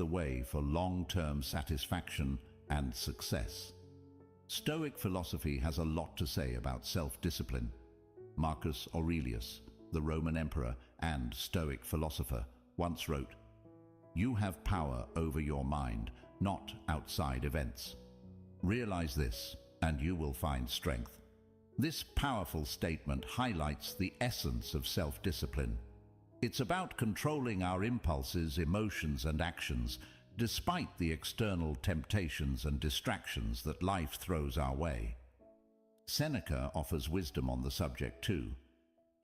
the way for long-term satisfaction and success. Stoic philosophy has a lot to say about self-discipline. Marcus Aurelius, the Roman emperor and Stoic philosopher, once wrote, "You have power over your mind, not outside events. Realize this, and you will find strength." This powerful statement highlights the essence of self-discipline. It's about controlling our impulses, emotions, and actions, despite the external temptations and distractions that life throws our way. Seneca offers wisdom on the subject too.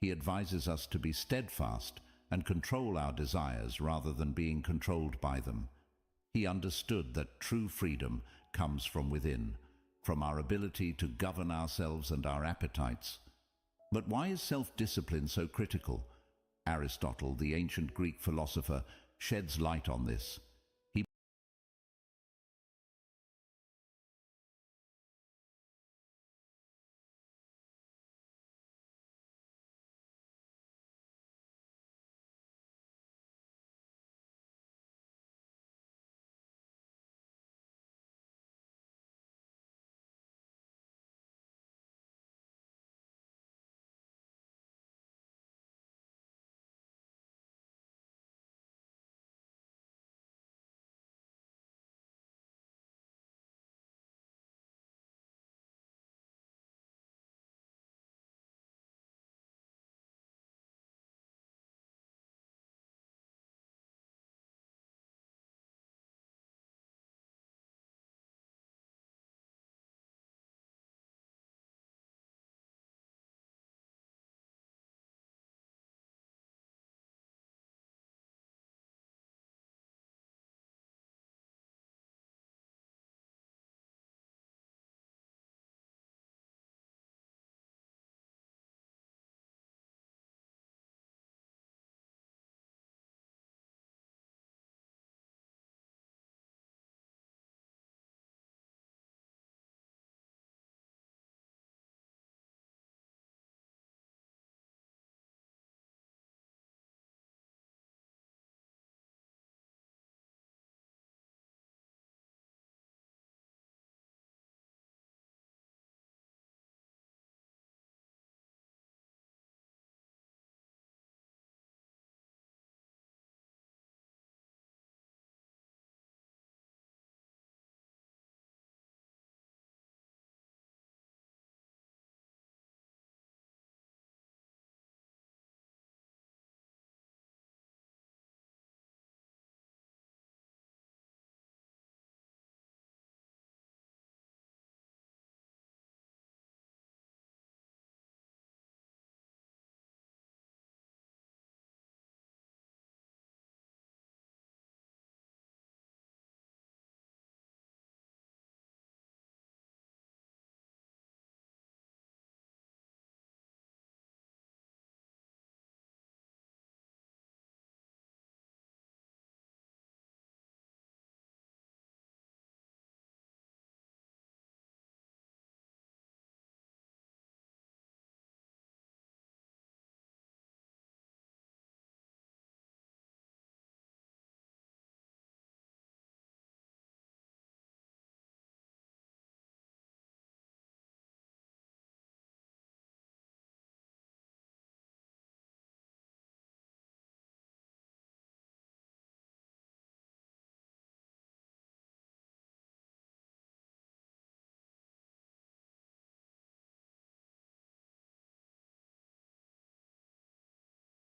He advises us to be steadfast and control our desires rather than being controlled by them. He understood that true freedom comes from within, from our ability to govern ourselves and our appetites. But why is self-discipline so critical? Aristotle, the ancient Greek philosopher, sheds light on this.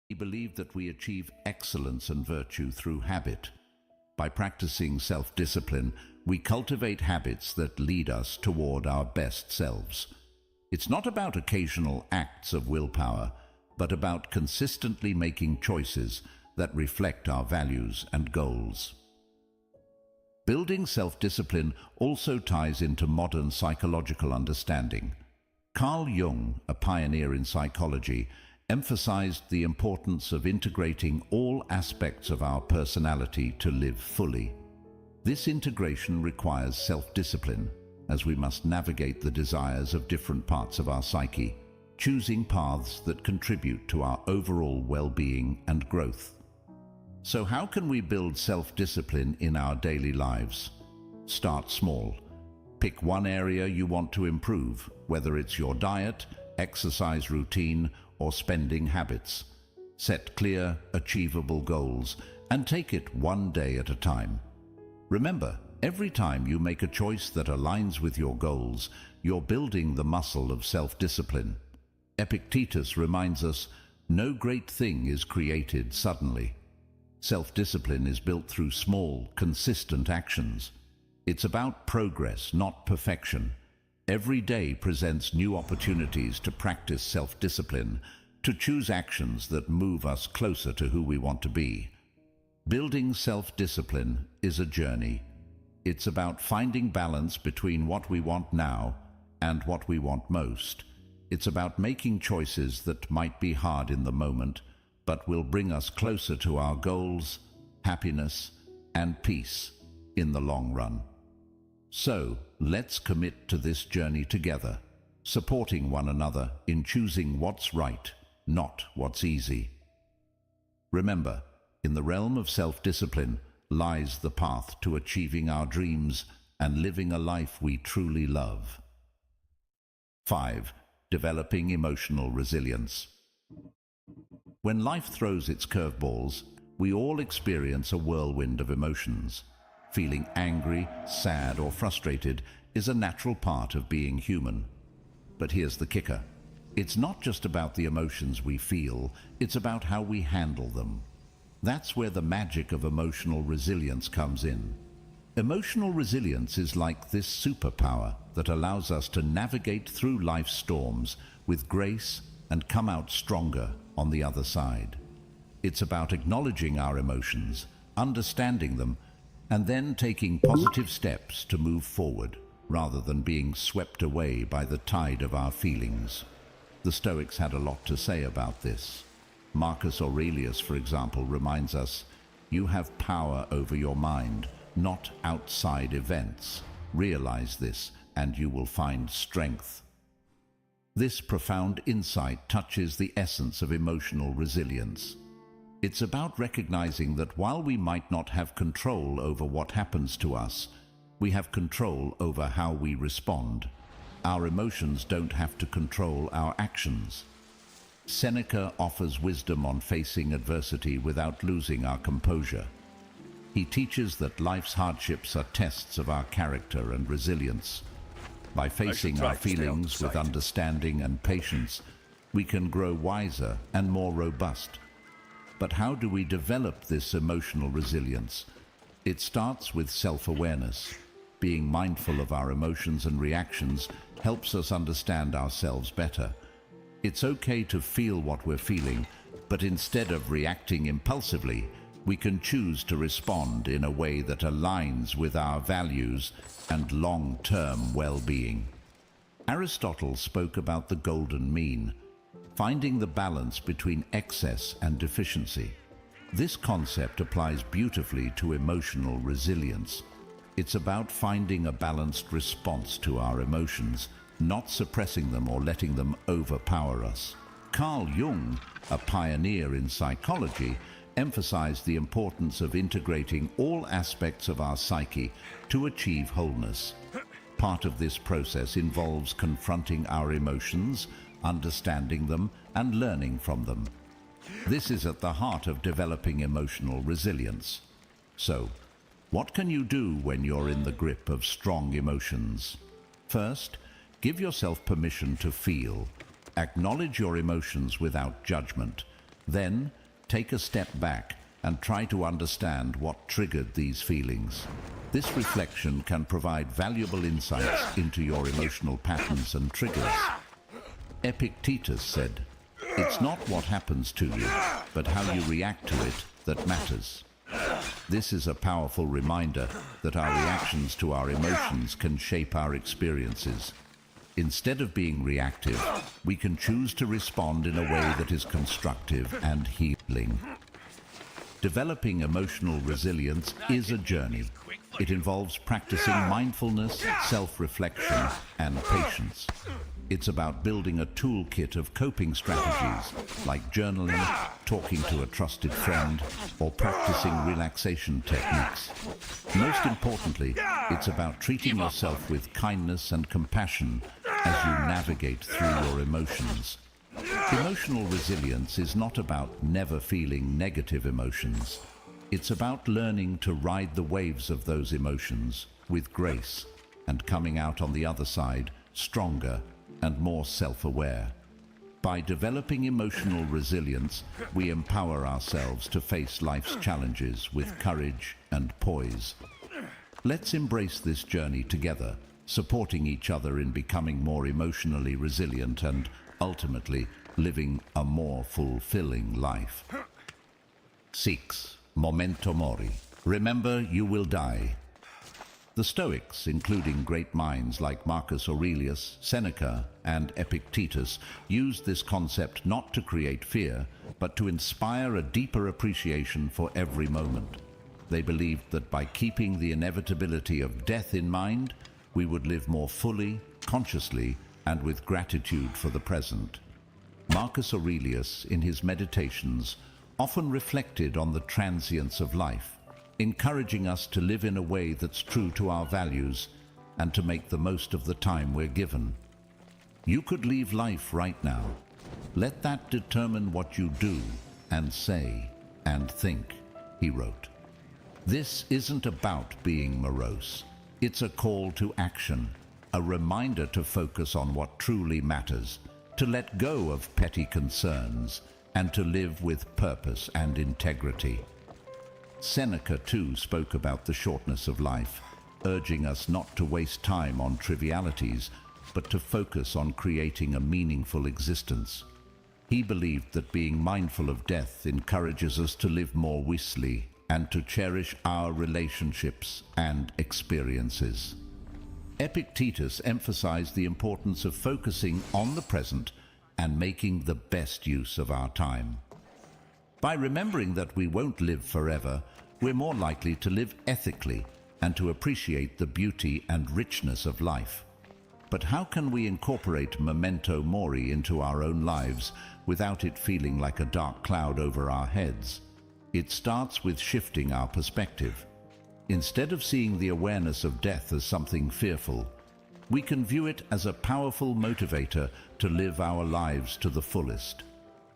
He believed that we achieve excellence and virtue through habit. By practicing self-discipline, we cultivate habits that lead us toward our best selves. It's not about occasional acts of willpower, but about consistently making choices that reflect our values and goals. Building self-discipline also ties into modern psychological understanding. Carl Jung, a pioneer in psychology, emphasized the importance of integrating all aspects of our personality to live fully. This integration requires self-discipline, as we must navigate the desires of different parts of our psyche, choosing paths that contribute to our overall well-being and growth. So how can we build self-discipline in our daily lives? Start small. Pick one area you want to improve, whether it's your diet, exercise routine, or spending habits. Set clear, achievable goals and take it one day at a time. Remember, every time you make a choice that aligns with your goals, you're building the muscle of self-discipline. Epictetus reminds us, no great thing is created suddenly. Self-discipline is built through small, consistent actions. It's about progress, not perfection. Every day presents new opportunities to practice self-discipline, to choose actions that move us closer to who we want to be. Building self-discipline is a journey. It's about finding balance between what we want now and what we want most. It's about making choices that might be hard in the moment, but will bring us closer to our goals, happiness, and peace in the long run. So, let's commit to this journey together, supporting one another in choosing what's right, not what's easy. Remember, in the realm of self-discipline lies the path to achieving our dreams and living a life we truly love. 5. Developing emotional resilience. When life throws its curveballs, we all experience a whirlwind of emotions. Feeling angry, sad, or frustrated is a natural part of being human. But here's the kicker. It's not just about the emotions we feel, it's about how we handle them. That's where the magic of emotional resilience comes in. Emotional resilience is like this superpower that allows us to navigate through life's storms with grace and come out stronger on the other side. It's about acknowledging our emotions, understanding them, and then taking positive steps to move forward, rather than being swept away by the tide of our feelings. The Stoics had a lot to say about this. Marcus Aurelius, for example, reminds us, "You have power over your mind, not outside events. Realize this, and you will find strength." This profound insight touches the essence of emotional resilience. It's about recognizing that while we might not have control over what happens to us, we have control over how we respond. Our emotions don't have to control our actions. Seneca offers wisdom on facing adversity without losing our composure. He teaches that life's hardships are tests of our character and resilience. By facing our feelings with understanding and patience, we can grow wiser and more robust. But how do we develop this emotional resilience? It starts with self-awareness. Being mindful of our emotions and reactions helps us understand ourselves better. It's okay to feel what we're feeling, but instead of reacting impulsively, we can choose to respond in a way that aligns with our values and long-term well-being. Aristotle spoke about the golden mean, finding the balance between excess and deficiency. This concept applies beautifully to emotional resilience. It's about finding a balanced response to our emotions, not suppressing them or letting them overpower us. Carl Jung, a pioneer in psychology, emphasized the importance of integrating all aspects of our psyche to achieve wholeness. Part of this process involves confronting our emotions, understanding them, and learning from them. This is at the heart of developing emotional resilience. So, what can you do when you're in the grip of strong emotions? First, give yourself permission to feel. Acknowledge your emotions without judgment. Then, take a step back and try to understand what triggered these feelings. This reflection can provide valuable insights into your emotional patterns and triggers. Epictetus said, "It's not what happens to you, but how you react to it that matters." This is a powerful reminder that our reactions to our emotions can shape our experiences. Instead of being reactive, we can choose to respond in a way that is constructive and healing. Developing emotional resilience is a journey. It involves practicing mindfulness, self-reflection, and patience. It's about building a toolkit of coping strategies, like journaling, talking to a trusted friend, or practicing relaxation techniques. Most importantly, it's about treating yourself with kindness and compassion as you navigate through your emotions. Emotional resilience is not about never feeling negative emotions. It's about learning to ride the waves of those emotions with grace and coming out on the other side stronger and more self-aware. By developing emotional resilience, we empower ourselves to face life's challenges with courage and poise. Let's embrace this journey together, supporting each other in becoming more emotionally resilient and, ultimately, living a more fulfilling life. 6. Memento mori. Remember, you will die. The Stoics, including great minds like Marcus Aurelius, Seneca, and Epictetus, used this concept not to create fear, but to inspire a deeper appreciation for every moment. They believed that by keeping the inevitability of death in mind, we would live more fully, consciously, and with gratitude for the present. Marcus Aurelius, in his meditations, often reflected on the transience of life, encouraging us to live in a way that's true to our values and to make the most of the time we're given. You could leave life right now. Let that determine what you do and say and think, he wrote. This isn't about being morose. It's a call to action, a reminder to focus on what truly matters, to let go of petty concerns, and to live with purpose and integrity. Seneca, too, spoke about the shortness of life, urging us not to waste time on trivialities, but to focus on creating a meaningful existence. He believed that being mindful of death encourages us to live more wisely and to cherish our relationships and experiences. Epictetus emphasized the importance of focusing on the present and making the best use of our time. By remembering that we won't live forever, we're more likely to live ethically and to appreciate the beauty and richness of life. But how can we incorporate memento mori into our own lives without it feeling like a dark cloud over our heads? It starts with shifting our perspective. Instead of seeing the awareness of death as something fearful, we can view it as a powerful motivator to live our lives to the fullest.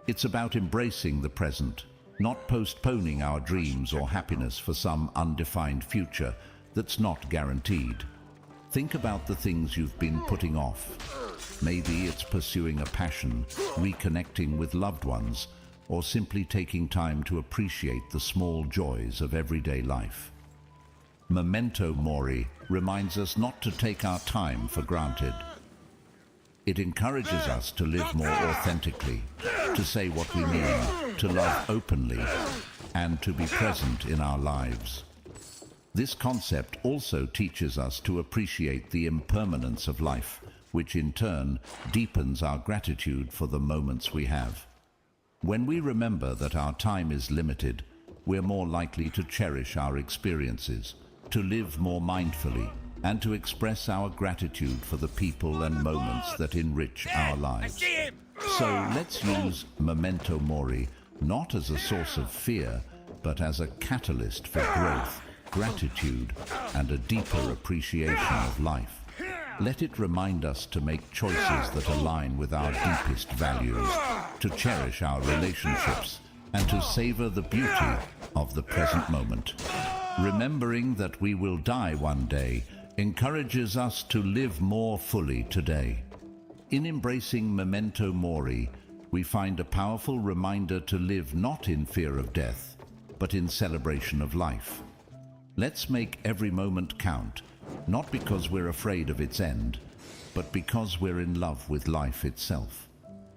It's about embracing the present, not postponing our dreams or happiness for some undefined future that's not guaranteed. Think about the things you've been putting off. Maybe it's pursuing a passion, reconnecting with loved ones, or simply taking time to appreciate the small joys of everyday life. Memento mori reminds us not to take our time for granted. It encourages us to live more authentically, to say what we mean, to love openly, and to be present in our lives. This concept also teaches us to appreciate the impermanence of life, which in turn deepens our gratitude for the moments we have. When we remember that our time is limited, we're more likely to cherish our experiences, to live more mindfully, and to express our gratitude for the people and moments that enrich our lives. So let's use memento mori not as a source of fear, but as a catalyst for growth, gratitude, and a deeper appreciation of life. Let it remind us to make choices that align with our deepest values, to cherish our relationships, and to savor the beauty of the present moment. Remembering that we will die one day encourages us to live more fully today. In embracing memento mori, we find a powerful reminder to live not in fear of death, but in celebration of life. Let's make every moment count, not because we're afraid of its end, but because we're in love with life itself.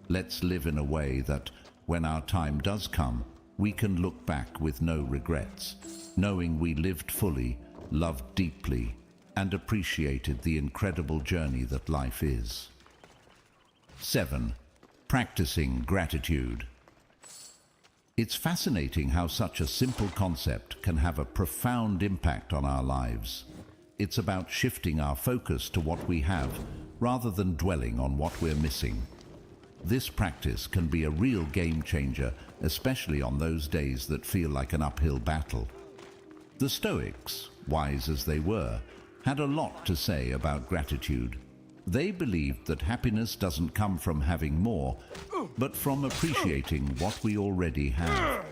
Let's live in a way that, when our time does come, we can look back with no regrets, knowing we lived fully, loved deeply, and appreciated the incredible journey that life is. 7. Practicing gratitude. It's fascinating how such a simple concept can have a profound impact on our lives. It's about shifting our focus to what we have rather than dwelling on what we're missing. This practice can be a real game changer, especially on those days that feel like an uphill battle. The Stoics, wise as they were, had a lot to say about gratitude. They believed that happiness doesn't come from having more, but from appreciating what we already have.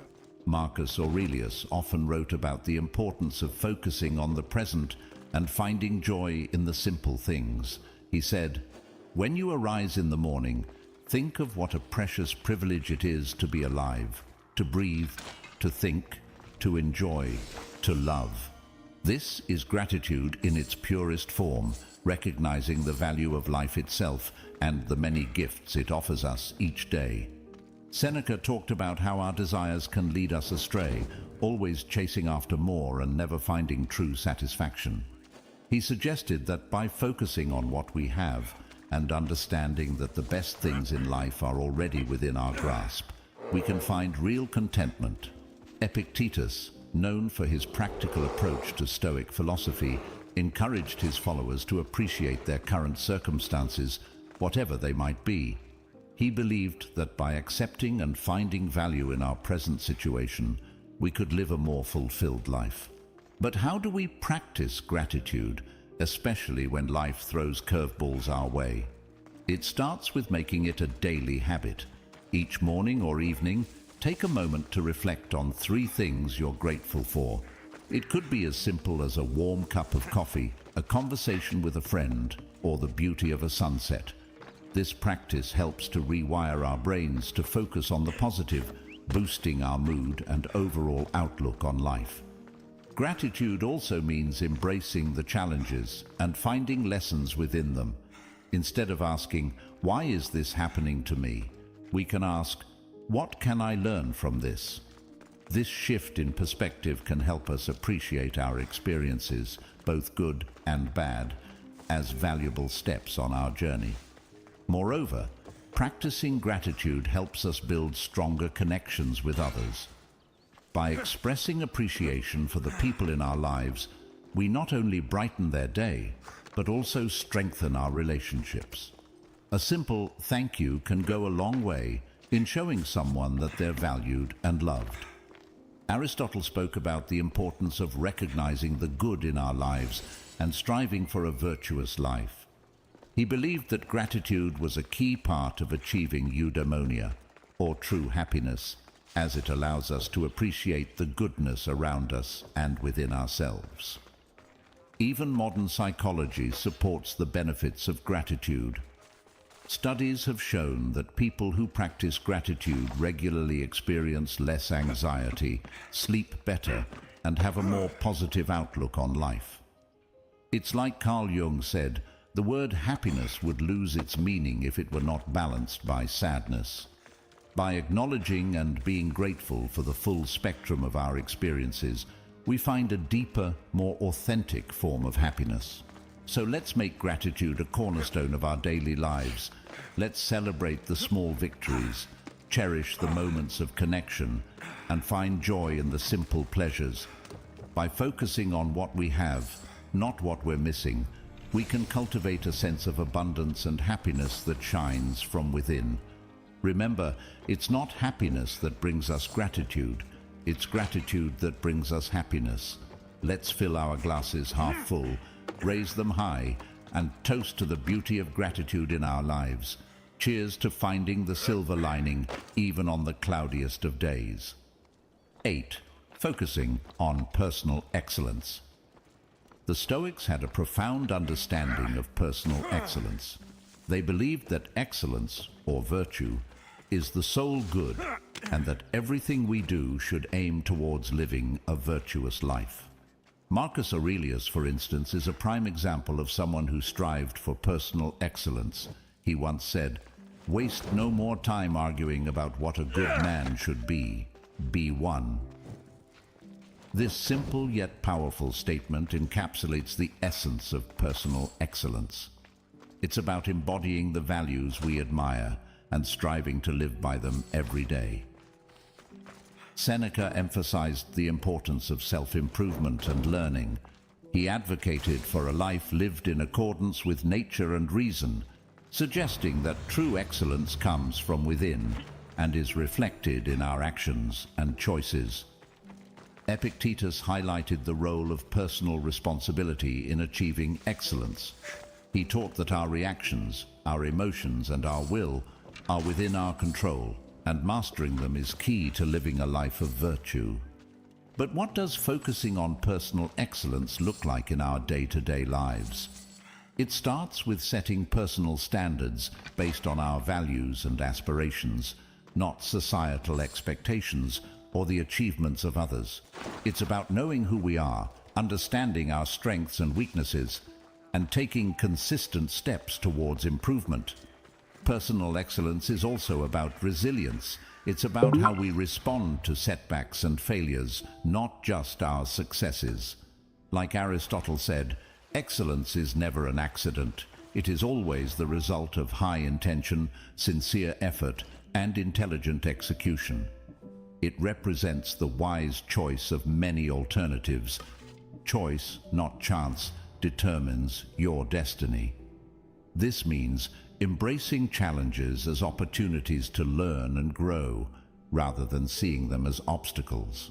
Marcus Aurelius often wrote about the importance of focusing on the present and finding joy in the simple things. He said, "When you arise in the morning, think of what a precious privilege it is to be alive, to breathe, to think, to enjoy, to love." This is gratitude in its purest form, recognizing the value of life itself and the many gifts it offers us each day. Seneca talked about how our desires can lead us astray, always chasing after more and never finding true satisfaction. He suggested that by focusing on what we have and understanding that the best things in life are already within our grasp, we can find real contentment. Epictetus, known for his practical approach to Stoic philosophy, encouraged his followers to appreciate their current circumstances, whatever they might be. He believed that by accepting and finding value in our present situation, we could live a more fulfilled life. But how do we practice gratitude, especially when life throws curveballs our way? It starts with making it a daily habit. Each morning or evening, take a moment to reflect on 3 things you're grateful for. It could be as simple as a warm cup of coffee, a conversation with a friend, or the beauty of a sunset. This practice helps to rewire our brains to focus on the positive, boosting our mood and overall outlook on life. Gratitude also means embracing the challenges and finding lessons within them. Instead of asking, "Why is this happening to me?" we can ask, "What can I learn from this?" This shift in perspective can help us appreciate our experiences, both good and bad, as valuable steps on our journey. Moreover, practicing gratitude helps us build stronger connections with others. By expressing appreciation for the people in our lives, we not only brighten their day, but also strengthen our relationships. A simple thank you can go a long way in showing someone that they're valued and loved. Aristotle spoke about the importance of recognizing the good in our lives and striving for a virtuous life. He believed that gratitude was a key part of achieving eudaimonia, or true happiness, as it allows us to appreciate the goodness around us and within ourselves. Even modern psychology supports the benefits of gratitude. Studies have shown that people who practice gratitude regularly experience less anxiety, sleep better, and have a more positive outlook on life. It's like Carl Jung said, the word happiness would lose its meaning if it were not balanced by sadness. By acknowledging and being grateful for the full spectrum of our experiences, we find a deeper, more authentic form of happiness. So let's make gratitude a cornerstone of our daily lives. Let's celebrate the small victories, cherish the moments of connection, and find joy in the simple pleasures. By focusing on what we have, not what we're missing, we can cultivate a sense of abundance and happiness that shines from within. Remember, it's not happiness that brings us gratitude, it's gratitude that brings us happiness. Let's fill our glasses half full, raise them high, and toast to the beauty of gratitude in our lives. Cheers to finding the silver lining, even on the cloudiest of days. 8. Focusing on personal excellence. The Stoics had a profound understanding of personal excellence. They believed that excellence, or virtue, is the sole good, and that everything we do should aim towards living a virtuous life. Marcus Aurelius, for instance, is a prime example of someone who strived for personal excellence. He once said, "Waste no more time arguing about what a good man should be. Be one." This simple yet powerful statement encapsulates the essence of personal excellence. It's about embodying the values we admire and striving to live by them every day. Seneca emphasized the importance of self-improvement and learning. He advocated for a life lived in accordance with nature and reason, suggesting that true excellence comes from within and is reflected in our actions and choices. Epictetus highlighted the role of personal responsibility in achieving excellence. He taught that our reactions, our emotions, and our will are within our control, and mastering them is key to living a life of virtue. But what does focusing on personal excellence look like in our day-to-day lives? It starts with setting personal standards based on our values and aspirations, not societal expectations or the achievements of others. It's about knowing who we are, understanding our strengths and weaknesses, and taking consistent steps towards improvement. Personal excellence is also about resilience. It's about how we respond to setbacks and failures, not just our successes. Like Aristotle said, excellence is never an accident. It is always the result of high intention, sincere effort, and intelligent execution. It represents the wise choice of many alternatives. Choice, not chance, determines your destiny. This means embracing challenges as opportunities to learn and grow, rather than seeing them as obstacles.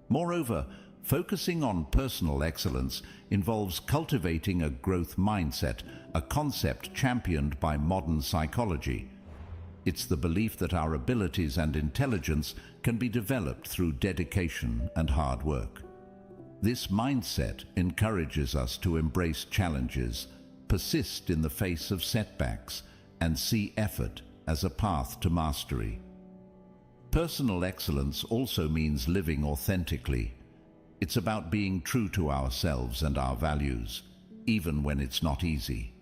Moreover, focusing on personal excellence involves cultivating a growth mindset, a concept championed by modern psychology. It's the belief that our abilities and intelligence can be developed through dedication and hard work. This mindset encourages us to embrace challenges, persist in the face of setbacks, and see effort as a path to mastery. Personal excellence also means living authentically. It's about being true to ourselves and our values, even when it's not easy.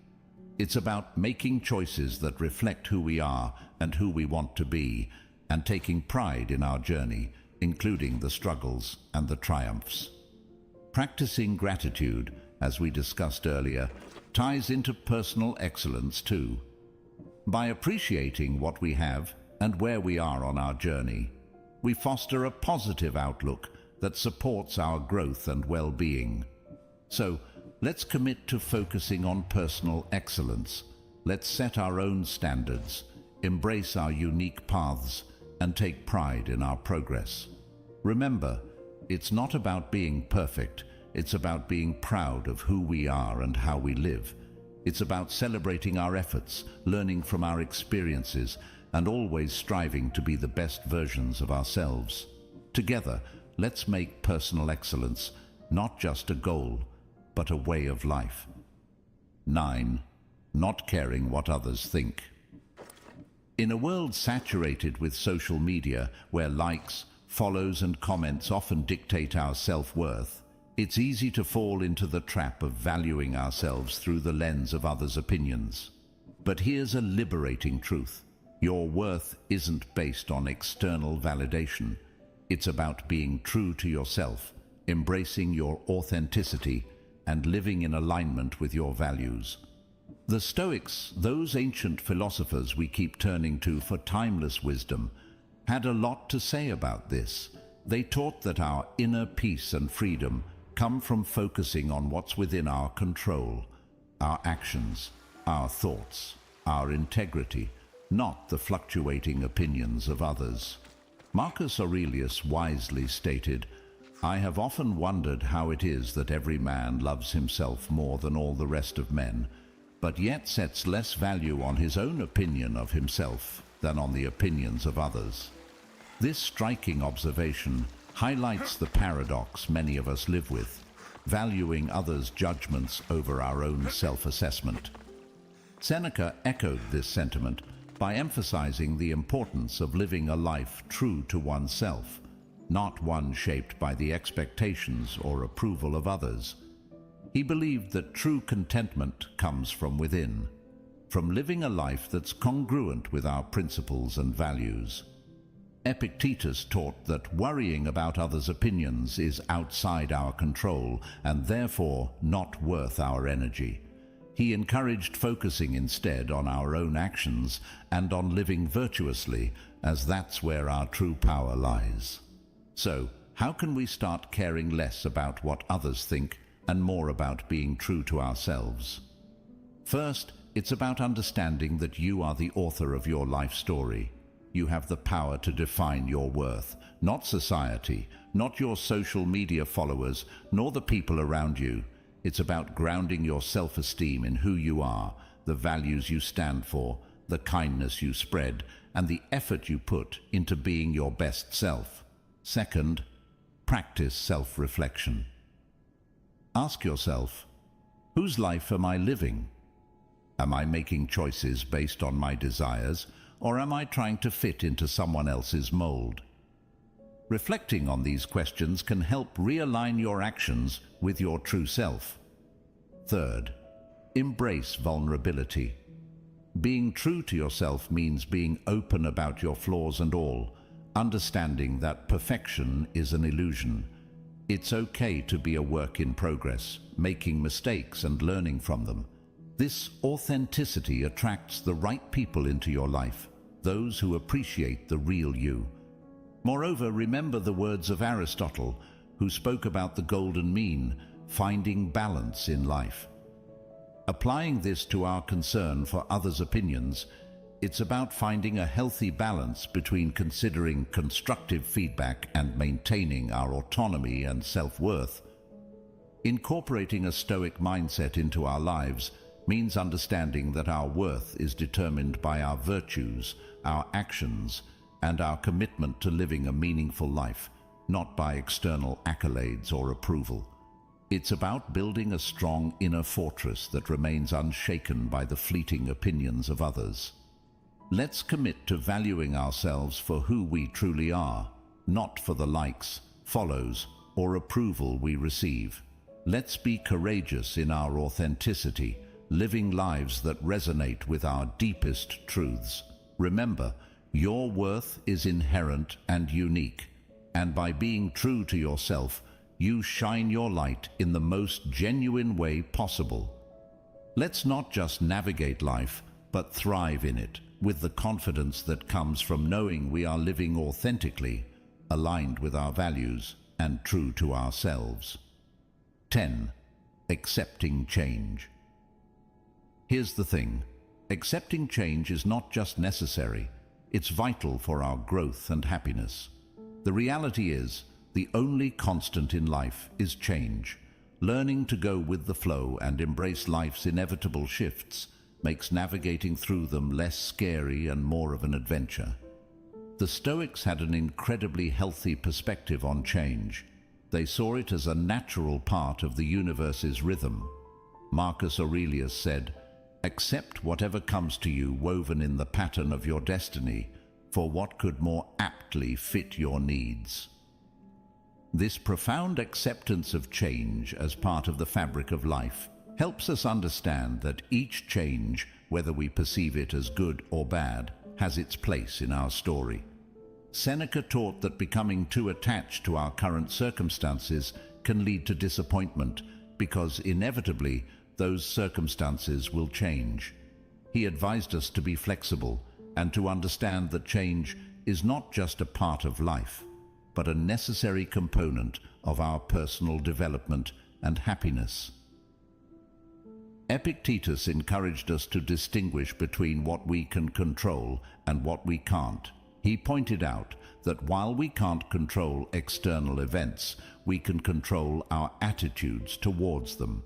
It's about making choices that reflect who we are and who we want to be, and taking pride in our journey, including the struggles and the triumphs. Practicing gratitude, as we discussed earlier, ties into personal excellence too. By appreciating what we have and where we are on our journey, we foster a positive outlook that supports our growth and well-being. So, let's commit to focusing on personal excellence. Let's set our own standards, embrace our unique paths, and take pride in our progress. Remember, it's not about being perfect, it's about being proud of who we are and how we live. It's about celebrating our efforts, learning from our experiences, and always striving to be the best versions of ourselves. Together, let's make personal excellence not just a goal, but a way of life. 9. Not caring what others think. In a world saturated with social media, where likes, follows, and comments often dictate our self-worth, it's easy to fall into the trap of valuing ourselves through the lens of others' opinions. But here's a liberating truth. Your worth isn't based on external validation. It's about being true to yourself, embracing your authenticity, and living in alignment with your values. The Stoics, those ancient philosophers we keep turning to for timeless wisdom, had a lot to say about this. They taught that our inner peace and freedom come from focusing on what's within our control, our actions, our thoughts, our integrity, not the fluctuating opinions of others. Marcus Aurelius wisely stated, "I have often wondered how it is that every man loves himself more than all the rest of men, but yet sets less value on his own opinion of himself than on the opinions of others." This striking observation highlights the paradox many of us live with, valuing others' judgments over our own self-assessment. Seneca echoed this sentiment by emphasizing the importance of living a life true to oneself, not one shaped by the expectations or approval of others. He believed that true contentment comes from within, from living a life that's congruent with our principles and values. Epictetus taught that worrying about others' opinions is outside our control and therefore not worth our energy. He encouraged focusing instead on our own actions and on living virtuously, as that's where our true power lies. So, how can we start caring less about what others think and more about being true to ourselves. First, it's about understanding that you are the author of your life story. You have the power to define your worth, not society, not your social media followers, nor the people around you. It's about grounding your self-esteem in who you are, the values you stand for, the kindness you spread, and the effort you put into being your best self. Second, practice self-reflection. Ask yourself, whose life am I living? Am I making choices based on my desires, or am I trying to fit into someone else's mold? Reflecting on these questions can help realign your actions with your true self. Third, embrace vulnerability. Being true to yourself means being open about your flaws and all, understanding that perfection is an illusion. It's okay to be a work in progress, making mistakes and learning from them. This authenticity attracts the right people into your life, those who appreciate the real you. Moreover, remember the words of Aristotle, who spoke about the golden mean, finding balance in life. Applying this to our concern for others' opinions, it's about finding a healthy balance between considering constructive feedback and maintaining our autonomy and self-worth. Incorporating a Stoic mindset into our lives means understanding that our worth is determined by our virtues, our actions, and our commitment to living a meaningful life, not by external accolades or approval. It's about building a strong inner fortress that remains unshaken by the fleeting opinions of others. Let's commit to valuing ourselves for who we truly are, not for the likes, follows, or approval we receive. Let's be courageous in our authenticity, living lives that resonate with our deepest truths. Remember, your worth is inherent and unique, and by being true to yourself, you shine your light in the most genuine way possible. Let's not just navigate life, but thrive in it, with the confidence that comes from knowing we are living authentically, aligned with our values, and true to ourselves. 10. Accepting change. Here's the thing. Accepting change is not just necessary, it's vital for our growth and happiness. The reality is, the only constant in life is change. Learning to go with the flow and embrace life's inevitable shifts makes navigating through them less scary and more of an adventure. The Stoics had an incredibly healthy perspective on change. They saw it as a natural part of the universe's rhythm. Marcus Aurelius said, "Accept whatever comes to you woven in the pattern of your destiny, for what could more aptly fit your needs?" This profound acceptance of change as part of the fabric of life helps us understand that each change, whether we perceive it as good or bad, has its place in our story. Seneca taught that becoming too attached to our current circumstances can lead to disappointment, because inevitably those circumstances will change. He advised us to be flexible and to understand that change is not just a part of life, but a necessary component of our personal development and happiness. Epictetus encouraged us to distinguish between what we can control and what we can't. He pointed out that while we can't control external events, we can control our attitudes towards them.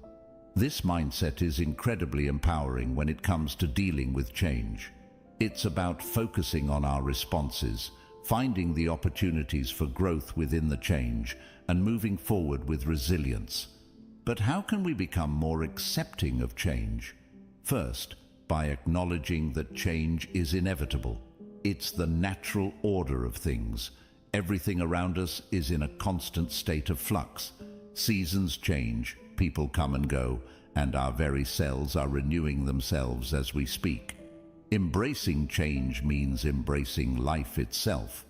This mindset is incredibly empowering when it comes to dealing with change. It's about focusing on our responses, finding the opportunities for growth within the change, and moving forward with resilience. But how can we become more accepting of change? First, by acknowledging that change is inevitable. It's the natural order of things. Everything around us is in a constant state of flux. Seasons change, people come and go, and our very selves are renewing themselves as we speak. Embracing change means embracing life itself.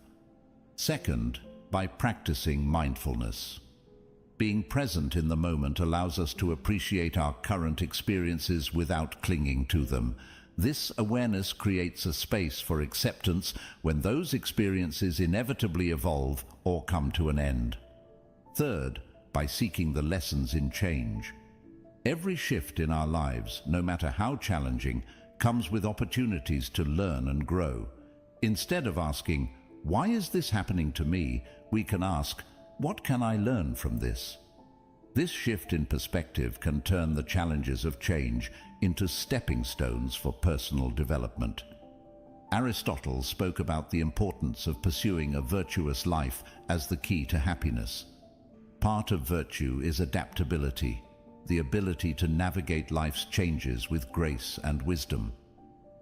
Second, by practicing mindfulness. Being present in the moment allows us to appreciate our current experiences without clinging to them. This awareness creates a space for acceptance when those experiences inevitably evolve or come to an end. Third, by seeking the lessons in change. Every shift in our lives, no matter how challenging, comes with opportunities to learn and grow. Instead of asking, "Why is this happening to me?" we can ask, "What can I learn from this?" This shift in perspective can turn the challenges of change into stepping stones for personal development. Aristotle spoke about the importance of pursuing a virtuous life as the key to happiness. Part of virtue is adaptability, the ability to navigate life's changes with grace and wisdom.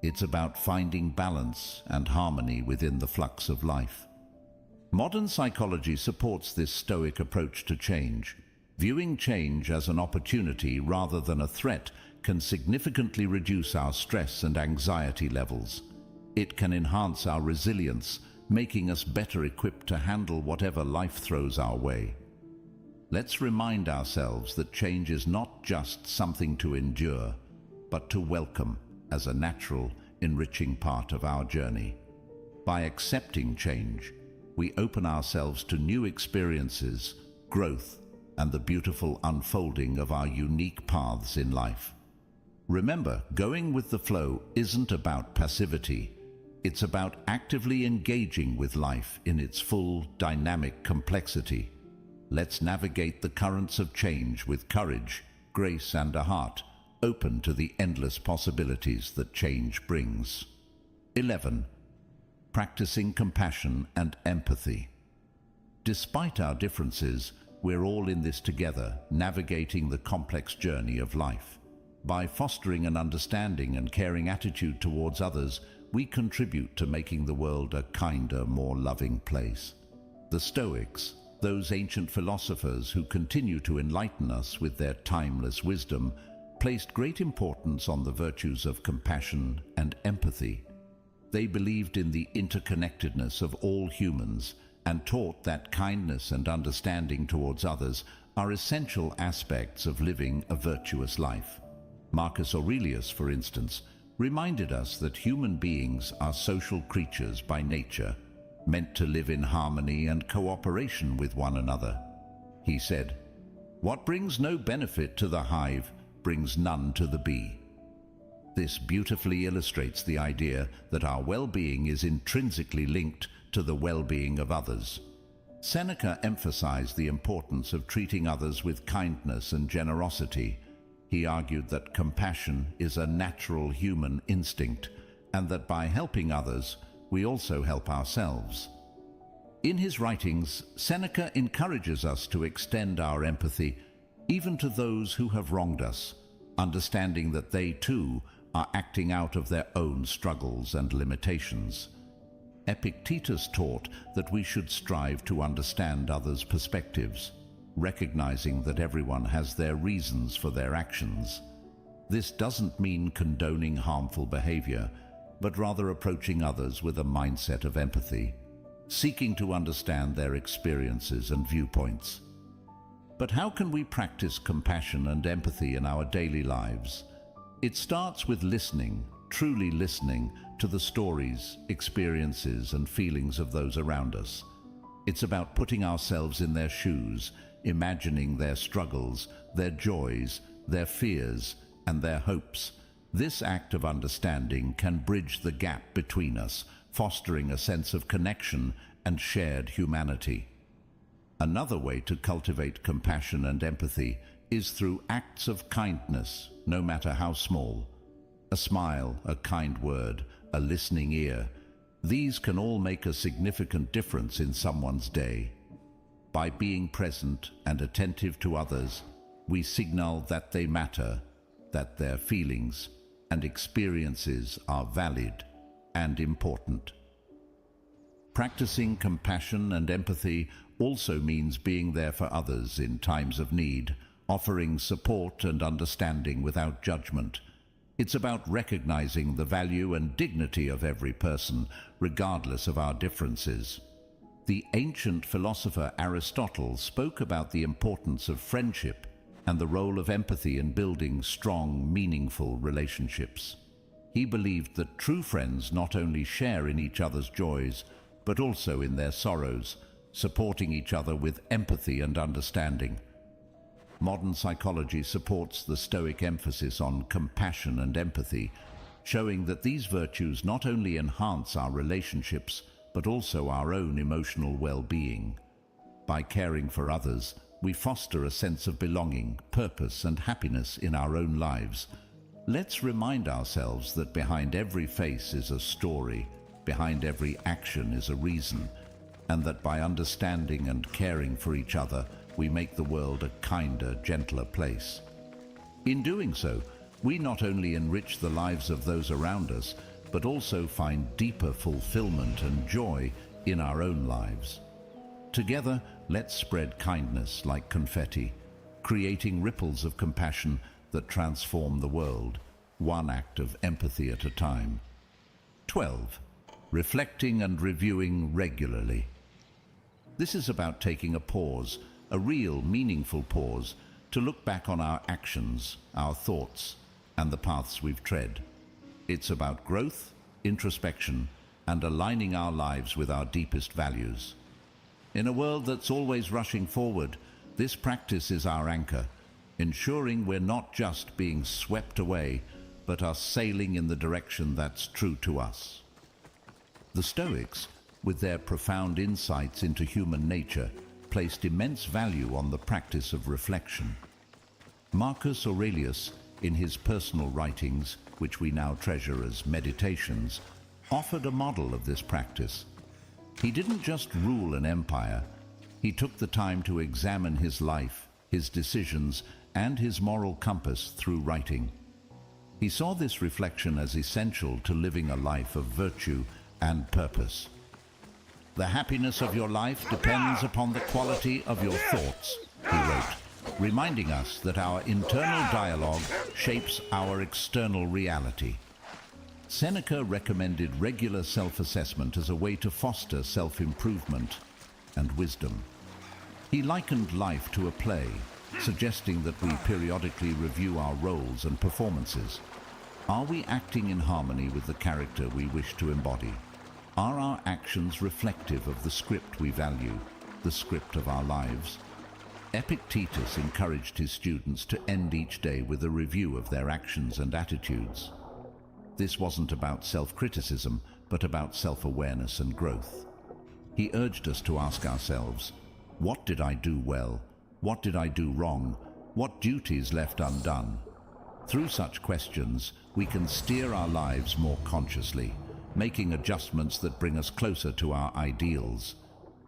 It's about finding balance and harmony within the flux of life. Modern psychology supports this Stoic approach to change. Viewing change as an opportunity rather than a threat can significantly reduce our stress and anxiety levels. It can enhance our resilience, making us better equipped to handle whatever life throws our way. Let's remind ourselves that change is not just something to endure, but to welcome as a natural, enriching part of our journey. By accepting change, we open ourselves to new experiences, growth, and the beautiful unfolding of our unique paths in life. Remember, going with the flow isn't about passivity. It's about actively engaging with life in its full, dynamic complexity. Let's navigate the currents of change with courage, grace, and a heart open to the endless possibilities that change brings. 11. Practicing compassion and empathy. Despite our differences, we're all in this together, navigating the complex journey of life. By fostering an understanding and caring attitude towards others, we contribute to making the world a kinder, more loving place. The Stoics, those ancient philosophers who continue to enlighten us with their timeless wisdom, placed great importance on the virtues of compassion and empathy. They believed in the interconnectedness of all humans and taught that kindness and understanding towards others are essential aspects of living a virtuous life. Marcus Aurelius, for instance, reminded us that human beings are social creatures by nature, meant to live in harmony and cooperation with one another. He said, "What brings no benefit to the hive brings none to the bee." This beautifully illustrates the idea that our well-being is intrinsically linked to the well-being of others. Seneca emphasized the importance of treating others with kindness and generosity. He argued that compassion is a natural human instinct, and that by helping others, we also help ourselves. In his writings, Seneca encourages us to extend our empathy even to those who have wronged us, understanding that they too are acting out of their own struggles and limitations. Epictetus taught that we should strive to understand others' perspectives, recognizing that everyone has their reasons for their actions. This doesn't mean condoning harmful behavior, but rather approaching others with a mindset of empathy, seeking to understand their experiences and viewpoints. But how can we practice compassion and empathy in our daily lives? It starts with listening, truly listening to the stories, experiences, and feelings of those around us. It's about putting ourselves in their shoes, imagining their struggles, their joys, their fears, and their hopes. This act of understanding can bridge the gap between us, fostering a sense of connection and shared humanity. Another way to cultivate compassion and empathy is through acts of kindness, no matter how small. A smile, a kind word, a listening ear. These can all make a significant difference in someone's day. By being present and attentive to others, we signal that they matter, that their feelings and experiences are valid and important. Practicing compassion and empathy also means being there for others in times of need, offering support and understanding without judgment. It's about recognizing the value and dignity of every person, regardless of our differences. The ancient philosopher Aristotle spoke about the importance of friendship and the role of empathy in building strong, meaningful relationships. He believed that true friends not only share in each other's joys, but also in their sorrows, supporting each other with empathy and understanding. Modern psychology supports the Stoic emphasis on compassion and empathy, showing that these virtues not only enhance our relationships, but also our own emotional well-being. By caring for others, we foster a sense of belonging, purpose, and happiness in our own lives. Let's remind ourselves that behind every face is a story, behind every action is a reason, and that by understanding and caring for each other, we make the world a kinder, gentler place. In doing so, we not only enrich the lives of those around us, but also find deeper fulfillment and joy in our own lives. Together, let's spread kindness like confetti, creating ripples of compassion that transform the world, one act of empathy at a time. 12. Reflecting and reviewing regularly. This is about taking a pause, a real, meaningful pause, to look back on our actions, our thoughts, and the paths we've tread. It's about growth, introspection, and aligning our lives with our deepest values. In a world that's always rushing forward, this practice is our anchor, ensuring we're not just being swept away, but are sailing in the direction that's true to us. The Stoics, with their profound insights into human nature, placed immense value on the practice of reflection. Marcus Aurelius, in his personal writings, which we now treasure as meditations, offered a model of this practice. He didn't just rule an empire, he took the time to examine his life, his decisions, and his moral compass through writing. He saw this reflection as essential to living a life of virtue and purpose. The happiness of your life depends upon the quality of your thoughts, he wrote, reminding us that our internal dialogue shapes our external reality. Seneca recommended regular self-assessment as a way to foster self-improvement and wisdom. He likened life to a play, suggesting that we periodically review our roles and performances. Are we acting in harmony with the character we wish to embody? Are our actions reflective of the script we value, the script of our lives? Epictetus encouraged his students to end each day with a review of their actions and attitudes. This wasn't about self-criticism, but about self-awareness and growth. He urged us to ask ourselves, what did I do well? What did I do wrong? What duties left undone? Through such questions, we can steer our lives more consciously, making adjustments that bring us closer to our ideals.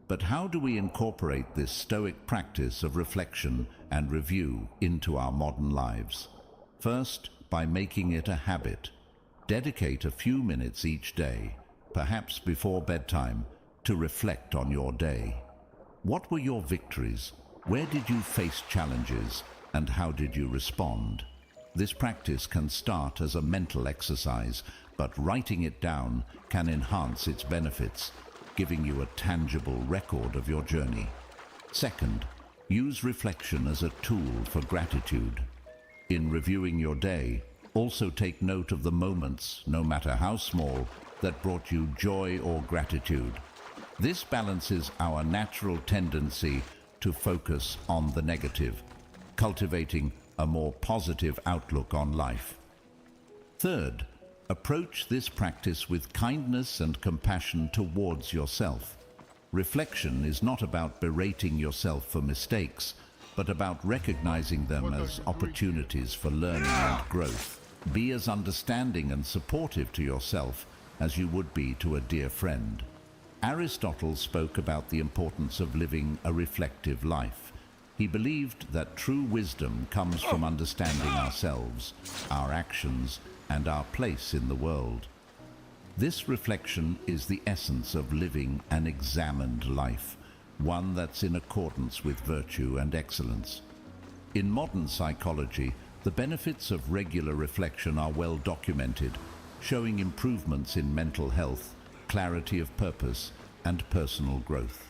But how do we incorporate this Stoic practice of reflection and review into our modern lives? First, by making it a habit. Dedicate a few minutes each day, perhaps before bedtime, to reflect on your day. What were your victories? Where did you face challenges? And how did you respond? This practice can start as a mental exercise, but writing it down can enhance its benefits, giving you a tangible record of your journey. Second, use reflection as a tool for gratitude. In reviewing your day, also take note of the moments, no matter how small, that brought you joy or gratitude. This balances our natural tendency to focus on the negative, cultivating a more positive outlook on life. Third, approach this practice with kindness and compassion towards yourself. Reflection is not about berating yourself for mistakes, but about recognizing them as opportunities for learning and growth. Be as understanding and supportive to yourself as you would be to a dear friend. Aristotle spoke about the importance of living a reflective life. He believed that true wisdom comes from understanding ourselves, our actions, and our place in the world. This reflection is the essence of living an examined life, one that's in accordance with virtue and excellence. In modern psychology, the benefits of regular reflection are well documented, showing improvements in mental health, clarity of purpose, and personal growth.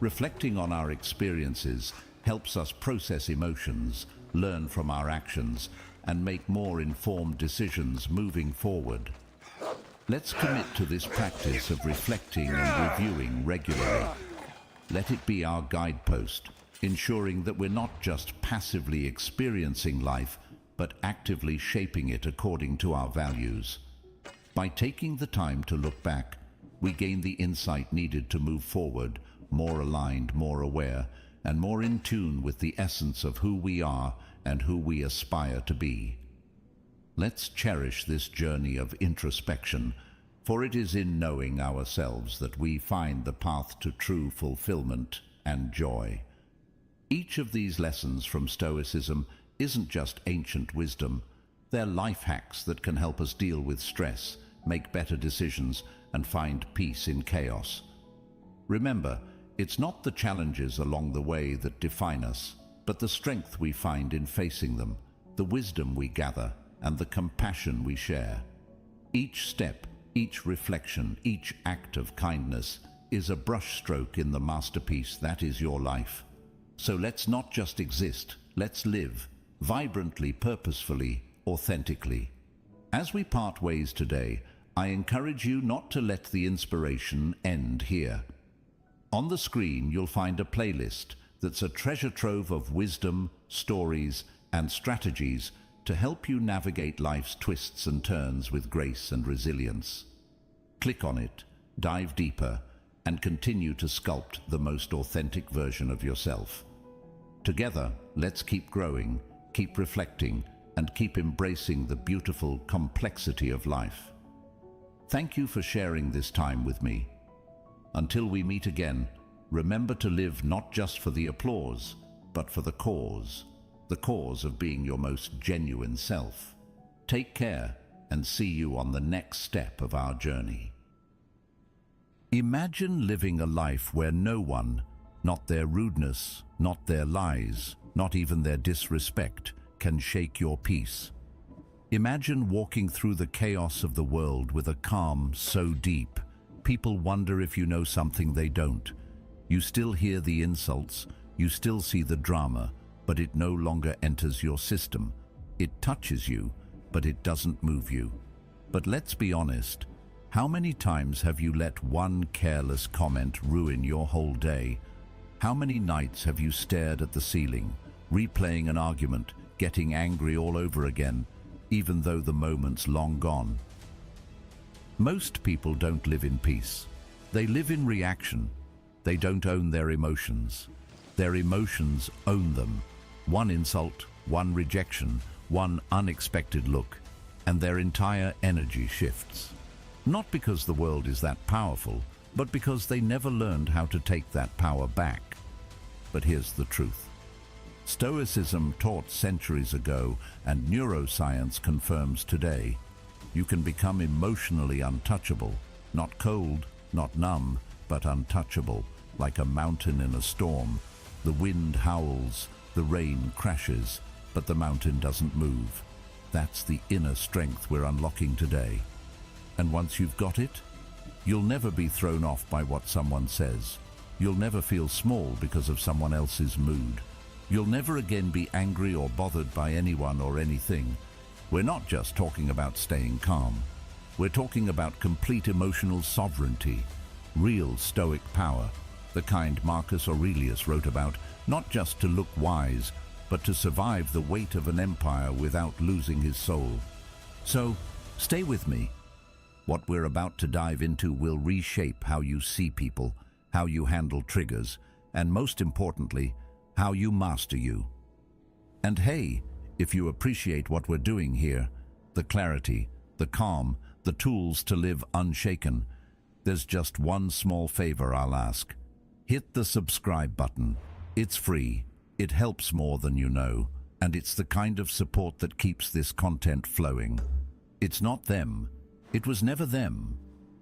Reflecting on our experiences helps us process emotions, learn from our actions, and make more informed decisions moving forward. Let's commit to this practice of reflecting and reviewing regularly. Let it be our guidepost, ensuring that we're not just passively experiencing life, but actively shaping it according to our values. By taking the time to look back, we gain the insight needed to move forward, more aligned, more aware, and more in tune with the essence of who we are and who we aspire to be. Let's cherish this journey of introspection, for it is in knowing ourselves that we find the path to true fulfillment and joy. Each of these lessons from Stoicism isn't just ancient wisdom. They're life hacks that can help us deal with stress, make better decisions, and find peace in chaos. Remember, it's not the challenges along the way that define us, but the strength we find in facing them, the wisdom we gather, and the compassion we share. Each step, each reflection, each act of kindness is a brushstroke in the masterpiece that is your life. So let's not just exist, let's live, vibrantly, purposefully, authentically. As we part ways today, I encourage you not to let the inspiration end here. On the screen, you'll find a playlist that's a treasure trove of wisdom, stories, and strategies to help you navigate life's twists and turns with grace and resilience. Click on it, dive deeper, and continue to sculpt the most authentic version of yourself. Together, let's keep growing, keep reflecting, and keep embracing the beautiful complexity of life. Thank you for sharing this time with me. Until we meet again, remember to live not just for the applause, but for the cause of being your most genuine self. Take care and see you on the next step of our journey. Imagine living a life where no one, not their rudeness, not their lies, not even their disrespect, can shake your peace. Imagine walking through the chaos of the world with a calm so deep, people wonder if you know something they don't. You still hear the insults, you still see the drama, but it no longer enters your system. It touches you, but it doesn't move you. But let's be honest, how many times have you let one careless comment ruin your whole day? How many nights have you stared at the ceiling, replaying an argument, getting angry all over again, even though the moment's long gone? Most people don't live in peace. They live in reaction. They don't own their emotions. Their emotions own them. One insult, one rejection, one unexpected look, and their entire energy shifts. Not because the world is that powerful, but because they never learned how to take that power back. But here's the truth. Stoicism taught centuries ago, and neuroscience confirms today. You can become emotionally untouchable, not cold, not numb, but untouchable, like a mountain in a storm. The wind howls, the rain crashes, but the mountain doesn't move. That's the inner strength we're unlocking today. And once you've got it, you'll never be thrown off by what someone says. You'll never feel small because of someone else's mood. You'll never again be angry or bothered by anyone or anything. We're not just talking about staying calm. We're talking about complete emotional sovereignty, real Stoic power, the kind Marcus Aurelius wrote about, not just to look wise, but to survive the weight of an empire without losing his soul. So, stay with me. What we're about to dive into will reshape how you see people, how you handle triggers, and most importantly, how you master you. And hey, if you appreciate what we're doing here, the clarity, the calm, the tools to live unshaken, there's just one small favor I'll ask. Hit the subscribe button. It's free, it helps more than you know, and it's the kind of support that keeps this content flowing. It's not them. It was never them.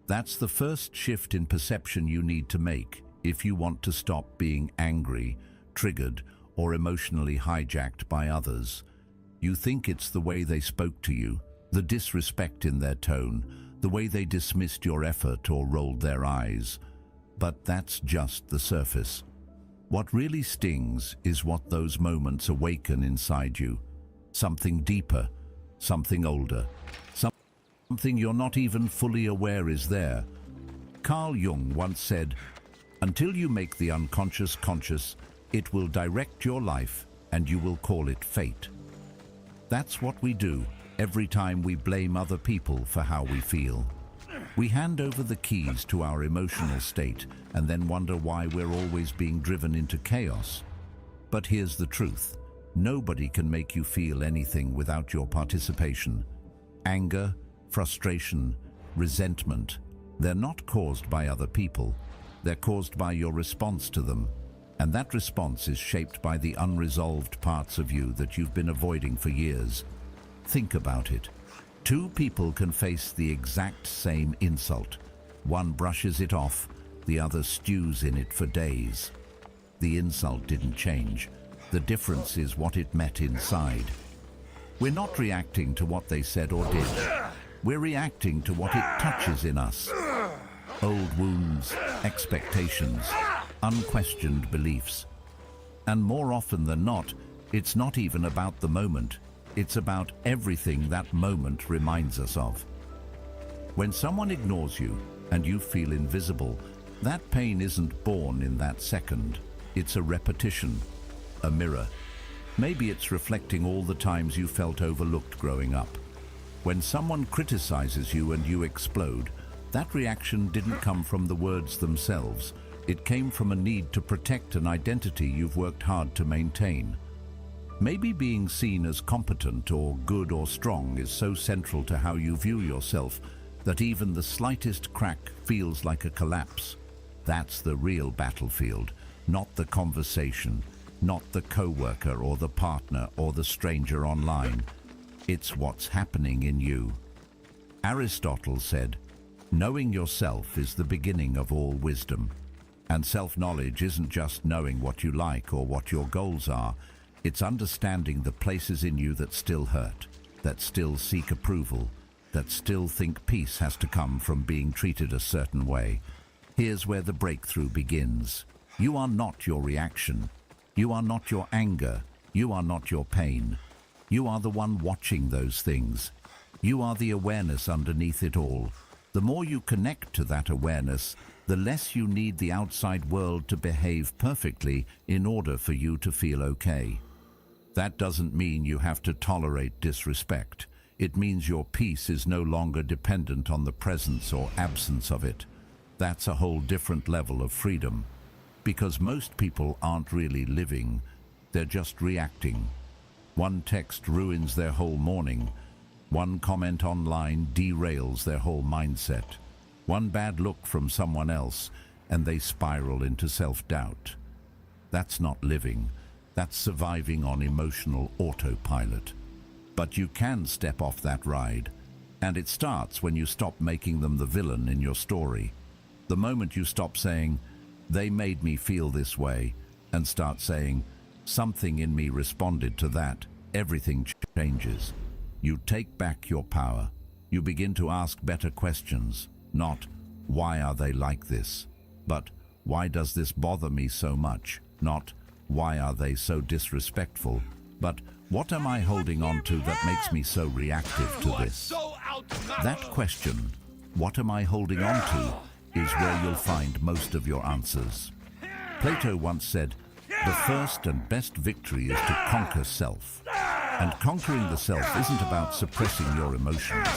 That's the first shift in perception you need to make if you want to stop being angry, triggered, or emotionally hijacked by others. You think it's the way they spoke to you, the disrespect in their tone, the way they dismissed your effort or rolled their eyes. But that's just the surface. What really stings is what those moments awaken inside you. Something deeper, something older, something you're not even fully aware is there. Carl Jung once said, "Until you make the unconscious conscious, It will direct your life, and you will call it fate. That's what we do every time we blame other people for how we feel. We hand over the keys to our emotional state and then wonder why we're always being driven into chaos. But here's the truth. Nobody can make you feel anything without your participation. Anger, frustration, resentment, they're not caused by other people. They're caused by your response to them. And that response is shaped by the unresolved parts of you that you've been avoiding for years. Think about it. Two people can face the exact same insult. One brushes it off, the other stews in it for days. The insult didn't change. The difference is what it met inside. We're not reacting to what they said or did. We're reacting to what it touches in us. Old wounds, expectations, unquestioned beliefs. And more often than not, it's not even about the moment. It's about everything that moment reminds us of. When someone ignores you and you feel invisible, that pain isn't born in that second. It's a repetition, a mirror. Maybe it's reflecting all the times you felt overlooked growing up. When someone criticizes you and you explode, that reaction didn't come from the words themselves. It came from a need to protect an identity you've worked hard to maintain. Maybe being seen as competent or good or strong is so central to how you view yourself that even the slightest crack feels like a collapse. That's the real battlefield, not the conversation, not the coworker or the partner or the stranger online. It's what's happening in you. Aristotle said, "Knowing yourself is the beginning of all wisdom." And self-knowledge isn't just knowing what you like or what your goals are. It's understanding the places in you that still hurt, that still seek approval, that still think peace has to come from being treated a certain way. Here's where the breakthrough begins. You are not your reaction. You are not your anger. You are not your pain. You are the one watching those things. You are the awareness underneath it all. The more you connect to that awareness, the less you need the outside world to behave perfectly in order for you to feel okay. That doesn't mean you have to tolerate disrespect. It means your peace is no longer dependent on the presence or absence of it. That's a whole different level of freedom. Because most people aren't really living, they're just reacting. One text ruins their whole morning. One comment online derails their whole mindset. One bad look from someone else, and they spiral into self-doubt. That's not living. That's surviving on emotional autopilot. But you can step off that ride, and it starts when you stop making them the villain in your story. The moment you stop saying, "They made me feel this way," and start saying, "Something in me responded to that," everything changes. You take back your power. You begin to ask better questions. Not, "Why are they like this?" but, "Why does this bother me so much?" Not, "Why are they so disrespectful?" but, "What am I holding on to that makes me so reactive to this?" That question, "What am I holding on to?" is where you'll find most of your answers. Plato once said, "The first and best victory is to conquer self." And conquering the self isn't about suppressing your emotions.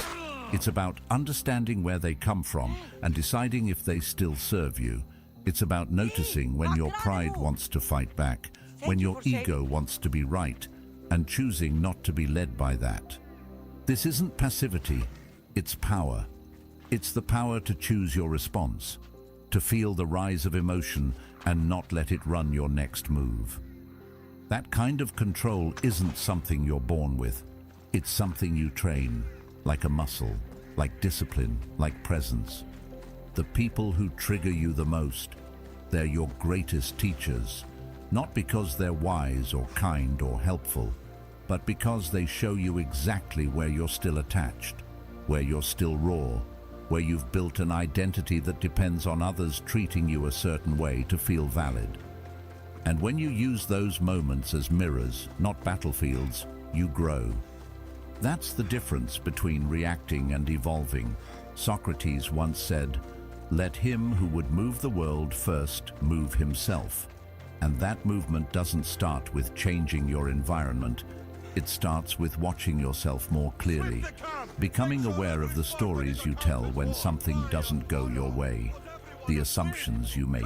It's about understanding where they come from and deciding if they still serve you. It's about noticing when your pride wants to fight back, when your ego wants to be right, and choosing not to be led by that. This isn't passivity, it's power. It's the power to choose your response, to feel the rise of emotion and not let it run your next move. That kind of control isn't something you're born with. It's something you train, like a muscle, like discipline, like presence. The people who trigger you the most, they're your greatest teachers, not because they're wise or kind or helpful, but because they show you exactly where you're still attached, where you're still raw, where you've built an identity that depends on others treating you a certain way to feel valid. And when you use those moments as mirrors, not battlefields, you grow. That's the difference between reacting and evolving. Socrates once said, "Let him who would move the world first move himself." And that movement doesn't start with changing your environment. It starts with watching yourself more clearly, becoming aware of the stories you tell when something doesn't go your way, the assumptions you make,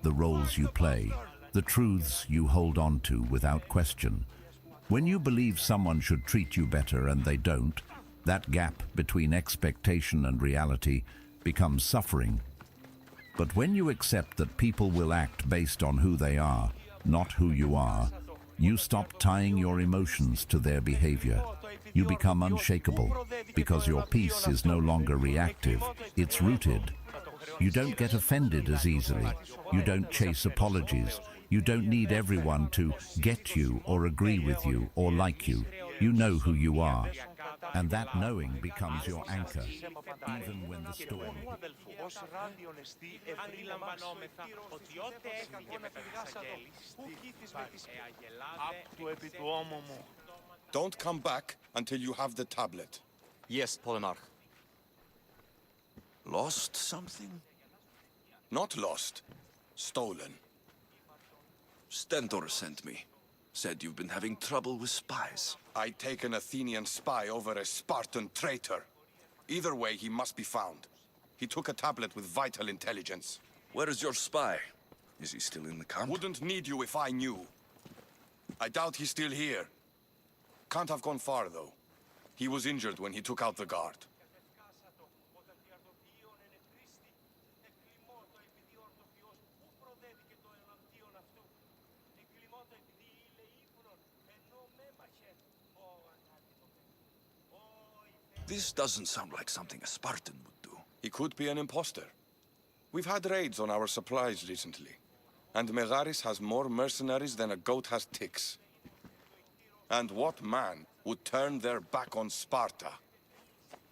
the roles you play, the truths you hold on to without question. When you believe someone should treat you better and they don't, that gap between expectation and reality becomes suffering. But when you accept that people will act based on who they are, not who you are, you stop tying your emotions to their behavior. You become unshakable because your peace is no longer reactive, it's rooted. You don't get offended as easily. You don't chase apologies. You don't need everyone to get you or agree with you or like you. You know who you are. And that knowing becomes your anchor, even when the storm. Don't come back until you have the tablet. Yes, Polemarch. Lost something? Not lost. Stolen. Stentor sent me. Said you've been having trouble with spies. I take an Athenian spy over a Spartan traitor. Either way, he must be found. He took a tablet with vital intelligence. Where is your spy? Is he still in the camp? Wouldn't need you if I knew. I doubt he's still here. Can't have gone far, though. He was injured when he took out the guard. This doesn't sound like something a Spartan would do. He could be an imposter. We've had raids on our supplies recently. And Megaris has more mercenaries than a goat has ticks. And what man would turn their back on Sparta?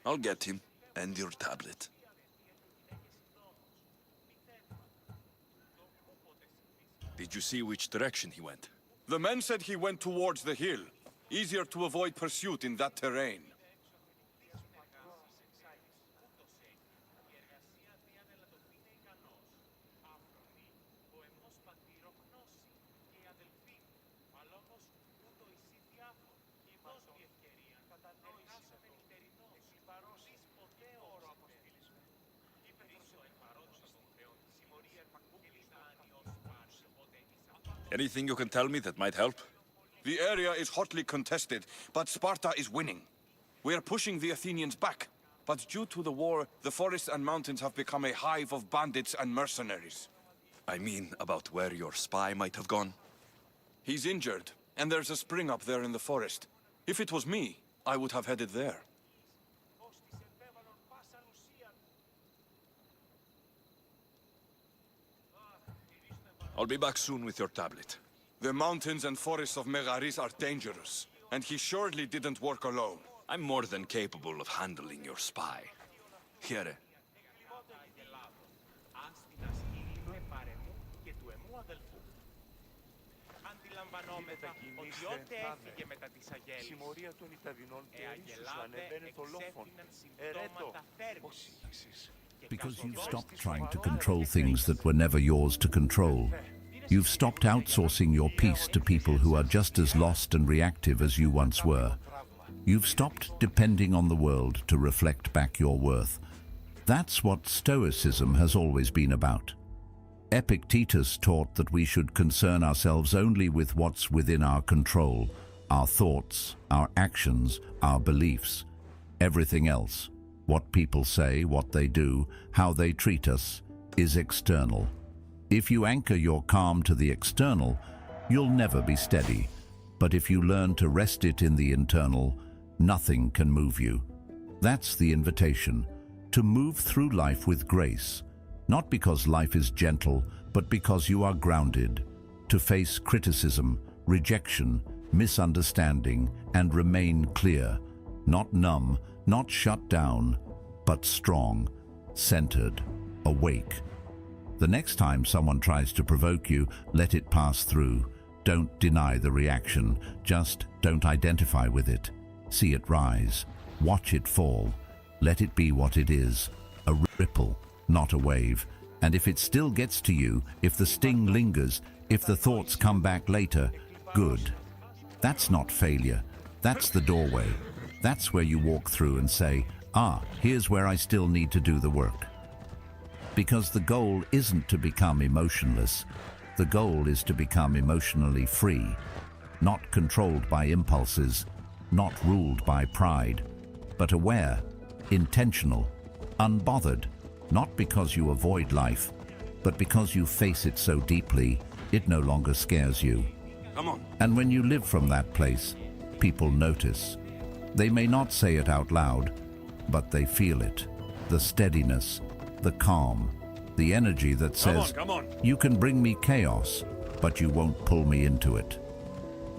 I'll get him, and your tablet. Did you see which direction he went? The men said he went towards the hill. Easier to avoid pursuit in that terrain. Anything you can tell me that might help? The area is hotly contested, but Sparta is winning. We are pushing the Athenians back. But due to the war, the forests and mountains have become a hive of bandits and mercenaries. I mean, about where your spy might have gone? He's injured, and there's a spring up there in the forest. If it was me, I would have headed there. I'll be back soon with your tablet. The mountains and forests of Megaris are dangerous, and he surely didn't work alone. I'm more than capable of handling your spy. Here. Αντιλαμβανόμεθα ότι ό,τι έφυγε μετά τις αγέλες, αγελάδε εξέφυναν συμπτώματα θέρμης. Because you've stopped trying to control things that were never yours to control. You've stopped outsourcing your peace to people who are just as lost and reactive as you once were. You've stopped depending on the world to reflect back your worth. That's what Stoicism has always been about. Epictetus taught that we should concern ourselves only with what's within our control, our thoughts, our actions, our beliefs. Everything else, what people say, what they do, how they treat us, is external. If you anchor your calm to the external, you'll never be steady. But if you learn to rest it in the internal, nothing can move you. That's the invitation, to move through life with grace, not because life is gentle, but because you are grounded, to face criticism, rejection, misunderstanding, and remain clear, not numb, not shut down, but strong, centered, awake. The next time someone tries to provoke you, let it pass through. Don't deny the reaction, just don't identify with it. See it rise, watch it fall. Let it be what it is, a ripple, not a wave. And if it still gets to you, if the sting lingers, If the thoughts come back later, good. That's not failure. That's the doorway. That's where you walk through and say, here's where I still need to do the work. Because the goal isn't to become emotionless. The goal is to become emotionally free, not controlled by impulses, not ruled by pride, but aware, intentional, unbothered, not because you avoid life, but because you face it so deeply, it no longer scares you. Come on. And when you live from that place, people notice. They may not say it out loud, but they feel it. The steadiness, the calm, the energy that says, Come on. you can bring me chaos, but you won't pull me into it.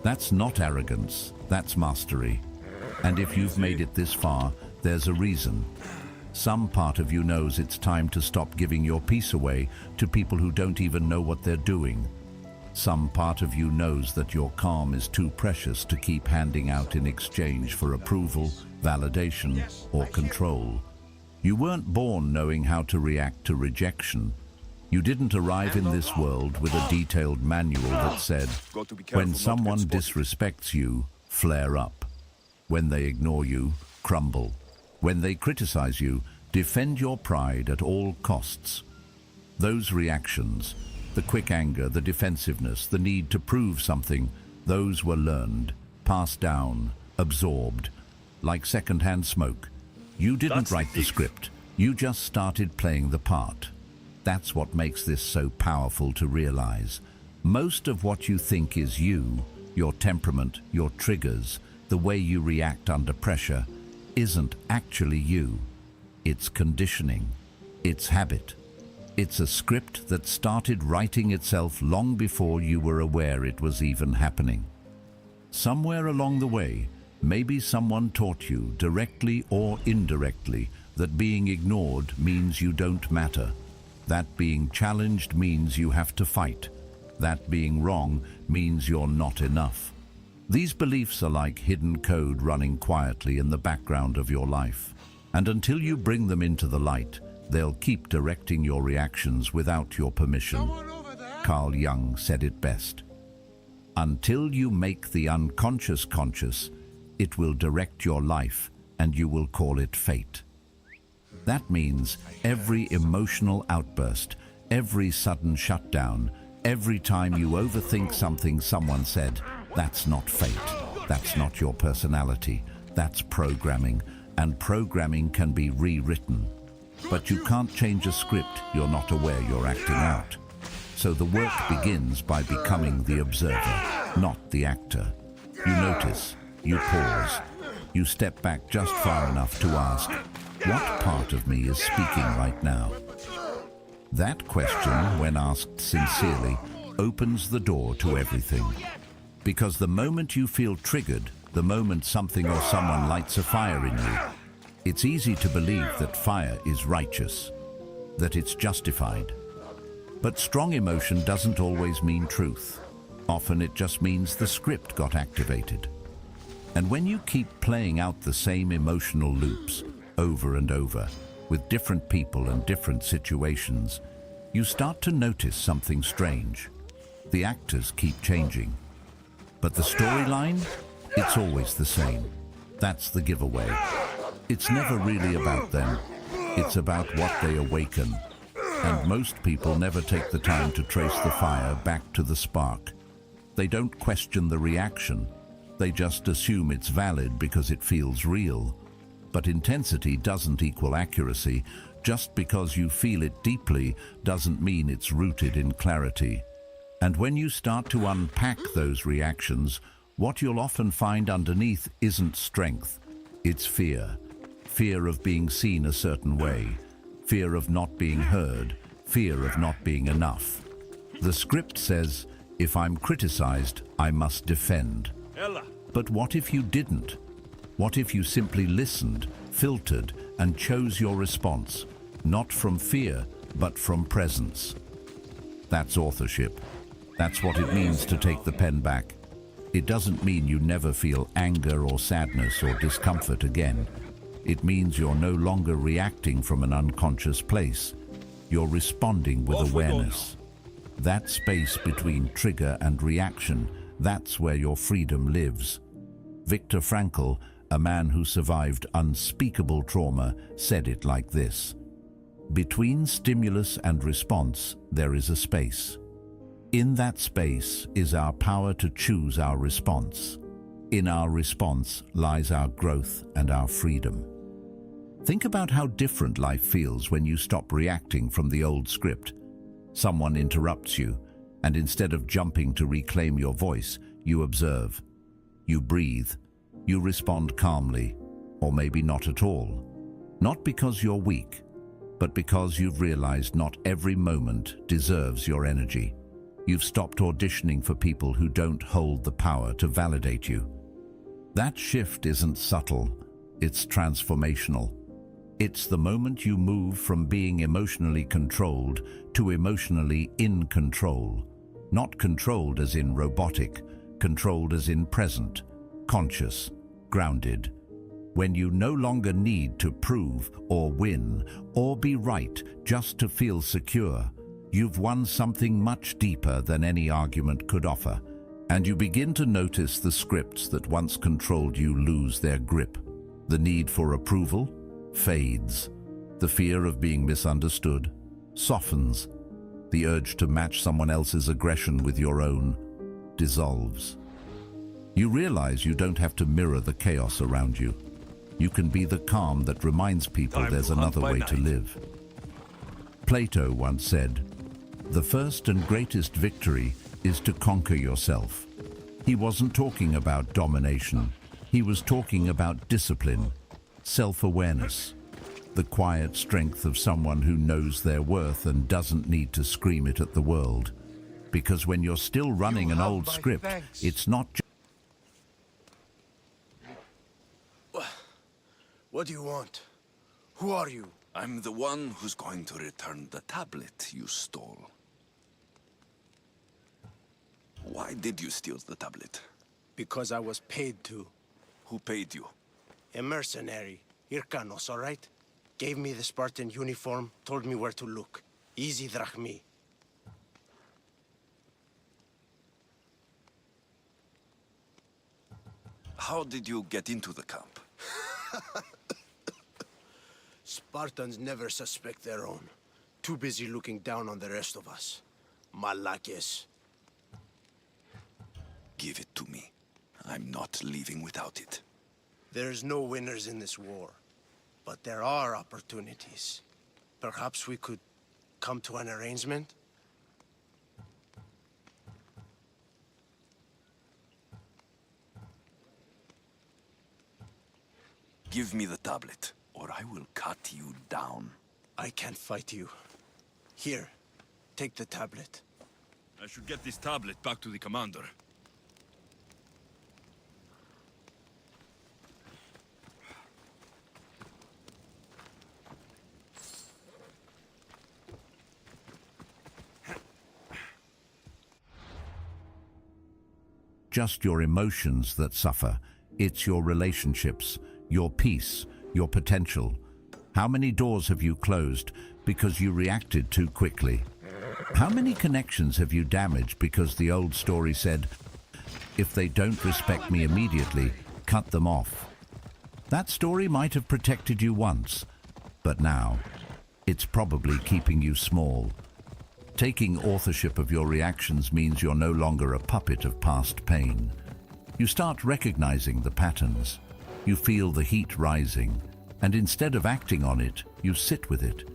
That's not arrogance, that's mastery. And if you've made it this far, there's a reason. Some part of you knows it's time to stop giving your peace away to people who don't even know what they're doing. Some part of you knows that your calm is too precious to keep handing out in exchange for approval, validation, or control. You weren't born knowing how to react to rejection. You didn't arrive in this world with a detailed manual that said, when someone disrespects you, flare up. When they ignore you, crumble. When they criticize you, defend your pride at all costs. Those reactions, the quick anger, the defensiveness, the need to prove something, those were learned, passed down, absorbed, like second-hand smoke. You didn't write the script, you just started playing the part. That's what makes this so powerful to realize. Most of what you think is you, your temperament, your triggers, the way you react under pressure, isn't actually you. It's conditioning. It's habit. It's a script that started writing itself long before you were aware it was even happening. Somewhere along the way, maybe someone taught you, directly or indirectly, that being ignored means you don't matter. That being challenged means you have to fight. That being wrong means you're not enough. These beliefs are like hidden code running quietly in the background of your life. And until you bring them into the light, they'll keep directing your reactions without your permission. Carl Jung said it best. Until you make the unconscious conscious, it will direct your life and you will call it fate. That means every emotional outburst, every sudden shutdown, every time you overthink something someone said, that's not fate, that's not your personality, that's programming, and programming can be rewritten. But you can't change a script you're not aware you're acting out. So the work begins by becoming the observer, not the actor. You notice, you pause, you step back just far enough to ask, what part of me is speaking right now? That question, when asked sincerely, opens the door to everything. Because the moment you feel triggered, the moment something or someone lights a fire in you, it's easy to believe that fire is righteous, that it's justified. But strong emotion doesn't always mean truth. Often it just means the script got activated. And when you keep playing out the same emotional loops over and over, with different people and different situations, you start to notice something strange. The actors keep changing. But the storyline, it's always the same. That's the giveaway. It's never really about them. It's about what they awaken. And most people never take the time to trace the fire back to the spark. They don't question the reaction. They just assume it's valid because it feels real. But intensity doesn't equal accuracy. Just because you feel it deeply doesn't mean it's rooted in clarity. And when you start to unpack those reactions, what you'll often find underneath isn't strength. It's fear. Fear of being seen a certain way. Fear of not being heard. Fear of not being enough. The script says, if I'm criticized, I must defend. But what if you didn't? What if you simply listened, filtered, and chose your response, not from fear, but from presence? That's authorship. That's what it means to take the pen back. It doesn't mean you never feel anger or sadness or discomfort again. It means you're no longer reacting from an unconscious place. You're responding with awareness. That space between trigger and reaction, that's where your freedom lives. Viktor Frankl, a man who survived unspeakable trauma, said it like this: "Between stimulus and response, there is a space. In that space is our power to choose our response. In our response lies our growth and our freedom." Think about how different life feels when you stop reacting from the old script. Someone interrupts you, and instead of jumping to reclaim your voice, you observe. You breathe. You respond calmly, or maybe not at all. Not because you're weak, but because you've realized not every moment deserves your energy. You've stopped auditioning for people who don't hold the power to validate you. That shift isn't subtle, it's transformational. It's the moment you move from being emotionally controlled to emotionally in control. Not controlled as in robotic, controlled as in present, conscious, grounded. When you no longer need to prove or win or be right just to feel secure, you've won something much deeper than any argument could offer. And you begin to notice the scripts that once controlled you lose their grip. The need for approval fades. The fear of being misunderstood softens. The urge to match someone else's aggression with your own dissolves. You realize you don't have to mirror the chaos around you. You can be the calm that reminds people there's another way to live. Plato once said, "The first and greatest victory is to conquer yourself." He wasn't talking about domination. He was talking about discipline, self-awareness, the quiet strength of someone who knows their worth and doesn't need to scream it at the world. Because when you're still running an old script, it's not just... What do you want? Who are you? I'm the one who's going to return the tablet you stole. Why did you steal the tablet? Because I was paid to. Who paid you? A mercenary. Irkanos, all right? Gave me the Spartan uniform, told me where to look. Easy drachmi. How did you get into the camp? Spartans never suspect their own. Too busy looking down on the rest of us. Malakes. Give it to me. I'm not leaving without it. There's no winners in this war. But there are opportunities. Perhaps we could come to an arrangement? Give me the tablet, or I will cut you down. I can't fight you. Here, take the tablet. I should get this tablet back to the commander. Just your emotions that suffer. It's your relationships, your peace, your potential. How many doors have you closed because you reacted too quickly? How many connections have you damaged because the old story said, "If they don't respect me immediately, cut them off"? That story might have protected you once, but now it's probably keeping you small. Taking authorship of your reactions means you're no longer a puppet of past pain. You start recognizing the patterns. You feel the heat rising, and instead of acting on it, you sit with it.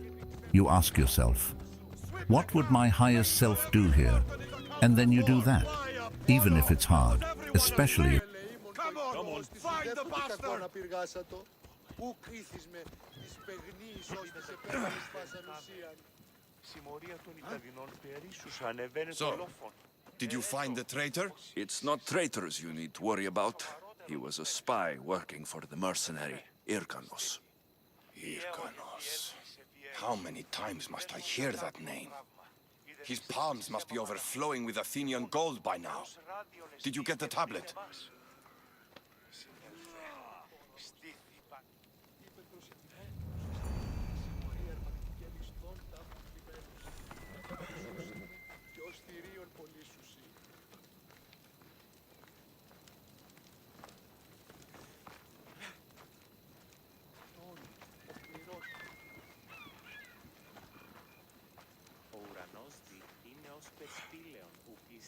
You ask yourself, what would my highest self do here? And then you do that, even if it's hard, especially if... Come on, find the bastard! So, did you find the traitor? It's not traitors you need to worry about. He was a spy working for the mercenary, Irkanos. Irkanos. How many times must I hear that name? His palms must be overflowing with Athenian gold by now. Did you get the tablet?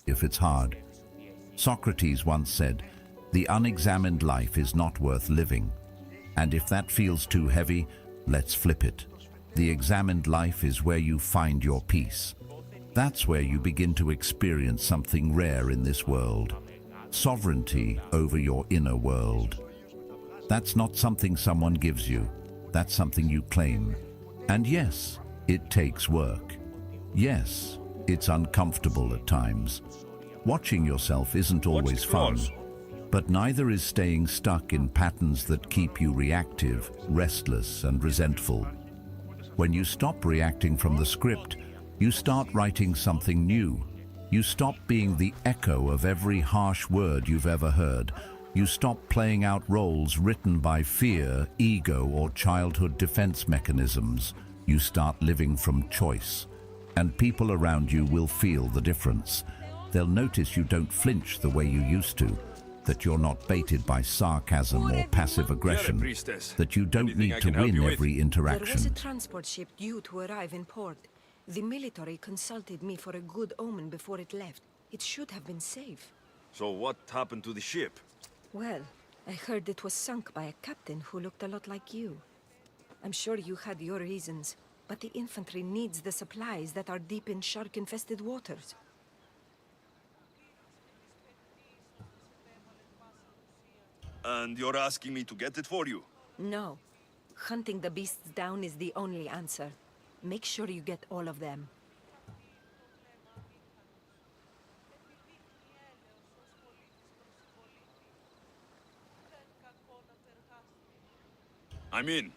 If it's hard. Socrates once said, "The unexamined life is not worth living." And if that feels too heavy, let's flip it. The examined life is where you find your peace. That's where you begin to experience something rare in this world. Sovereignty over your inner world. That's not something someone gives you. That's something you claim. And yes, it takes work. Yes, it's uncomfortable at times. Watching yourself isn't always fun, but neither is staying stuck in patterns that keep you reactive, restless, and resentful. When you stop reacting from the script, you start writing something new. You stop being the echo of every harsh word you've ever heard. You stop playing out roles written by fear, ego, or childhood defense mechanisms. You start living from choice. And people around you will feel the difference. They'll notice you don't flinch the way you used to, that you're not baited by sarcasm or passive aggression, that you don't need to win every interaction. There was a transport ship due to arrive in port. The military consulted me for a good omen before it left. It should have been safe. So what happened to the ship? Well, I heard it was sunk by a captain who looked a lot like you. I'm sure you had your reasons, but the infantry needs the supplies that are deep in shark-infested waters. And you're asking me to get it for you? No. Hunting the beasts down is the only answer. Make sure you get all of them. I'm in.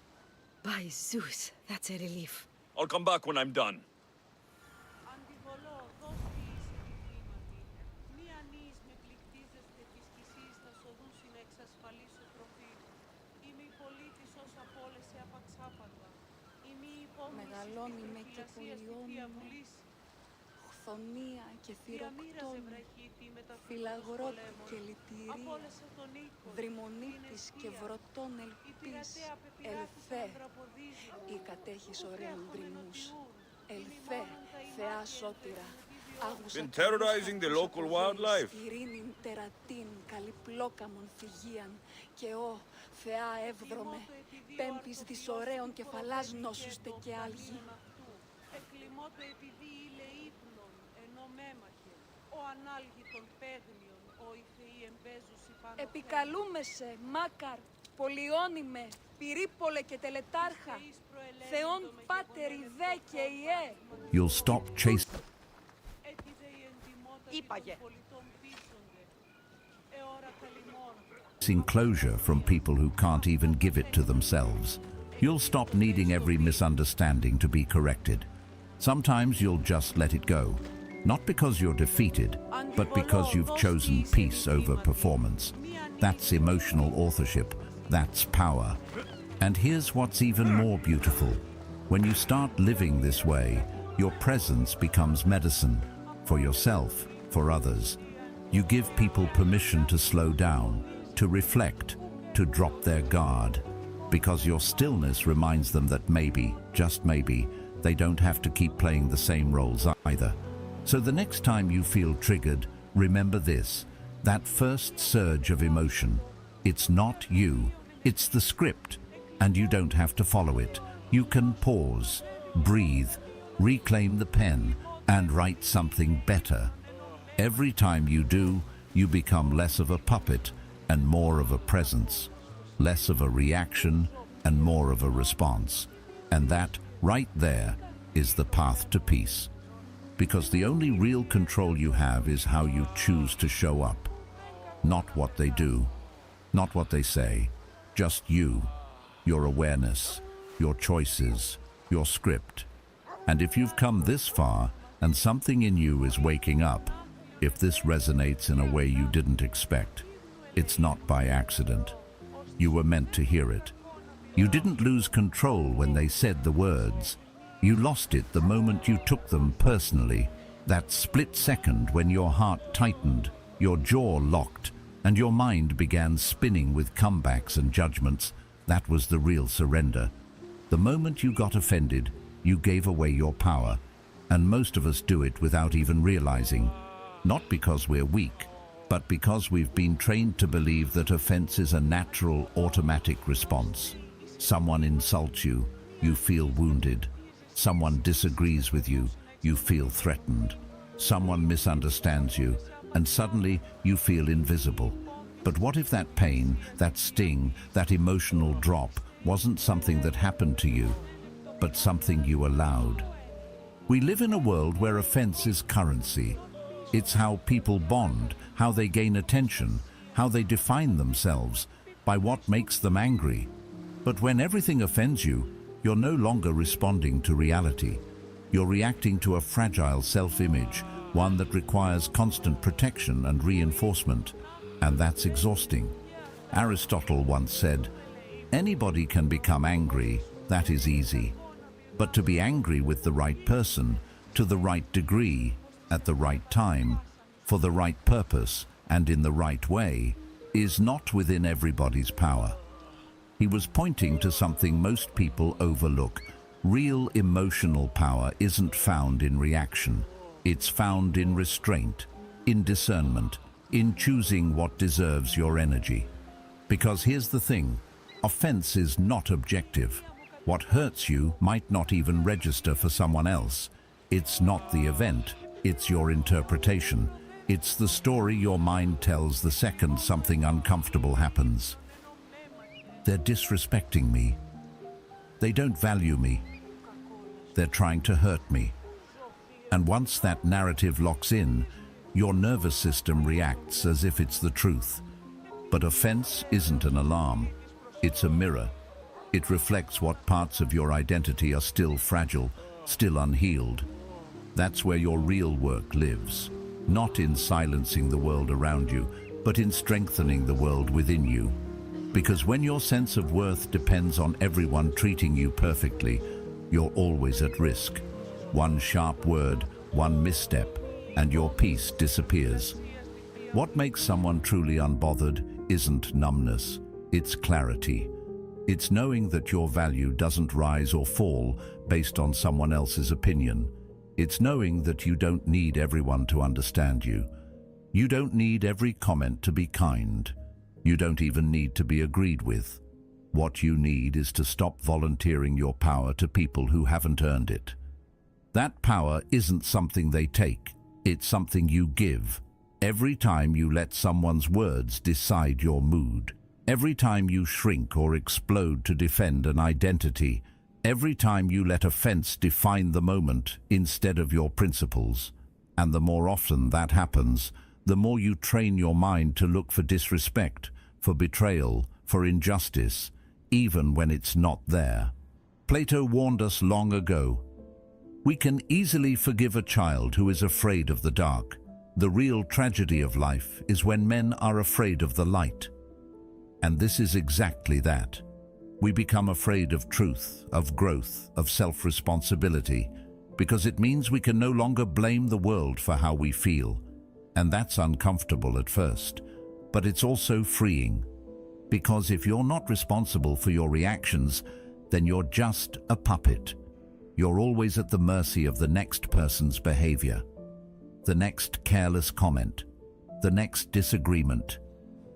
By Zeus, that's a relief. I'll come back when I'm done. Μεγαλώνει με και πολιώνει χθονία και θηροκτώνει, φυλαγρότη και λυτηρία, δρυμονίτης και βρωτών ελπίς, ελθέ, ή κατέχεις ωραίων δρυμούς, ελθέ, θεά σώτηρα, άγουσα Been terrorizing the local wildlife. ειρήνην τερατήν, καλυπλόκαμον φυγίαν, και ο, θεά εύδρομε, πέμπτης δυσωραίων κεφαλάς νόσουστε και άλγη. Εκλιμότο επειδή ήλε ύπνον, ενώ μέμαχε, ο ανάλγητον παίγνιον, ο οι θεοί εμπέζουσι πάνω. Επικαλούμεσαι, Μάκαρ, πολιώνυμε, πυρίπολε και τελετάρχα, Θεόν Πάτερ Ιδέ και Ιέ. You'll stop chasing Είπαγε. closure from people who can't even give it to themselves. You'll stop needing every misunderstanding to be corrected. Sometimes you'll just let it go. Not because you're defeated, but because you've chosen peace over performance. That's emotional authorship. That's power. And here's what's even more beautiful. When you start living this way, your presence becomes medicine for yourself, for others. You give people permission to slow down, to reflect, to drop their guard, because your stillness reminds them that maybe, just maybe, they don't have to keep playing the same roles either. So the next time you feel triggered, remember this, that first surge of emotion. It's not you, it's the script, and you don't have to follow it. You can pause, breathe, reclaim the pen, and write something better. Every time you do, you become less of a puppet and more of a presence, less of a reaction and more of a response. And that, right there, is the path to peace. Because the only real control you have is how you choose to show up. Not what they do, not what they say, just you, your awareness, your choices, your script. And if you've come this far and something in you is waking up, if this resonates in a way you didn't expect, it's not by accident. You were meant to hear it. You didn't lose control when they said the words. You lost it the moment you took them personally, That split second when your heart tightened, your jaw locked, and your mind began spinning with comebacks and judgments, that was the real surrender. The moment you got offended, you gave away your power, and most of us do it without even realizing. Not because we're weak, but because we've been trained to believe that offense is a natural, automatic response. Someone insults you, you feel wounded. Someone disagrees with you, you feel threatened. Someone misunderstands you, and suddenly you feel invisible. But what if that pain, that sting, that emotional drop wasn't something that happened to you, but something you allowed? We live in a world where offense is currency. It's how people bond, how they gain attention, how they define themselves, by what makes them angry. But when everything offends you, you're no longer responding to reality. You're reacting to a fragile self-image, one that requires constant protection and reinforcement, and that's exhausting. Aristotle once said, "Anybody can become angry, that is easy. But to be angry with the right person, to the right degree, at the right time, for the right purpose, and in the right way, is not within everybody's power." He was pointing to something most people overlook. Real emotional power isn't found in reaction. It's found in restraint, in discernment, in choosing what deserves your energy. Because here's the thing, offense is not objective. What hurts you might not even register for someone else. It's not the event, it's your interpretation. It's the story your mind tells the second something uncomfortable happens. They're disrespecting me. They don't value me. They're trying to hurt me. And once that narrative locks in, your nervous system reacts as if it's the truth. But offense isn't an alarm. It's a mirror. It reflects what parts of your identity are still fragile, still unhealed. That's where your real work lives. Not in silencing the world around you, but in strengthening the world within you. Because when your sense of worth depends on everyone treating you perfectly, you're always at risk. One sharp word, one misstep, and your peace disappears. What makes someone truly unbothered isn't numbness, it's clarity. It's knowing that your value doesn't rise or fall based on someone else's opinion. It's knowing that you don't need everyone to understand you. You don't need every comment to be kind. You don't even need to be agreed with. What you need is to stop volunteering your power to people who haven't earned it. That power isn't something they take, it's something you give. Every time you let someone's words decide your mood, every time you shrink or explode to defend an identity, every time you let offense define the moment instead of your principles. And the more often that happens, the more you train your mind to look for disrespect, for betrayal, for injustice, even when it's not there. Plato warned us long ago, we can easily forgive a child who is afraid of the dark. The real tragedy of life is when men are afraid of the light. And this is exactly that. We become afraid of truth, of growth, of self-responsibility, because it means we can no longer blame the world for how we feel. And that's uncomfortable at first, but it's also freeing. Because if you're not responsible for your reactions, then you're just a puppet. You're always at the mercy of the next person's behavior, the next careless comment, the next disagreement.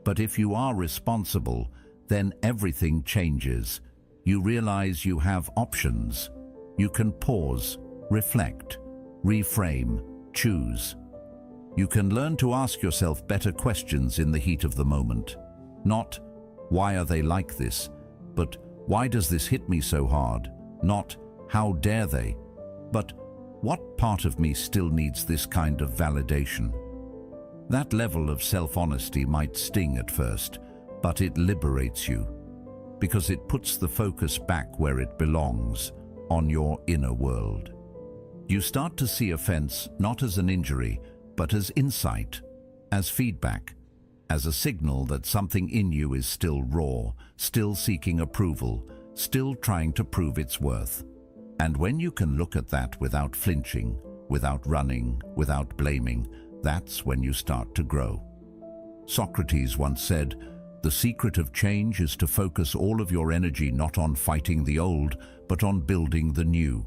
But if you are responsible, then everything changes. You realize you have options. You can pause, reflect, reframe, choose. You can learn to ask yourself better questions in the heat of the moment. Not, why are they like this? But, why does this hit me so hard? Not, how dare they? But, what part of me still needs this kind of validation? That level of self-honesty might sting at first, but it liberates you, because it puts the focus back where it belongs, on your inner world. You start to see offense not as an injury, but as insight, as feedback, as a signal that something in you is still raw, still seeking approval, still trying to prove its worth. And when you can look at that without flinching, without running, without blaming, that's when you start to grow. Socrates once said, "The secret of change is to focus all of your energy not on fighting the old, but on building the new."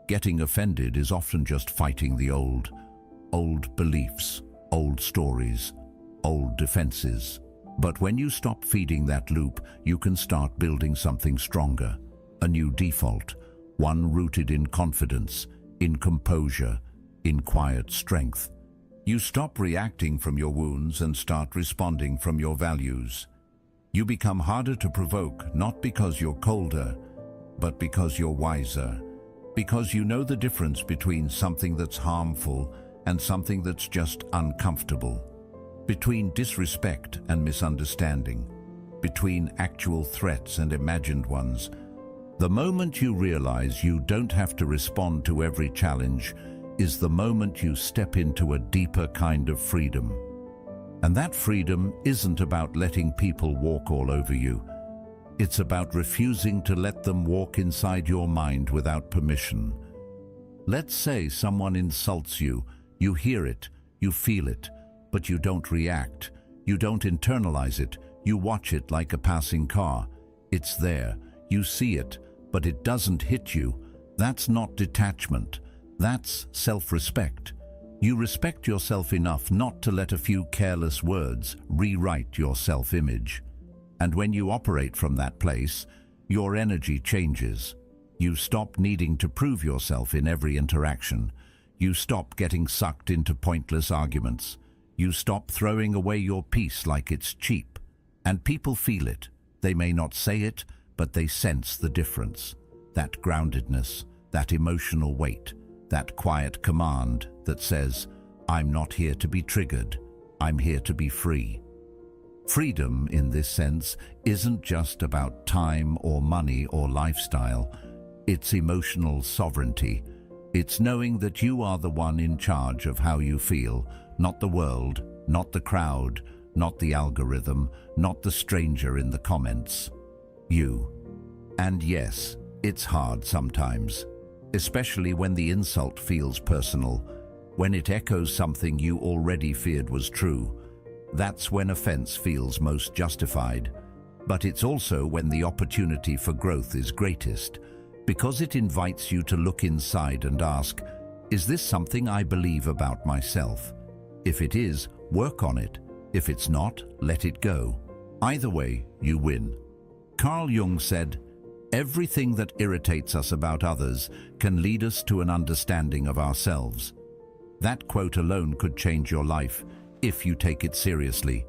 Getting offended is often just fighting the old. Old beliefs, old stories, old defenses. But when you stop feeding that loop, you can start building something stronger. A new default, one rooted in confidence, in composure, in quiet strength. You stop reacting from your wounds and start responding from your values. You become harder to provoke, not because you're colder, but because you're wiser. Because you know the difference between something that's harmful and something that's just uncomfortable. Between disrespect and misunderstanding. Between actual threats and imagined ones. The moment you realize you don't have to respond to every challenge is the moment you step into a deeper kind of freedom. And that freedom isn't about letting people walk all over you. It's about refusing to let them walk inside your mind without permission. Let's say someone insults you. You hear it, you feel it, but you don't react. You don't internalize it. You watch it like a passing car. It's there. You see it, but it doesn't hit you. That's not detachment. That's self-respect. You respect yourself enough not to let a few careless words rewrite your self-image. And when you operate from that place, your energy changes. You stop needing to prove yourself in every interaction. You stop getting sucked into pointless arguments. You stop throwing away your peace like it's cheap. And people feel it. They may not say it, but they sense the difference. That groundedness, that emotional weight, that quiet command that says, "I'm not here to be triggered, I'm here to be free." Freedom, in this sense, isn't just about time or money or lifestyle. It's emotional sovereignty. It's knowing that you are the one in charge of how you feel, not the world, not the crowd, not the algorithm, not the stranger in the comments. You. And yes, it's hard sometimes. Especially when the insult feels personal, when it echoes something you already feared was true. That's when offense feels most justified. But it's also when the opportunity for growth is greatest, because it invites you to look inside and ask, is this something I believe about myself? If it is, work on it. If it's not, let it go. Either way, you win. Carl Jung said, "Everything that irritates us about others can lead us to an understanding of ourselves." That quote alone could change your life if you take it seriously,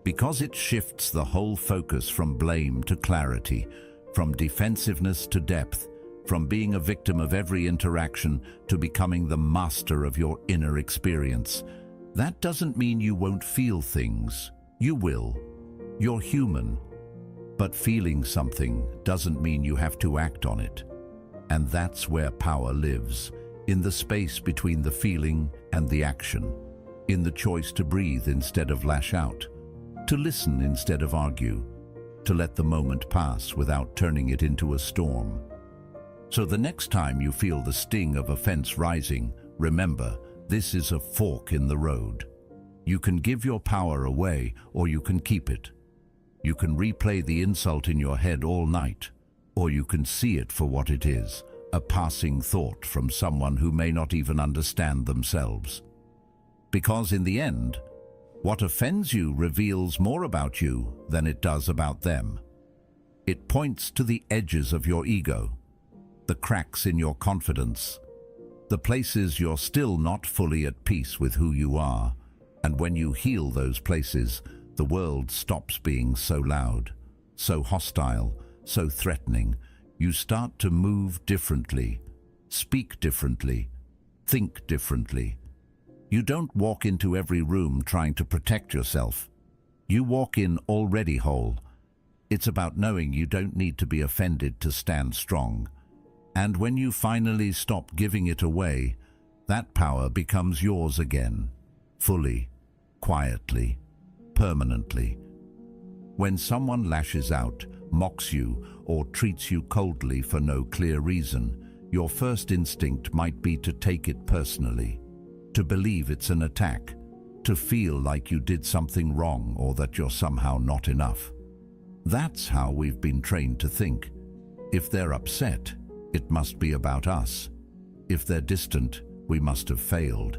because it shifts the whole focus from blame to clarity, from defensiveness to depth, from being a victim of every interaction to becoming the master of your inner experience. That doesn't mean you won't feel things. You will. You're human. But feeling something doesn't mean you have to act on it. And that's where power lives, in the space between the feeling and the action, in the choice to breathe instead of lash out, to listen instead of argue, to let the moment pass without turning it into a storm. So the next time you feel the sting of offense rising, remember, this is a fork in the road. You can give your power away, or you can keep it. You can replay the insult in your head all night, or you can see it for what it is, a passing thought from someone who may not even understand themselves. Because in the end, what offends you reveals more about you than it does about them. It points to the edges of your ego, the cracks in your confidence, the places you're still not fully at peace with who you are. And when you heal those places, the world stops being so loud, so hostile, so threatening. You start to move differently, speak differently, think differently. You don't walk into every room trying to protect yourself. You walk in already whole. It's about knowing you don't need to be offended to stand strong. And when you finally stop giving it away, that power becomes yours again, fully, quietly, permanently. When someone lashes out, mocks you, or treats you coldly for no clear reason, your first instinct might be to take it personally, to believe it's an attack, to feel like you did something wrong or that you're somehow not enough. That's how we've been trained to think. If they're upset, it must be about us. If they're distant, we must have failed.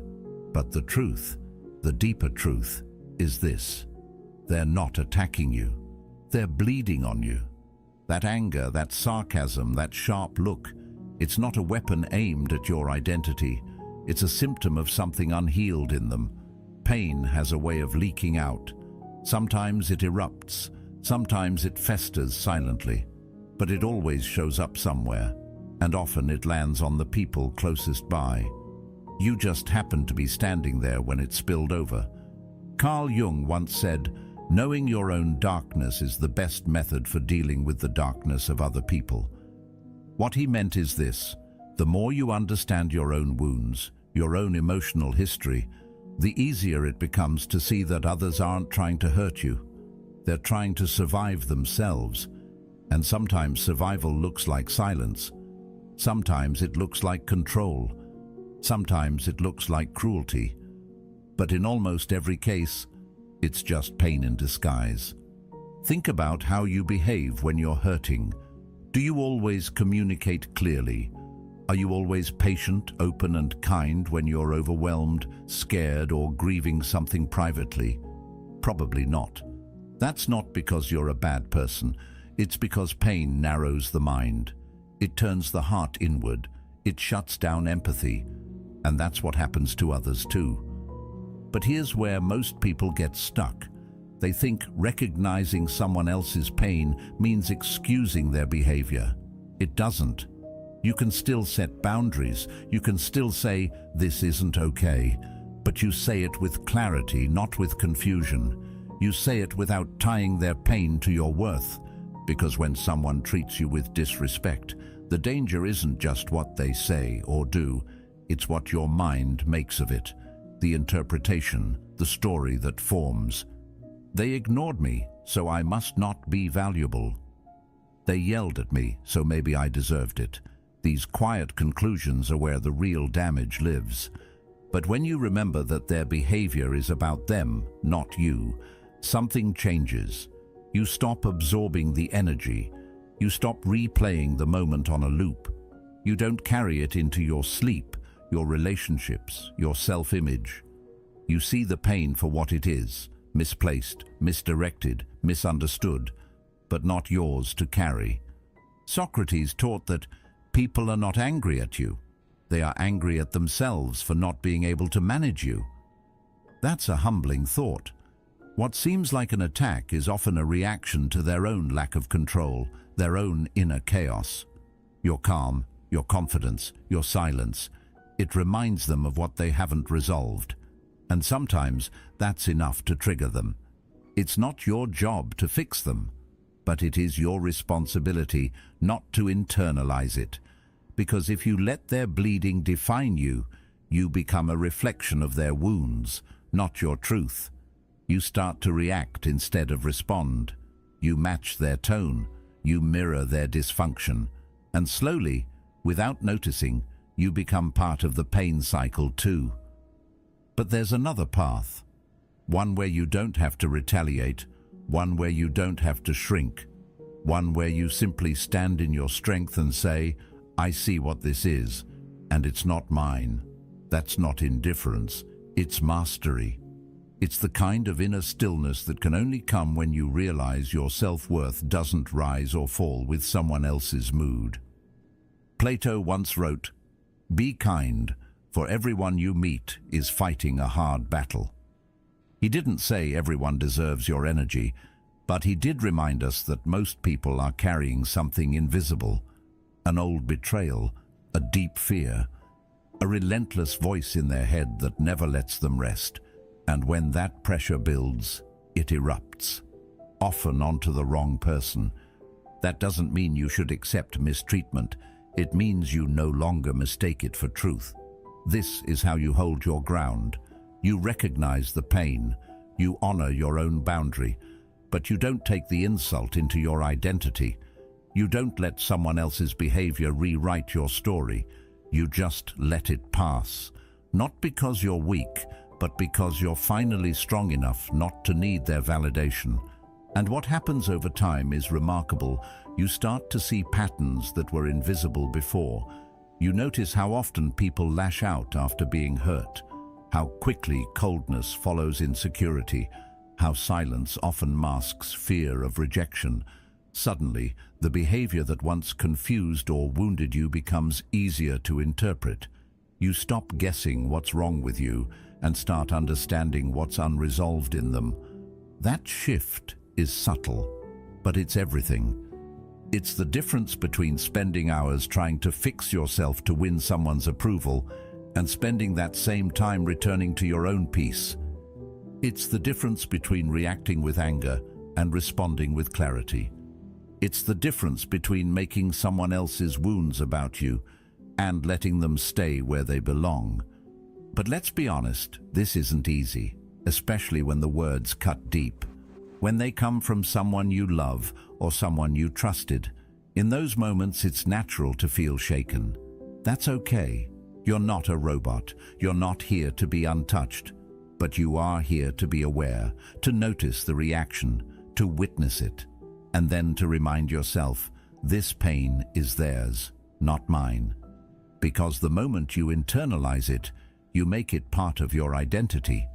But the truth, the deeper truth, is this. They're not attacking you. They're bleeding on you. That anger, that sarcasm, that sharp look, it's not a weapon aimed at your identity. It's a symptom of something unhealed in them. Pain has a way of leaking out. Sometimes it erupts, sometimes it festers silently, but it always shows up somewhere, and often it lands on the people closest by. You just happen to be standing there when it spilled over. Carl Jung once said, "Knowing your own darkness is the best method for dealing with the darkness of other people." What he meant is this: the more you understand your own wounds, your own emotional history, the easier it becomes to see that others aren't trying to hurt you. They're trying to survive themselves. And sometimes survival looks like silence. Sometimes it looks like control. Sometimes it looks like cruelty. But in almost every case, it's just pain in disguise. Think about how you behave when you're hurting. Do you always communicate clearly? Are you always patient, open and kind when you're overwhelmed, scared or grieving something privately? Probably not. That's not because you're a bad person. It's because pain narrows the mind. It turns the heart inward. It shuts down empathy. And that's what happens to others too. But here's where most people get stuck. They think recognizing someone else's pain means excusing their behavior. It doesn't. You can still set boundaries. You can still say, "This isn't okay." But you say it with clarity, not with confusion. You say it without tying their pain to your worth. Because when someone treats you with disrespect, the danger isn't just what they say or do. It's what your mind makes of it. The interpretation, the story that forms. They ignored me, so I must not be valuable. They yelled at me, so maybe I deserved it. These quiet conclusions are where the real damage lives. But when you remember that their behavior is about them, not you, something changes. You stop absorbing the energy. You stop replaying the moment on a loop. You don't carry it into your sleep, your relationships, your self-image. You see the pain for what it is, misplaced, misdirected, misunderstood, but not yours to carry. Socrates taught that people are not angry at you. They are angry at themselves for not being able to manage you. That's a humbling thought. What seems like an attack is often a reaction to their own lack of control, their own inner chaos. Your calm, your confidence, your silence, it reminds them of what they haven't resolved. And sometimes that's enough to trigger them. It's not your job to fix them, but it is your responsibility not to internalize it. Because if you let their bleeding define you, you become a reflection of their wounds, not your truth. You start to react instead of respond. You match their tone. You mirror their dysfunction. And slowly, without noticing, you become part of the pain cycle too. But there's another path. One where you don't have to retaliate. One where you don't have to shrink. One where you simply stand in your strength and say, "I see what this is, and it's not mine." That's not indifference. It's mastery. It's the kind of inner stillness that can only come when you realize your self-worth doesn't rise or fall with someone else's mood. Plato once wrote, "Be kind, for everyone you meet is fighting a hard battle." He didn't say everyone deserves your energy, but he did remind us that most people are carrying something invisible, an old betrayal, a deep fear, a relentless voice in their head that never lets them rest. And when that pressure builds, it erupts, often onto the wrong person. That doesn't mean you should accept mistreatment. It means you no longer mistake it for truth. This is how you hold your ground. You recognize the pain. You honor your own boundary. But you don't take the insult into your identity. You don't let someone else's behavior rewrite your story. You just let it pass. Not because you're weak, but because you're finally strong enough not to need their validation. And what happens over time is remarkable. You start to see patterns that were invisible before. You notice how often people lash out after being hurt, how quickly coldness follows insecurity, how silence often masks fear of rejection. Suddenly, the behavior that once confused or wounded you becomes easier to interpret. You stop guessing what's wrong with you and start understanding what's unresolved in them. That shift is subtle, but it's everything. It's the difference between spending hours trying to fix yourself to win someone's approval and spending that same time returning to your own peace. It's the difference between reacting with anger and responding with clarity. It's the difference between making someone else's wounds about you and letting them stay where they belong. But let's be honest, this isn't easy, especially when the words cut deep. When they come from someone you love or someone you trusted, in those moments it's natural to feel shaken. That's okay. You're not a robot. You're not here to be untouched. But you are here to be aware, to notice the reaction, to witness it, and then to remind yourself, this pain is theirs, not mine. Because the moment you internalize it, you make it part of your identity.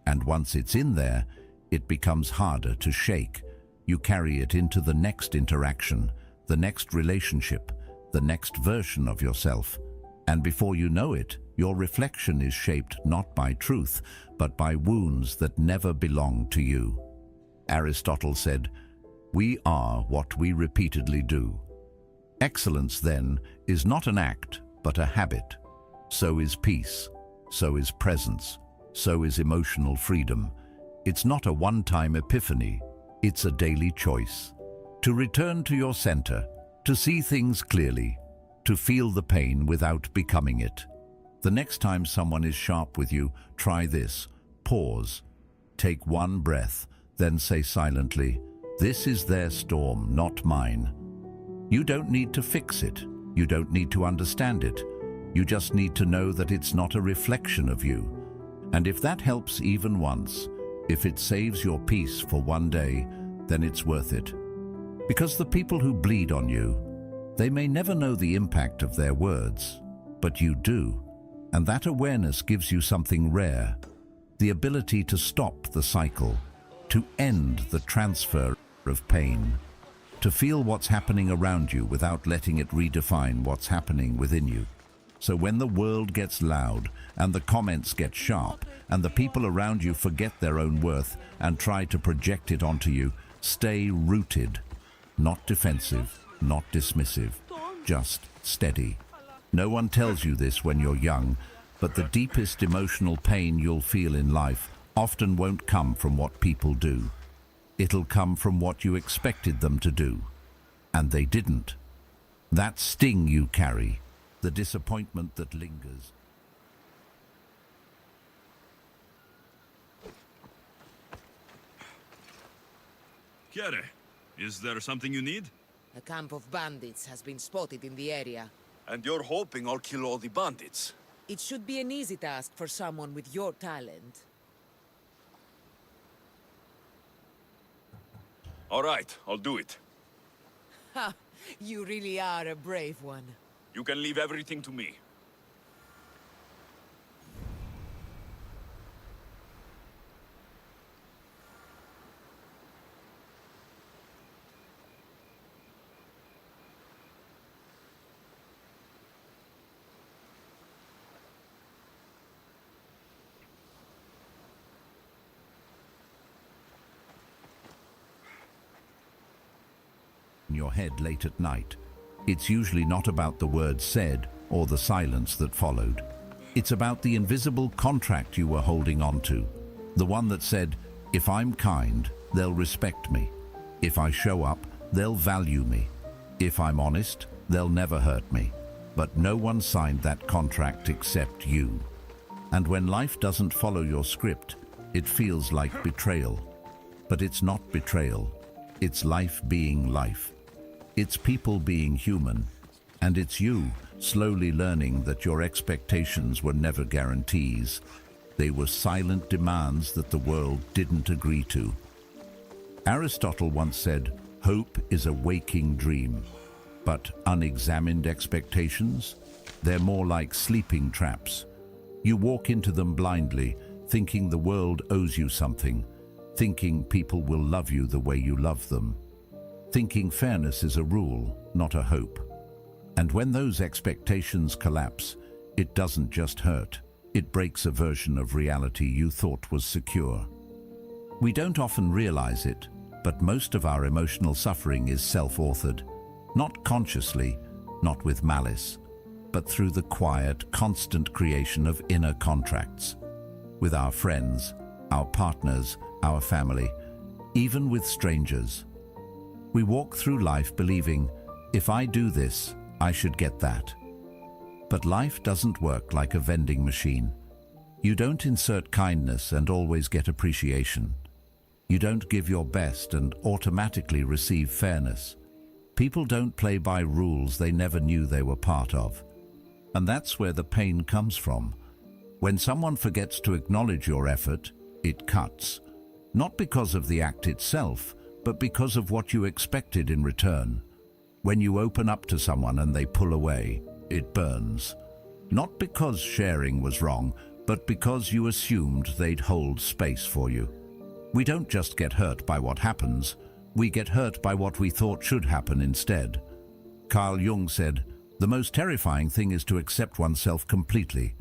And once it's in there, it becomes harder to shake. You carry it into the next interaction, the next relationship, the next version of yourself. And before you know it, your reflection is shaped not by truth, but by wounds that never belonged to you. Aristotle said, "We are what we repeatedly do." Excellence, then, is not an act, but a habit. So is peace. So is presence. So is emotional freedom. It's not a one-time epiphany. It's a daily choice. To return to your center, to see things clearly, to feel the pain without becoming it. The next time someone is sharp with you, try this. Pause. Take one breath, then say silently, "This is their storm, not mine." You don't need to fix it. You don't need to understand it. You just need to know that it's not a reflection of you. And if that helps even once, if it saves your peace for one day, then it's worth it. Because the people who bleed on you, they may never know the impact of their words, but you do. And that awareness gives you something rare, the ability to stop the cycle, to end the transfer of pain, to feel what's happening around you without letting it redefine what's happening within you. So when the world gets loud and the comments get sharp and the people around you forget their own worth and try to project it onto you, stay rooted, not defensive, not dismissive, just steady. No one tells you this when you're young, but the deepest emotional pain you'll feel in life often won't come from what people do. It'll come from what you expected them to do, and they didn't. That sting you carry, the disappointment that lingers. Chiare, is there something you need? A camp of bandits has been spotted in the area. And you're hoping I'll kill all the bandits? It should be an easy task for someone with your talent. All right, I'll do it. Ha! You really are a brave one. You can leave everything to me. In your head late at night. It's usually not about the words said or the silence that followed. It's about the invisible contract you were holding on to. The one that said, if I'm kind, they'll respect me. If I show up, they'll value me. If I'm honest, they'll never hurt me. But no one signed that contract except you. And when life doesn't follow your script, it feels like betrayal. But it's not betrayal. It's life being life. It's people being human, and it's you slowly learning that your expectations were never guarantees. They were silent demands that the world didn't agree to. Aristotle once said, "Hope is a waking dream," but unexamined expectations, they're more like sleeping traps. You walk into them blindly, thinking the world owes you something, thinking people will love you the way you love them, thinking fairness is a rule, not a hope. And when those expectations collapse, it doesn't just hurt, it breaks a version of reality you thought was secure. We don't often realize it, but most of our emotional suffering is self-authored, not consciously, not with malice, but through the quiet, constant creation of inner contracts. With our friends, our partners, our family, even with strangers. We walk through life believing, if I do this, I should get that. But life doesn't work like a vending machine. You don't insert kindness and always get appreciation. You don't give your best and automatically receive fairness. People don't play by rules they never knew they were part of. And that's where the pain comes from. When someone forgets to acknowledge your effort, it cuts. Not because of the act itself, but because of what you expected in return. When you open up to someone and they pull away, it burns. Not because sharing was wrong, but because you assumed they'd hold space for you. We don't just get hurt by what happens, we get hurt by what we thought should happen instead. Carl Jung said, "The most terrifying thing is to accept oneself completely."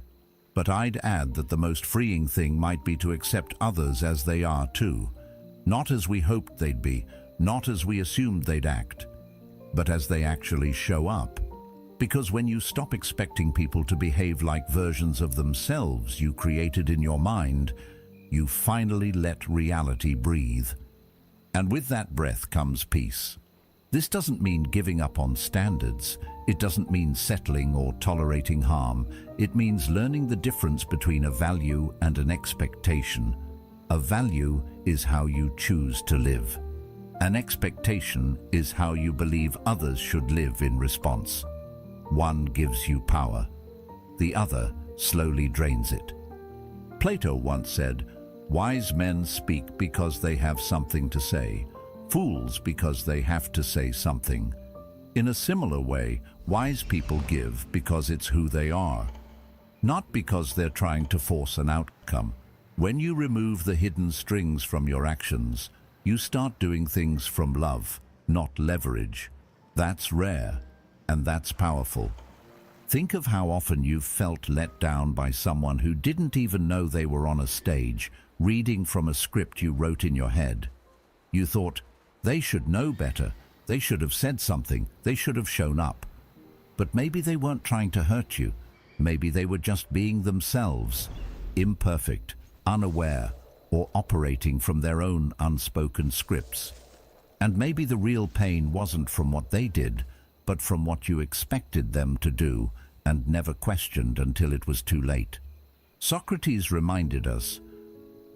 But I'd add that the most freeing thing might be to accept others as they are too. Not as we hoped they'd be, not as we assumed they'd act, but as they actually show up. Because when you stop expecting people to behave like versions of themselves you created in your mind, you finally let reality breathe. And with that breath comes peace. This doesn't mean giving up on standards. It doesn't mean settling or tolerating harm. It means learning the difference between a value and an expectation. A value is how you choose to live. An expectation is how you believe others should live in response. One gives you power. The other slowly drains it. Plato once said, "Wise men speak because they have something to say. Fools because they have to say something." In a similar way, wise people give because it's who they are, not because they're trying to force an outcome. When you remove the hidden strings from your actions, you start doing things from love, not leverage. That's rare, and that's powerful. Think of how often you've felt let down by someone who didn't even know they were on a stage, reading from a script you wrote in your head. You thought, they should know better, they should have said something, they should have shown up. But maybe they weren't trying to hurt you. Maybe they were just being themselves, imperfect, unaware, or operating from their own unspoken scripts. And maybe the real pain wasn't from what they did, but from what you expected them to do and never questioned until it was too late. Socrates reminded us,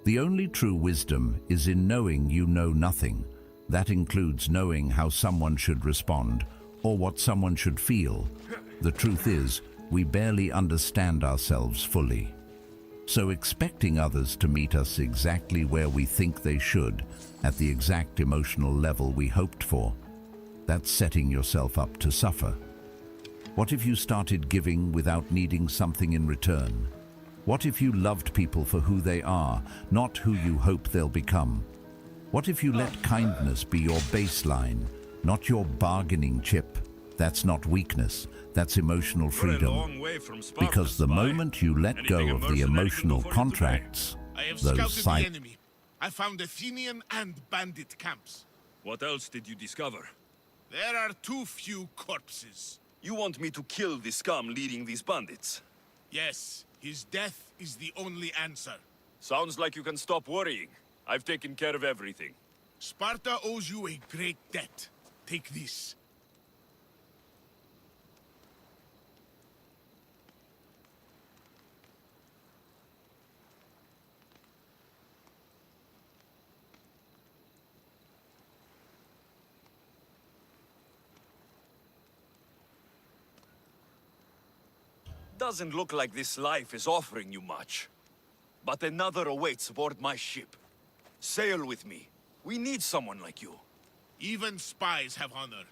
the only true wisdom is in knowing you know nothing. That includes knowing how someone should respond or what someone should feel. The truth is, we barely understand ourselves fully. So expecting others to meet us exactly where we think they should, at the exact emotional level we hoped for, that's setting yourself up to suffer. What if you started giving without needing something in return? What if you loved people for who they are, not who you hope they'll become? What if you let kindness be your baseline, not your bargaining chip? That's not weakness, that's emotional freedom. Because the moment you let go of the emotional contracts, I have those scouted the enemy. I found Athenian and bandit camps. What else did you discover? There are too few corpses. You want me to kill the scum leading these bandits? Yes, his death is the only answer. Sounds like you can stop worrying. I've taken care of everything. Sparta owes you a great debt. Take this. Doesn't look like this life is offering you much. But another awaits aboard my ship. Sail with me. We need someone like you. Even spies have honor.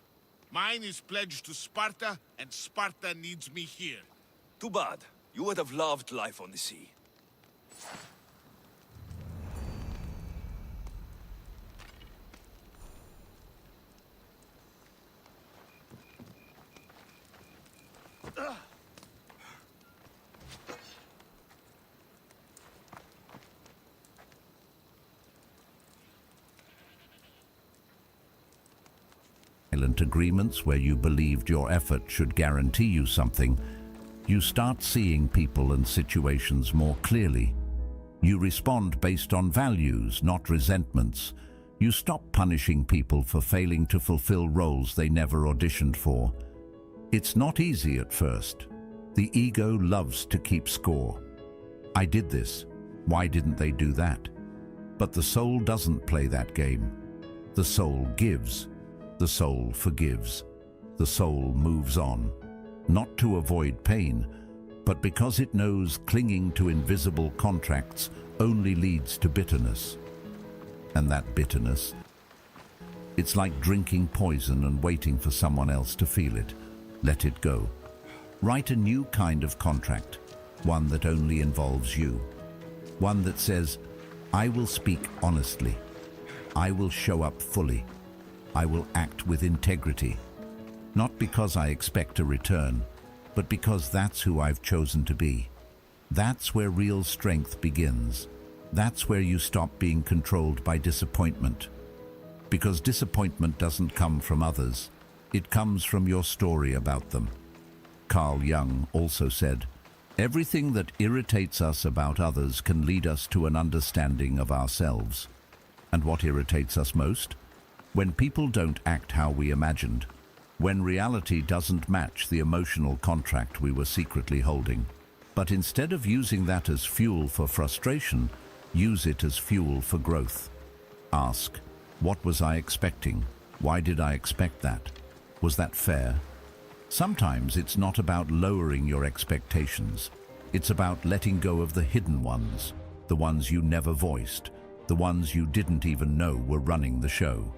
Mine is pledged to Sparta, and Sparta needs me here. Too bad. You would have loved life on the sea. Silent agreements where you believed your effort should guarantee you something, you start seeing people and situations more clearly. You respond based on values, not resentments. You stop punishing people for failing to fulfill roles they never auditioned for. It's not easy at first. The ego loves to keep score. I did this. Why didn't they do that? But the soul doesn't play that game. The soul gives. The soul forgives. The soul moves on, not to avoid pain, but because it knows clinging to invisible contracts only leads to bitterness. And that bitterness, it's like drinking poison and waiting for someone else to feel it. Let it go. Write a new kind of contract, one that only involves you. One that says, I will speak honestly. I will show up fully. I will act with integrity, not because I expect a return, but because that's who I've chosen to be. That's where real strength begins. That's where you stop being controlled by disappointment. Because disappointment doesn't come from others, it comes from your story about them. Carl Jung also said, everything that irritates us about others can lead us to an understanding of ourselves. And what irritates us most? When people don't act how we imagined, when reality doesn't match the emotional contract we were secretly holding. But instead of using that as fuel for frustration, use it as fuel for growth. Ask, what was I expecting? Why did I expect that? Was that fair? Sometimes it's not about lowering your expectations. It's about letting go of the hidden ones, the ones you never voiced, the ones you didn't even know were running the show.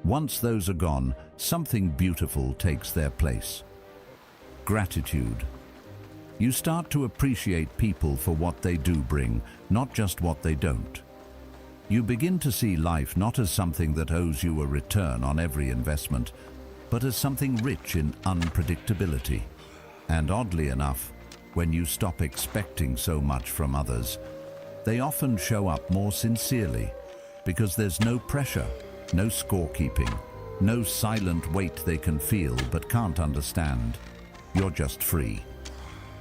Once those are gone, something beautiful takes their place. Gratitude. You start to appreciate people for what they do bring, not just what they don't. You begin to see life not as something that owes you a return on every investment, but as something rich in unpredictability. And oddly enough, when you stop expecting so much from others, they often show up more sincerely, because there's no pressure, no scorekeeping, no silent weight they can feel but can't understand. You're just free.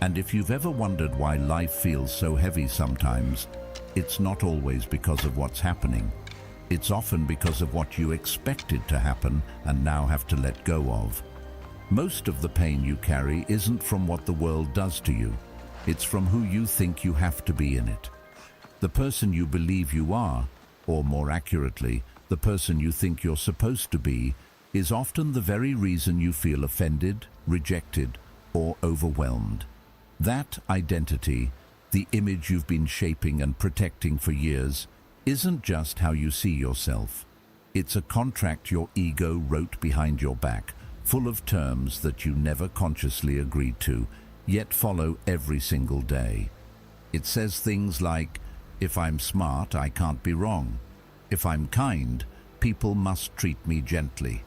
And if you've ever wondered why life feels so heavy sometimes, it's not always because of what's happening. It's often because of what you expected to happen and now have to let go of. Most of the pain you carry isn't from what the world does to you. It's from who you think you have to be in it. The person you believe you are, or more accurately, the person you think you're supposed to be, is often the very reason you feel offended, rejected, or overwhelmed. That identity, the image you've been shaping and protecting for years, isn't just how you see yourself. It's a contract your ego wrote behind your back, full of terms that you never consciously agreed to, yet follow every single day. It says things like, if I'm smart, I can't be wrong. If I'm kind, people must treat me gently.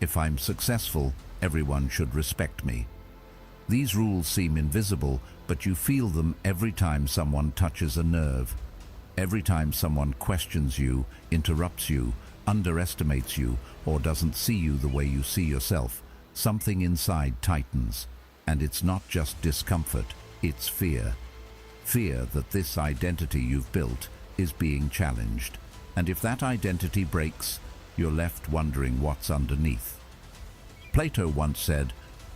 If I'm successful, everyone should respect me. These rules seem invisible, but you feel them every time someone touches a nerve. Every time someone questions you, interrupts you, underestimates you, or doesn't see you the way you see yourself, something inside tightens. And it's not just discomfort, it's fear. Fear that this identity you've built is being challenged. And if that identity breaks, you're left wondering what's underneath. Plato once said,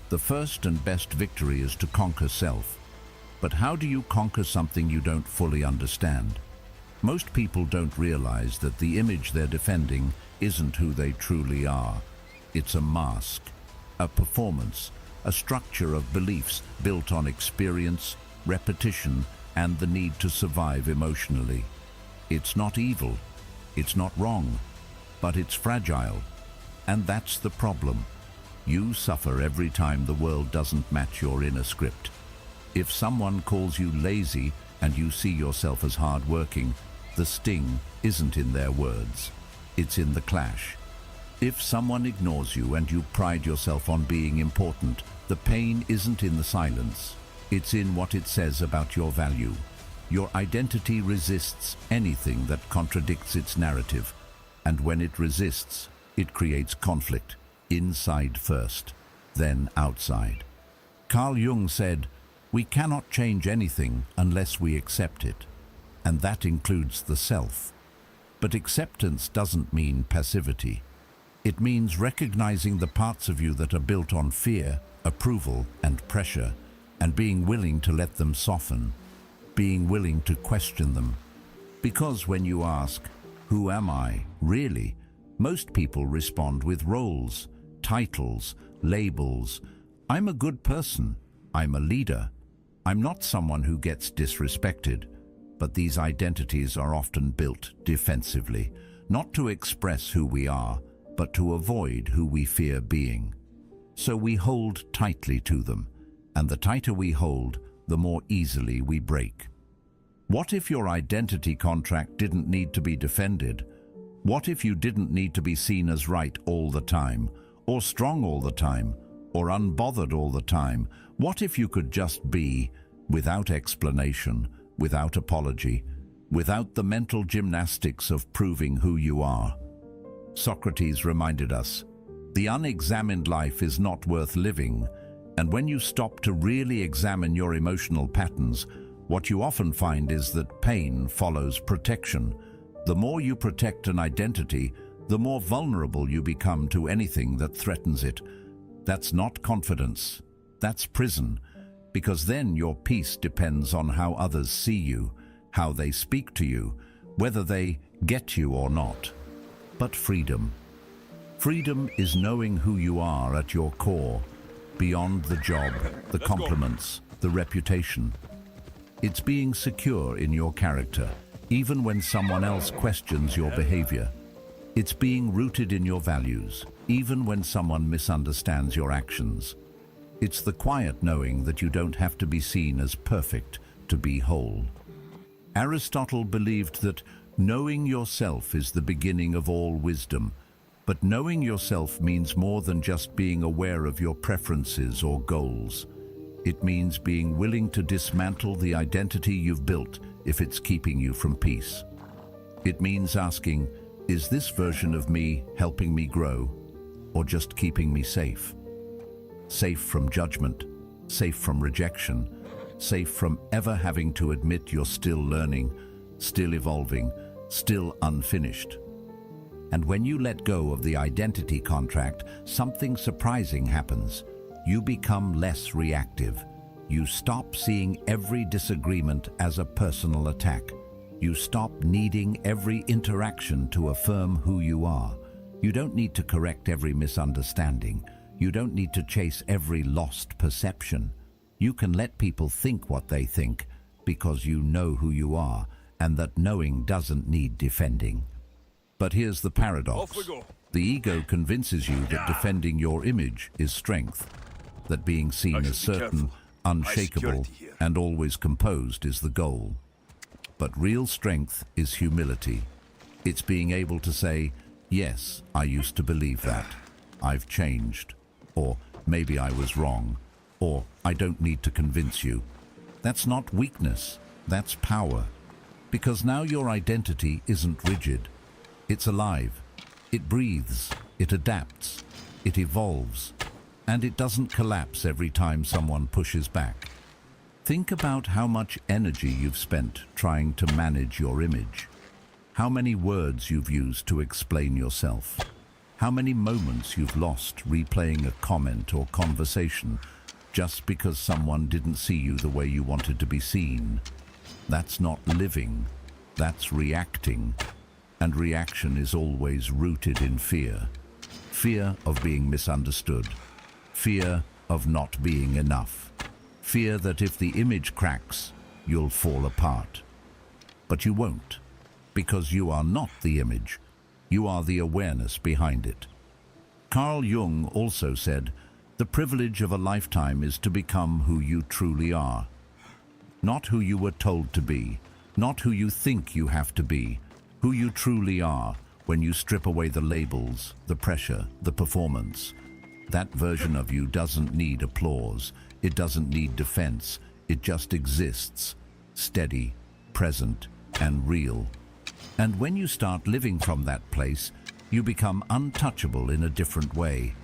the first and best victory is to conquer self. But how do you conquer something you don't fully understand? Most people don't realize that the image they're defending isn't who they truly are. It's a mask, a performance, a structure of beliefs built on experience, repetition, and the need to survive emotionally. It's not evil, it's not wrong, but it's fragile. And that's the problem. You suffer every time the world doesn't match your inner script. If someone calls you lazy and you see yourself as hard-working, the sting isn't in their words, it's in the clash. If someone ignores you and you pride yourself on being important, the pain isn't in the silence, it's in what it says about your value. Your identity resists anything that contradicts its narrative, and when it resists, it creates conflict, inside first, then outside. Carl Jung said, "We cannot change anything unless we accept it," and that includes the self. But acceptance doesn't mean passivity. It means recognizing the parts of you that are built on fear, approval, and pressure, and being willing to let them soften, being willing to question them. Because when you ask, "Who am I, really?" most people respond with roles, titles, labels. I'm a good person. I'm a leader. I'm not someone who gets disrespected. But these identities are often built defensively, not to express who we are, but to avoid who we fear being. So we hold tightly to them, and the tighter we hold, the more easily we break. What if your identity contract didn't need to be defended? What if you didn't need to be seen as right all the time, or strong all the time, or unbothered all the time? What if you could just be, without explanation, without apology, without the mental gymnastics of proving who you are? Socrates reminded us, the unexamined life is not worth living, and when you stop to really examine your emotional patterns, what you often find is that pain follows protection. The more you protect an identity, the more vulnerable you become to anything that threatens it. That's not confidence, that's prison, because then your peace depends on how others see you, how they speak to you, whether they get you or not. But freedom. Freedom is knowing who you are at your core, beyond the job, the compliments, the reputation. It's being secure in your character, even when someone else questions your behavior. It's being rooted in your values, even when someone misunderstands your actions. It's the quiet knowing that you don't have to be seen as perfect to be whole. Aristotle believed that knowing yourself is the beginning of all wisdom, but knowing yourself means more than just being aware of your preferences or goals. It means being willing to dismantle the identity you've built if it's keeping you from peace. It means asking, is this version of me helping me grow, or just keeping me safe? Safe from judgment, safe from rejection, safe from ever having to admit you're still learning, still evolving, still unfinished. And when you let go of the identity contract, something surprising happens. You become less reactive. You stop seeing every disagreement as a personal attack. You stop needing every interaction to affirm who you are. You don't need to correct every misunderstanding. You don't need to chase every lost perception. You can let people think what they think because you know who you are, and that knowing doesn't need defending. But here's the paradox. Off we go. The ego convinces you that defending your image is strength, that being seen as certain, unshakable, and always composed is the goal. But real strength is humility. It's being able to say, yes, I used to believe that. I've changed. Or maybe I was wrong. Or I don't need to convince you. That's not weakness, that's power. Because now your identity isn't rigid. It's alive. It breathes. It adapts. It evolves. And it doesn't collapse every time someone pushes back. Think about how much energy you've spent trying to manage your image. How many words you've used to explain yourself. How many moments you've lost replaying a comment or conversation just because someone didn't see you the way you wanted to be seen. That's not living. That's reacting. And reaction is always rooted in fear. Fear of being misunderstood. Fear of not being enough. Fear that if the image cracks, you'll fall apart. But you won't, because you are not the image. You are the awareness behind it. Carl Jung also said, "The privilege of a lifetime is to become who you truly are. Not who you were told to be, not who you think you have to be, who you truly are when you strip away the labels, the pressure, the performance. That version of you doesn't need applause, it doesn't need defense, it just exists, steady, present, and real. And when you start living from that place, you become untouchable in a different way.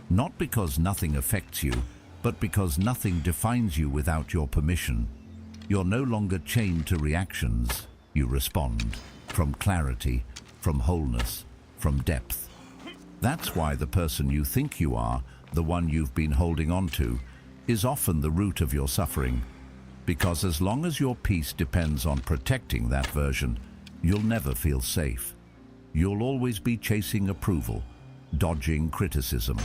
Not because nothing affects you, but because nothing defines you without your permission. You're no longer chained to reactions. You respond from clarity, from wholeness, from depth. That's why the person you think you are, the one you've been holding on to, is often the root of your suffering. Because as long as your peace depends on protecting that version, you'll never feel safe. You'll always be chasing approval, dodging criticism,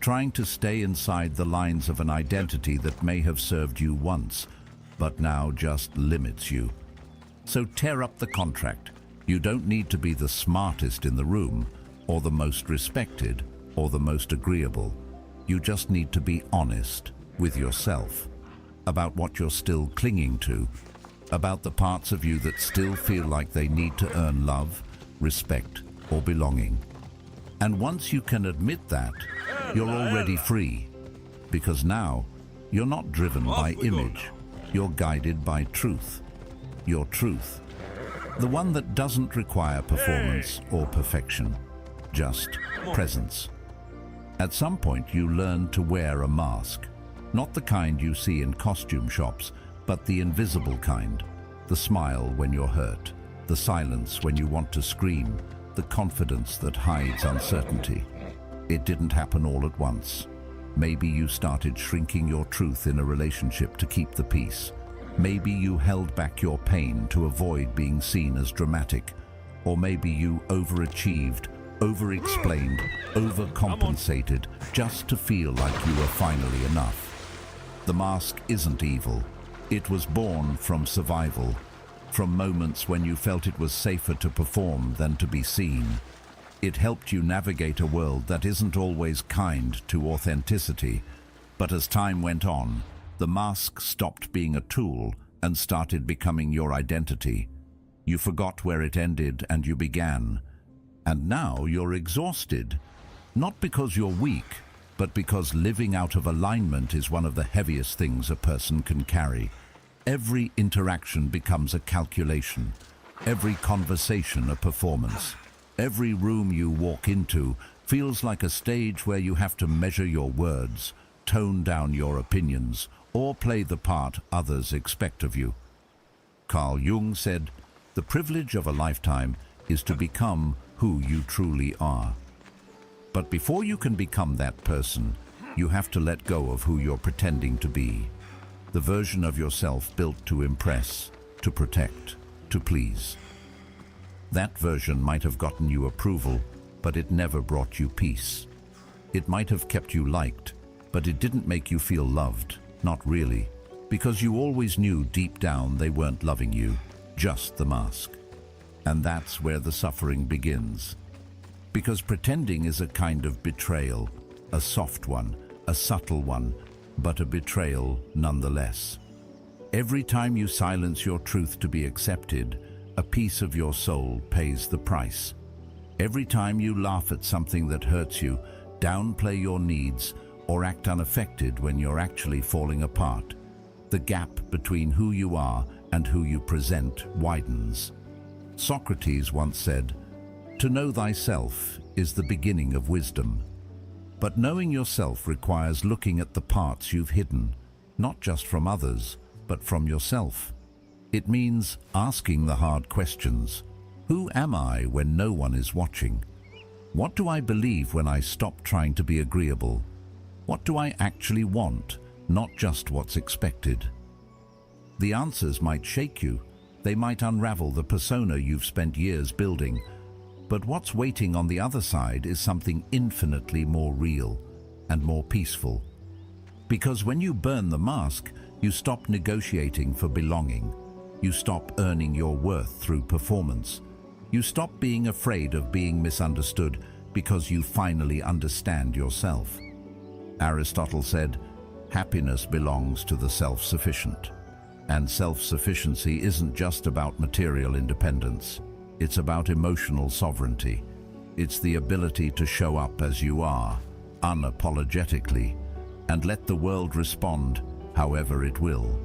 trying to stay inside the lines of an identity that may have served you once, but now just limits you. So tear up the contract. You don't need to be the smartest in the room, or the most respected, or the most agreeable. You just need to be honest with yourself about what you're still clinging to, about the parts of you that still feel like they need to earn love, respect, or belonging. And once you can admit that, you're already free. Because now, you're not driven by image. You're guided by truth. Your truth. The one that doesn't require performance or perfection. Just presence. At some point, you learn to wear a mask. Not the kind you see in costume shops, but the invisible kind. The smile when you're hurt. The silence when you want to scream. The confidence that hides uncertainty. It didn't happen all at once. Maybe you started shrinking your truth in a relationship to keep the peace. Maybe you held back your pain to avoid being seen as dramatic. Or maybe you overachieved, over-explained, overcompensated just to feel like you were finally enough. The mask isn't evil. It was born from survival, from moments when you felt it was safer to perform than to be seen. It helped you navigate a world that isn't always kind to authenticity. But as time went on, the mask stopped being a tool and started becoming your identity. You forgot where it ended and you began. And now you're exhausted. Not because you're weak, but because living out of alignment is one of the heaviest things a person can carry. Every interaction becomes a calculation. Every conversation a performance. Every room you walk into feels like a stage where you have to measure your words, tone down your opinions, or play the part others expect of you. Carl Jung said, "The privilege of a lifetime is to become who you truly are." But before you can become that person, you have to let go of who you're pretending to be. The version of yourself built to impress, to protect, to please. That version might have gotten you approval, but it never brought you peace. It might have kept you liked, but it didn't make you feel loved, not really, because you always knew deep down they weren't loving you, just the mask. And that's where the suffering begins. Because pretending is a kind of betrayal, a soft one, a subtle one, but a betrayal nonetheless. Every time you silence your truth to be accepted, a piece of your soul pays the price. Every time you laugh at something that hurts you, downplay your needs, or act unaffected when you're actually falling apart, the gap between who you are and who you present widens. Socrates once said, "To know thyself is the beginning of wisdom." But knowing yourself requires looking at the parts you've hidden, not just from others, but from yourself. It means asking the hard questions. Who am I when no one is watching? What do I believe when I stop trying to be agreeable? What do I actually want, not just what's expected? The answers might shake you. They might unravel the persona you've spent years building. But what's waiting on the other side is something infinitely more real and more peaceful. Because when you burn the mask, you stop negotiating for belonging. You stop earning your worth through performance. You stop being afraid of being misunderstood because you finally understand yourself. Aristotle said, happiness belongs to the self-sufficient. And self-sufficiency isn't just about material independence. It's about emotional sovereignty. It's the ability to show up as you are, unapologetically, and let the world respond however it will.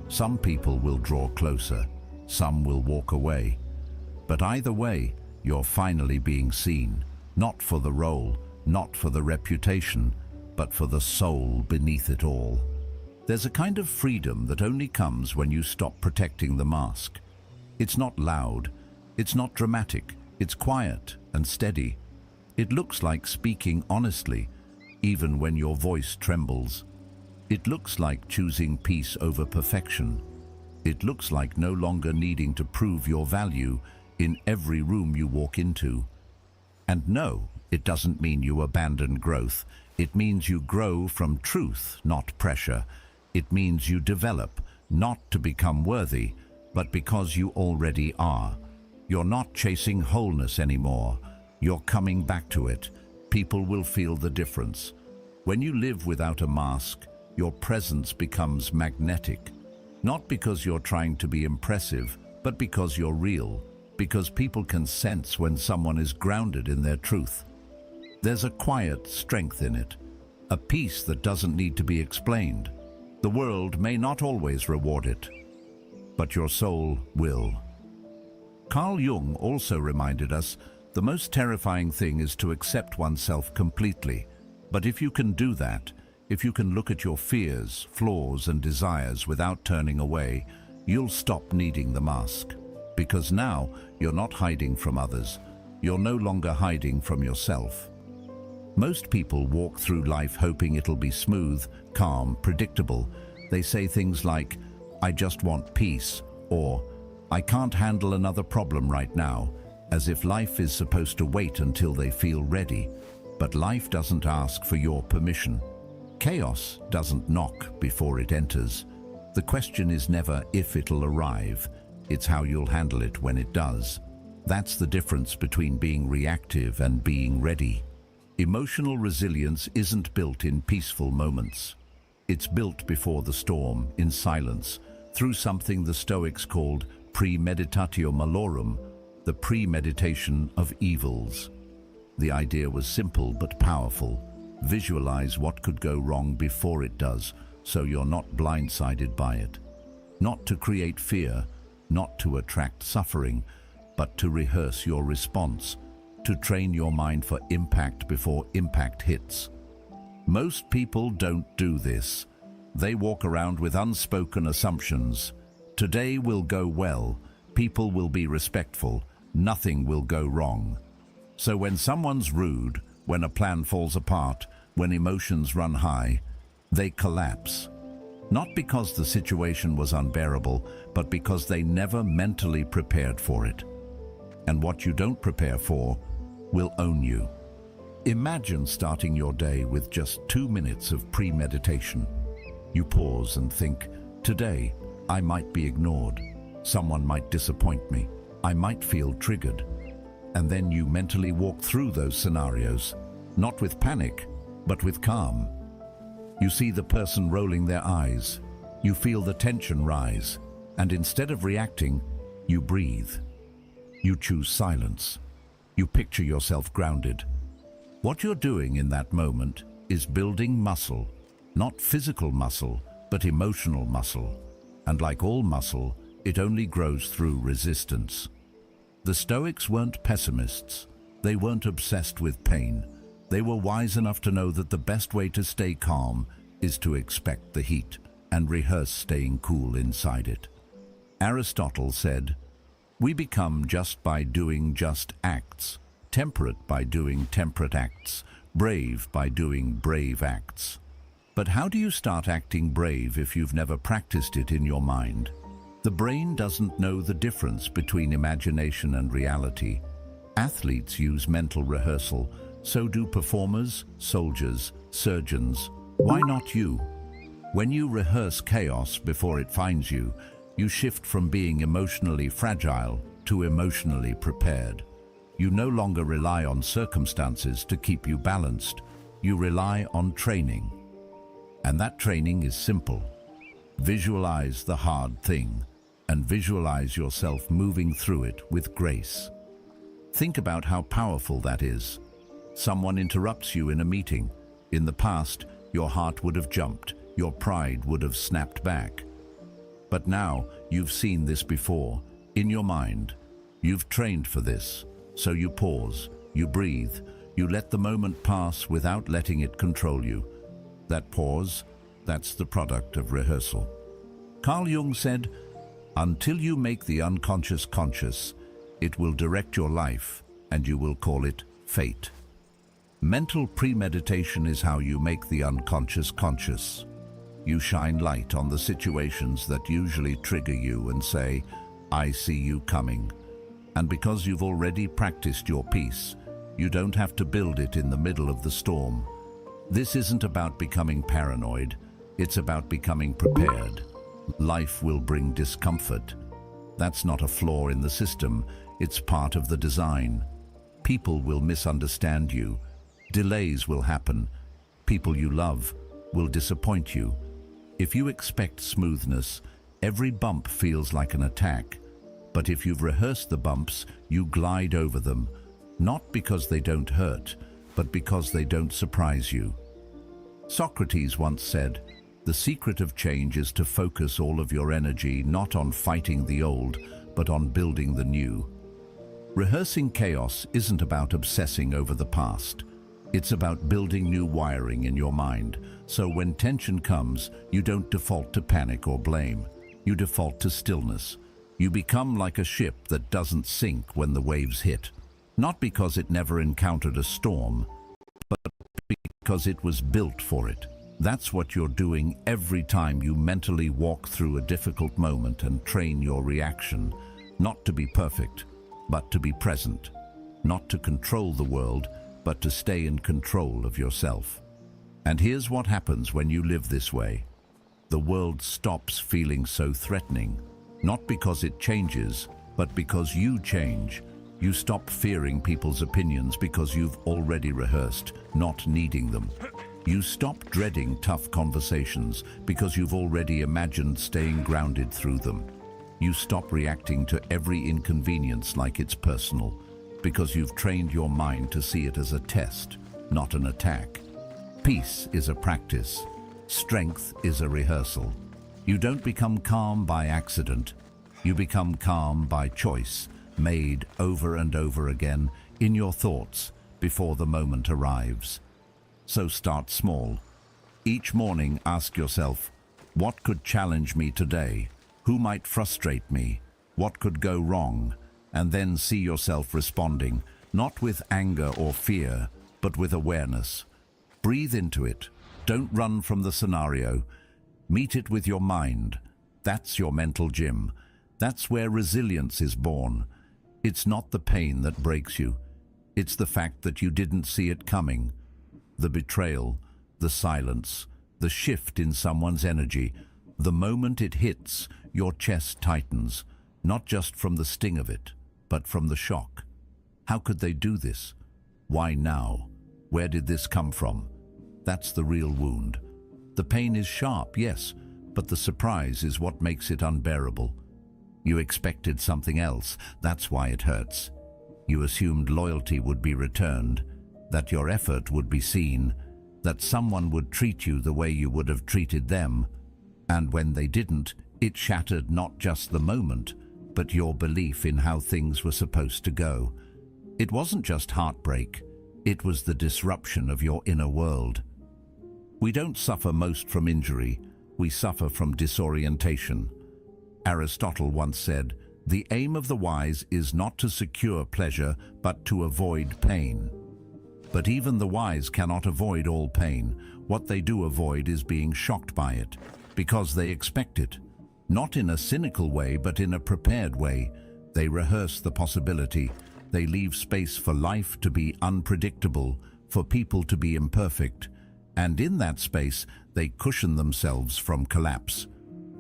Some people will draw closer, some will walk away. But either way, you're finally being seen, not for the role, not for the reputation, but for the soul beneath it all. There's a kind of freedom that only comes when you stop protecting the mask. It's not loud, it's not dramatic, it's quiet and steady. It looks like speaking honestly, even when your voice trembles. It looks like choosing peace over perfection. It looks like no longer needing to prove your value in every room you walk into. And no, it doesn't mean you abandon growth. It means you grow from truth, not pressure. It means you develop, not to become worthy, but because you already are. You're not chasing wholeness anymore. You're coming back to it. People will feel the difference. When you live without a mask, your presence becomes magnetic. Not because you're trying to be impressive, but because you're real. Because people can sense when someone is grounded in their truth. There's a quiet strength in it, a peace that doesn't need to be explained. The world may not always reward it, but your soul will. Carl Jung also reminded us the most terrifying thing is to accept oneself completely. But if you can do that, if you can look at your fears, flaws, and desires without turning away, you'll stop needing the mask. Because now you're not hiding from others. You're no longer hiding from yourself. Most people walk through life hoping it'll be smooth, calm, predictable. They say things like, I just want peace, or I can't handle another problem right now, as if life is supposed to wait until they feel ready. But life doesn't ask for your permission. Chaos doesn't knock before it enters. The question is never if it'll arrive. It's how you'll handle it when it does. That's the difference between being reactive and being ready. Emotional resilience isn't built in peaceful moments. It's built before the storm, in silence, through something the Stoics called premeditatio malorum, the premeditation of evils. The idea was simple but powerful. Visualize what could go wrong before it does, so you're not blindsided by it. Not to create fear, not to attract suffering, but to rehearse your response, to train your mind for impact before impact hits. Most people don't do this. They walk around with unspoken assumptions. Today will go well, people will be respectful, nothing will go wrong. So when someone's rude, when a plan falls apart, when emotions run high, they collapse. Not because the situation was unbearable, but because they never mentally prepared for it. And what you don't prepare for will own you. Imagine starting your day with just 2 minutes of premeditation. You pause and think, today I might be ignored. Someone might disappoint me. I might feel triggered. And then you mentally walk through those scenarios, not with panic, but with calm. You see the person rolling their eyes. You feel the tension rise. And instead of reacting, you breathe. You choose silence. You picture yourself grounded. What you're doing in that moment is building muscle. Not physical muscle, but emotional muscle. And like all muscle, it only grows through resistance. The Stoics weren't pessimists. They weren't obsessed with pain. They were wise enough to know that the best way to stay calm is to expect the heat and rehearse staying cool inside it. Aristotle said, "We become just by doing just acts, temperate by doing temperate acts, brave by doing brave acts." But how do you start acting brave if you've never practiced it in your mind? The brain doesn't know the difference between imagination and reality. Athletes use mental rehearsal, so do performers, soldiers, surgeons, Why not you? When you rehearse chaos before it finds you, you shift from being emotionally fragile to emotionally prepared. You no longer rely on circumstances to keep you balanced. You rely on training. And that training is simple. Visualize the hard thing and visualize yourself moving through it with grace. Think about how powerful that is. Someone interrupts you in a meeting. In the past, your heart would have jumped, your pride would have snapped back. But now, you've seen this before, in your mind. You've trained for this, so you pause, you breathe, you let the moment pass without letting it control you. That pause, that's the product of rehearsal. Carl Jung said, "Until you make the unconscious conscious, it will direct your life, and you will call it fate." Mental premeditation is how you make the unconscious conscious. You shine light on the situations that usually trigger you and say, "I see you coming." And because you've already practiced your piece, you don't have to build it in the middle of the storm. This isn't about becoming paranoid, it's about becoming prepared. Life will bring discomfort. That's not a flaw in the system, it's part of the design. People will misunderstand you. Delays will happen. People you love will disappoint you. If you expect smoothness, every bump feels like an attack. But if you've rehearsed the bumps, you glide over them, not because they don't hurt, but because they don't surprise you. Socrates once said, "The secret of change is to focus all of your energy not on fighting the old, but on building the new." Rehearsing chaos isn't about obsessing over the past. It's about building new wiring in your mind, so when tension comes, you don't default to panic or blame. You default to stillness. You become like a ship that doesn't sink when the waves hit, not because it never encountered a storm, but because it was built for it. That's what you're doing every time you mentally walk through a difficult moment and train your reaction, not to be perfect, but to be present, not to control the world, but to stay in control of yourself. And here's what happens when you live this way. The world stops feeling so threatening, not because it changes, but because you change. You stop fearing people's opinions because you've already rehearsed, not needing them. You stop dreading tough conversations because you've already imagined staying grounded through them. You stop reacting to every inconvenience like it's personal, because you've trained your mind to see it as a test, not an attack. Peace is a practice. Strength is a rehearsal. You don't become calm by accident. You become calm by choice, made over and over again in your thoughts before the moment arrives. So start small. Each morning ask yourself, what could challenge me today? Who might frustrate me? What could go wrong? And then see yourself responding, not with anger or fear, but with awareness. Breathe into it. Don't run from the scenario. Meet it with your mind. That's your mental gym. That's where resilience is born. It's not the pain that breaks you. It's the fact that you didn't see it coming. The betrayal, the silence, the shift in someone's energy. The moment it hits, your chest tightens, not just from the sting of it, but from the shock. How could they do this? Why now? Where did this come from? That's the real wound. The pain is sharp, yes, but the surprise is what makes it unbearable. You expected something else, that's why it hurts. You assumed loyalty would be returned, that your effort would be seen, that someone would treat you the way you would have treated them. And when they didn't, it shattered not just the moment, but your belief in how things were supposed to go. It wasn't just heartbreak, it was the disruption of your inner world. We don't suffer most from injury, we suffer from disorientation. Aristotle once said, "The aim of the wise is not to secure pleasure, but to avoid pain." But even the wise cannot avoid all pain. What they do avoid is being shocked by it, because they expect it. Not in a cynical way, but in a prepared way. They rehearse the possibility. They leave space for life to be unpredictable, for people to be imperfect. And in that space, they cushion themselves from collapse.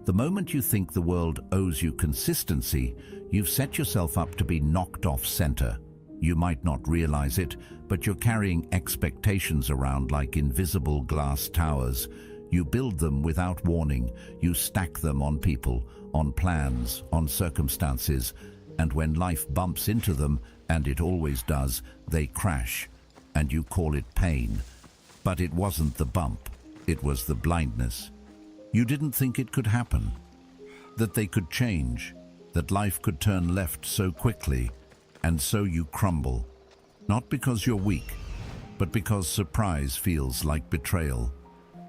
The moment you think the world owes you consistency, you've set yourself up to be knocked off center. You might not realize it, but you're carrying expectations around like invisible glass towers. You build them without warning. You stack them on people, on plans, on circumstances, and when life bumps into them, and it always does, they crash, and you call it pain. But it wasn't the bump, it was the blindness. You didn't think it could happen, that they could change, that life could turn left so quickly, and so you crumble. Not because you're weak, but because surprise feels like betrayal.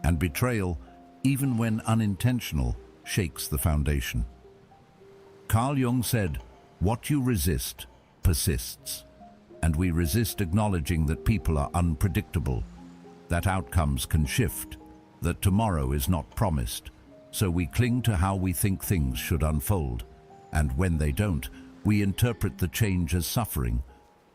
And betrayal, even when unintentional, shakes the foundation. Carl Jung said, "What you resist persists." And we resist acknowledging that people are unpredictable, that outcomes can shift, that tomorrow is not promised. So we cling to how we think things should unfold. And when they don't, we interpret the change as suffering.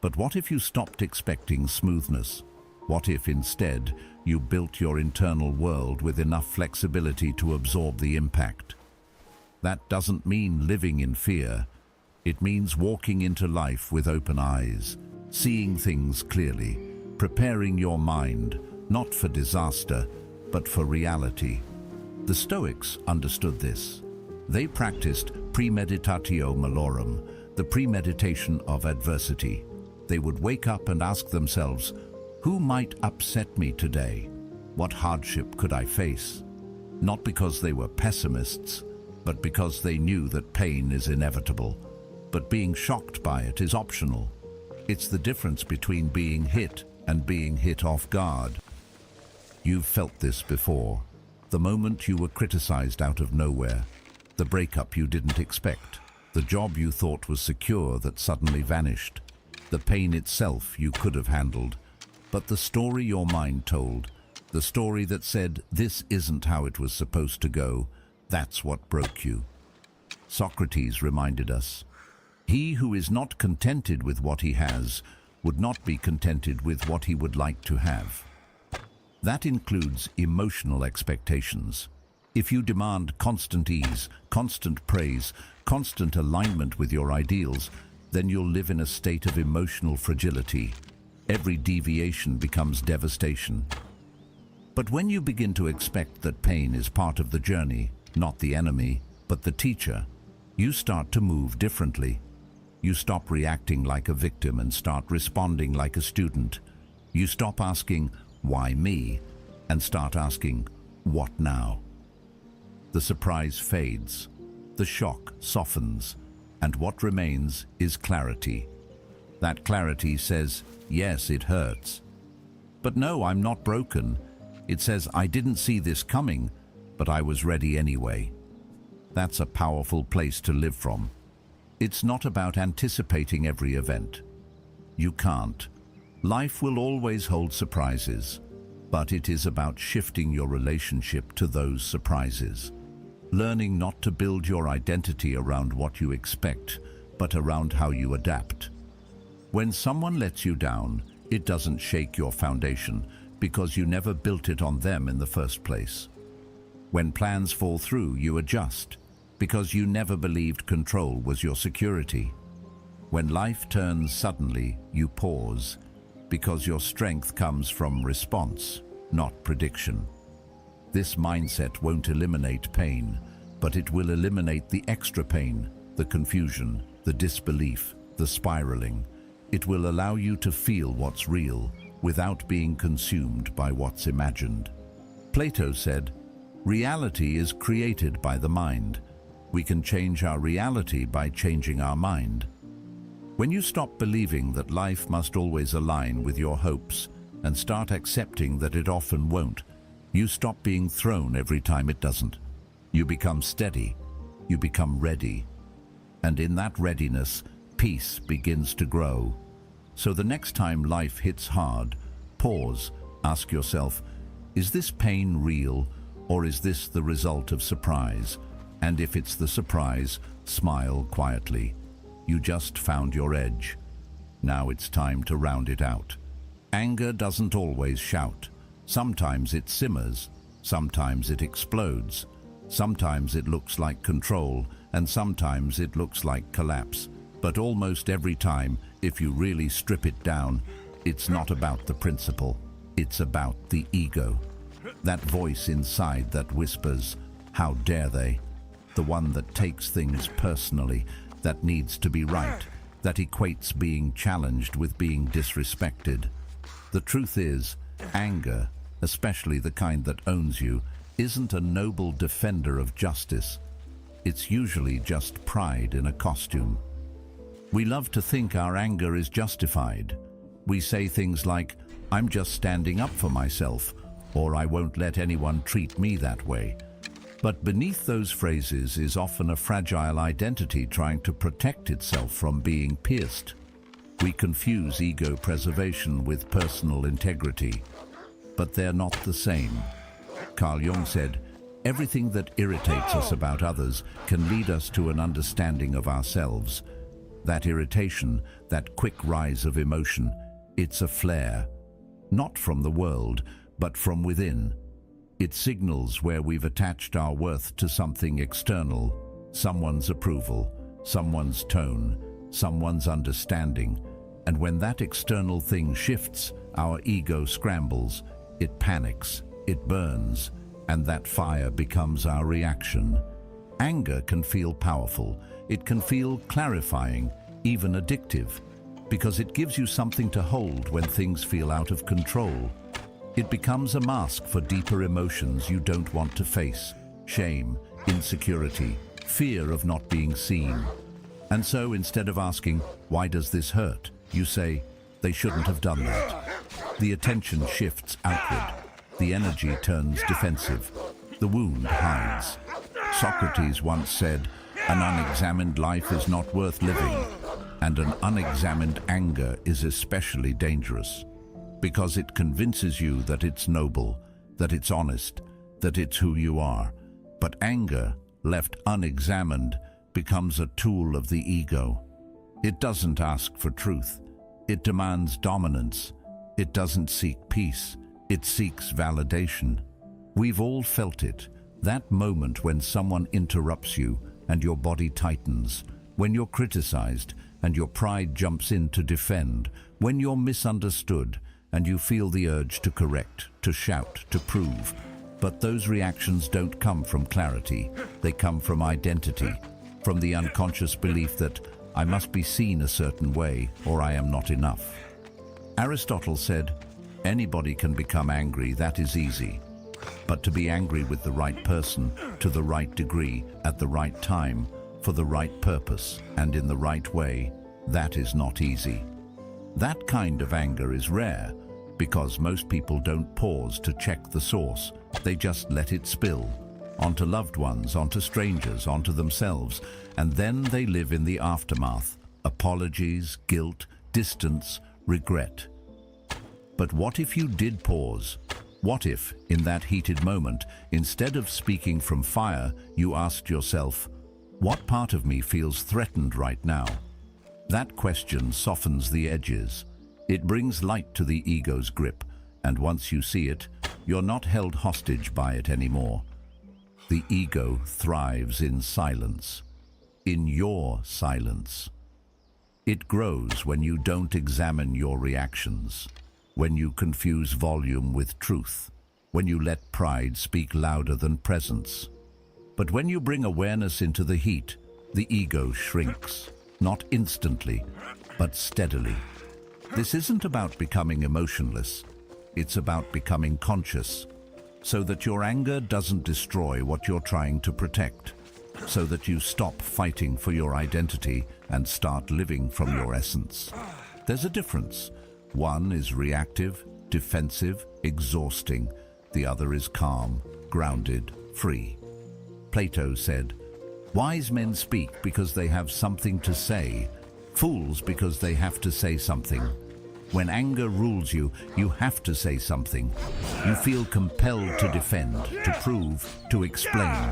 But what if you stopped expecting smoothness? What if instead you built your internal world with enough flexibility to absorb the impact? That doesn't mean living in fear. It means walking into life with open eyes, seeing things clearly, preparing your mind, not for disaster, but for reality. The Stoics understood this. They practiced premeditatio malorum, the premeditation of adversity. They would wake up and ask themselves, who might upset me today? What hardship could I face? Not because they were pessimists, but because they knew that pain is inevitable. But being shocked by it is optional. It's the difference between being hit and being hit off guard. You've felt this before. The moment you were criticized out of nowhere, the breakup you didn't expect, the job you thought was secure that suddenly vanished, the pain itself you could have handled, but the story your mind told, the story that said this isn't how it was supposed to go, that's what broke you. Socrates reminded us, he who is not contented with what he has would not be contented with what he would like to have. That includes emotional expectations. If you demand constant ease, constant praise, constant alignment with your ideals, then you'll live in a state of emotional fragility. Every deviation becomes devastation. But when you begin to expect that pain is part of the journey, not the enemy, but the teacher, you start to move differently. You stop reacting like a victim and start responding like a student. You stop asking, why me? And start asking, what now? The surprise fades, the shock softens, and what remains is clarity. That clarity says, yes, it hurts. But no, I'm not broken. It says, I didn't see this coming, but I was ready anyway. That's a powerful place to live from. It's not about anticipating every event. You can't. Life will always hold surprises, but it is about shifting your relationship to those surprises. Learning not to build your identity around what you expect, but around how you adapt. When someone lets you down, it doesn't shake your foundation because you never built it on them in the first place. When plans fall through, you adjust because you never believed control was your security. When life turns suddenly, you pause because your strength comes from response, not prediction. This mindset won't eliminate pain, but it will eliminate the extra pain, the confusion, the disbelief, the spiraling. It will allow you to feel what's real without being consumed by what's imagined. Plato said, reality is created by the mind. We can change our reality by changing our mind. When you stop believing that life must always align with your hopes and start accepting that it often won't, you stop being thrown every time it doesn't. You become steady, you become ready. And in that readiness, peace begins to grow. So the next time life hits hard, pause, ask yourself, is this pain real or is this the result of surprise? And if it's the surprise, smile quietly. You just found your edge. Now it's time to round it out. Anger doesn't always shout. Sometimes it simmers, sometimes it explodes, sometimes it looks like control, and sometimes it looks like collapse. But almost every time, if you really strip it down, it's not about the principle, it's about the ego. That voice inside that whispers, "How dare they?" The one that takes things personally, that needs to be right, that equates being challenged with being disrespected. The truth is, anger, especially the kind that owns you, isn't a noble defender of justice. It's usually just pride in a costume. We love to think our anger is justified. We say things like, "I'm just standing up for myself," or "I won't let anyone treat me that way." But beneath those phrases is often a fragile identity trying to protect itself from being pierced. We confuse ego preservation with personal integrity, but they're not the same. Carl Jung said, "Everything that irritates us about others can lead us to an understanding of ourselves." That irritation, that quick rise of emotion, it's a flare, not from the world, but from within. It signals where we've attached our worth to something external, someone's approval, someone's tone, someone's understanding. And when that external thing shifts, our ego scrambles, it panics, it burns, and that fire becomes our reaction. Anger can feel powerful, it can feel clarifying, even addictive, because it gives you something to hold when things feel out of control. It becomes a mask for deeper emotions you don't want to face: shame, insecurity, fear of not being seen. And so instead of asking, "Why does this hurt?" you say, "They shouldn't have done that." The attention shifts outward. The energy turns defensive. The wound hides. Socrates once said, "An unexamined life is not worth living," and an unexamined anger is especially dangerous, because it convinces you that it's noble, that it's honest, that it's who you are. But anger, left unexamined, becomes a tool of the ego. It doesn't ask for truth. It demands dominance. It doesn't seek peace. It seeks validation. We've all felt it, that moment when someone interrupts you and your body tightens, when you're criticized and your pride jumps in to defend, when you're misunderstood and you feel the urge to correct, to shout, to prove. But those reactions don't come from clarity. They come from identity, from the unconscious belief that I must be seen a certain way or I am not enough. Aristotle said, "Anybody can become angry, that is easy. But to be angry with the right person, to the right degree, at the right time, for the right purpose, and in the right way, that is not easy." That kind of anger is rare, because most people don't pause to check the source. They just let it spill, onto loved ones, onto strangers, onto themselves, and then they live in the aftermath: apologies, guilt, distance, regret. But what if you did pause? What if, in that heated moment, instead of speaking from fire, you asked yourself, "What part of me feels threatened right now?" That question softens the edges. It brings light to the ego's grip, and once you see it, you're not held hostage by it anymore. The ego thrives in silence, in your silence. It grows when you don't examine your reactions, when you confuse volume with truth, when you let pride speak louder than presence. But when you bring awareness into the heat, the ego shrinks, not instantly, but steadily. This isn't about becoming emotionless. It's about becoming conscious, so that your anger doesn't destroy what you're trying to protect, so that you stop fighting for your identity and start living from your essence. There's a difference. One is reactive, defensive, exhausting. The other is calm, grounded, free. Plato said, "Wise men speak because they have something to say, fools because they have to say something." When anger rules you, you have to say something. You feel compelled to defend, to prove, to explain.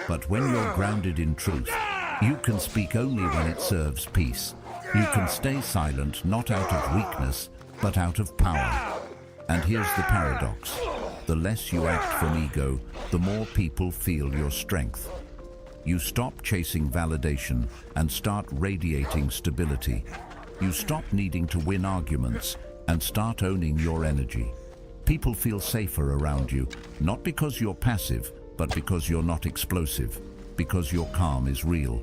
But when you're grounded in truth, you can speak only when it serves peace. You can stay silent not out of weakness, but out of power. And here's the paradox. The less you act from ego, the more people feel your strength. You stop chasing validation and start radiating stability. You stop needing to win arguments and start owning your energy. People feel safer around you, not because you're passive, but because you're not explosive, because your calm is real.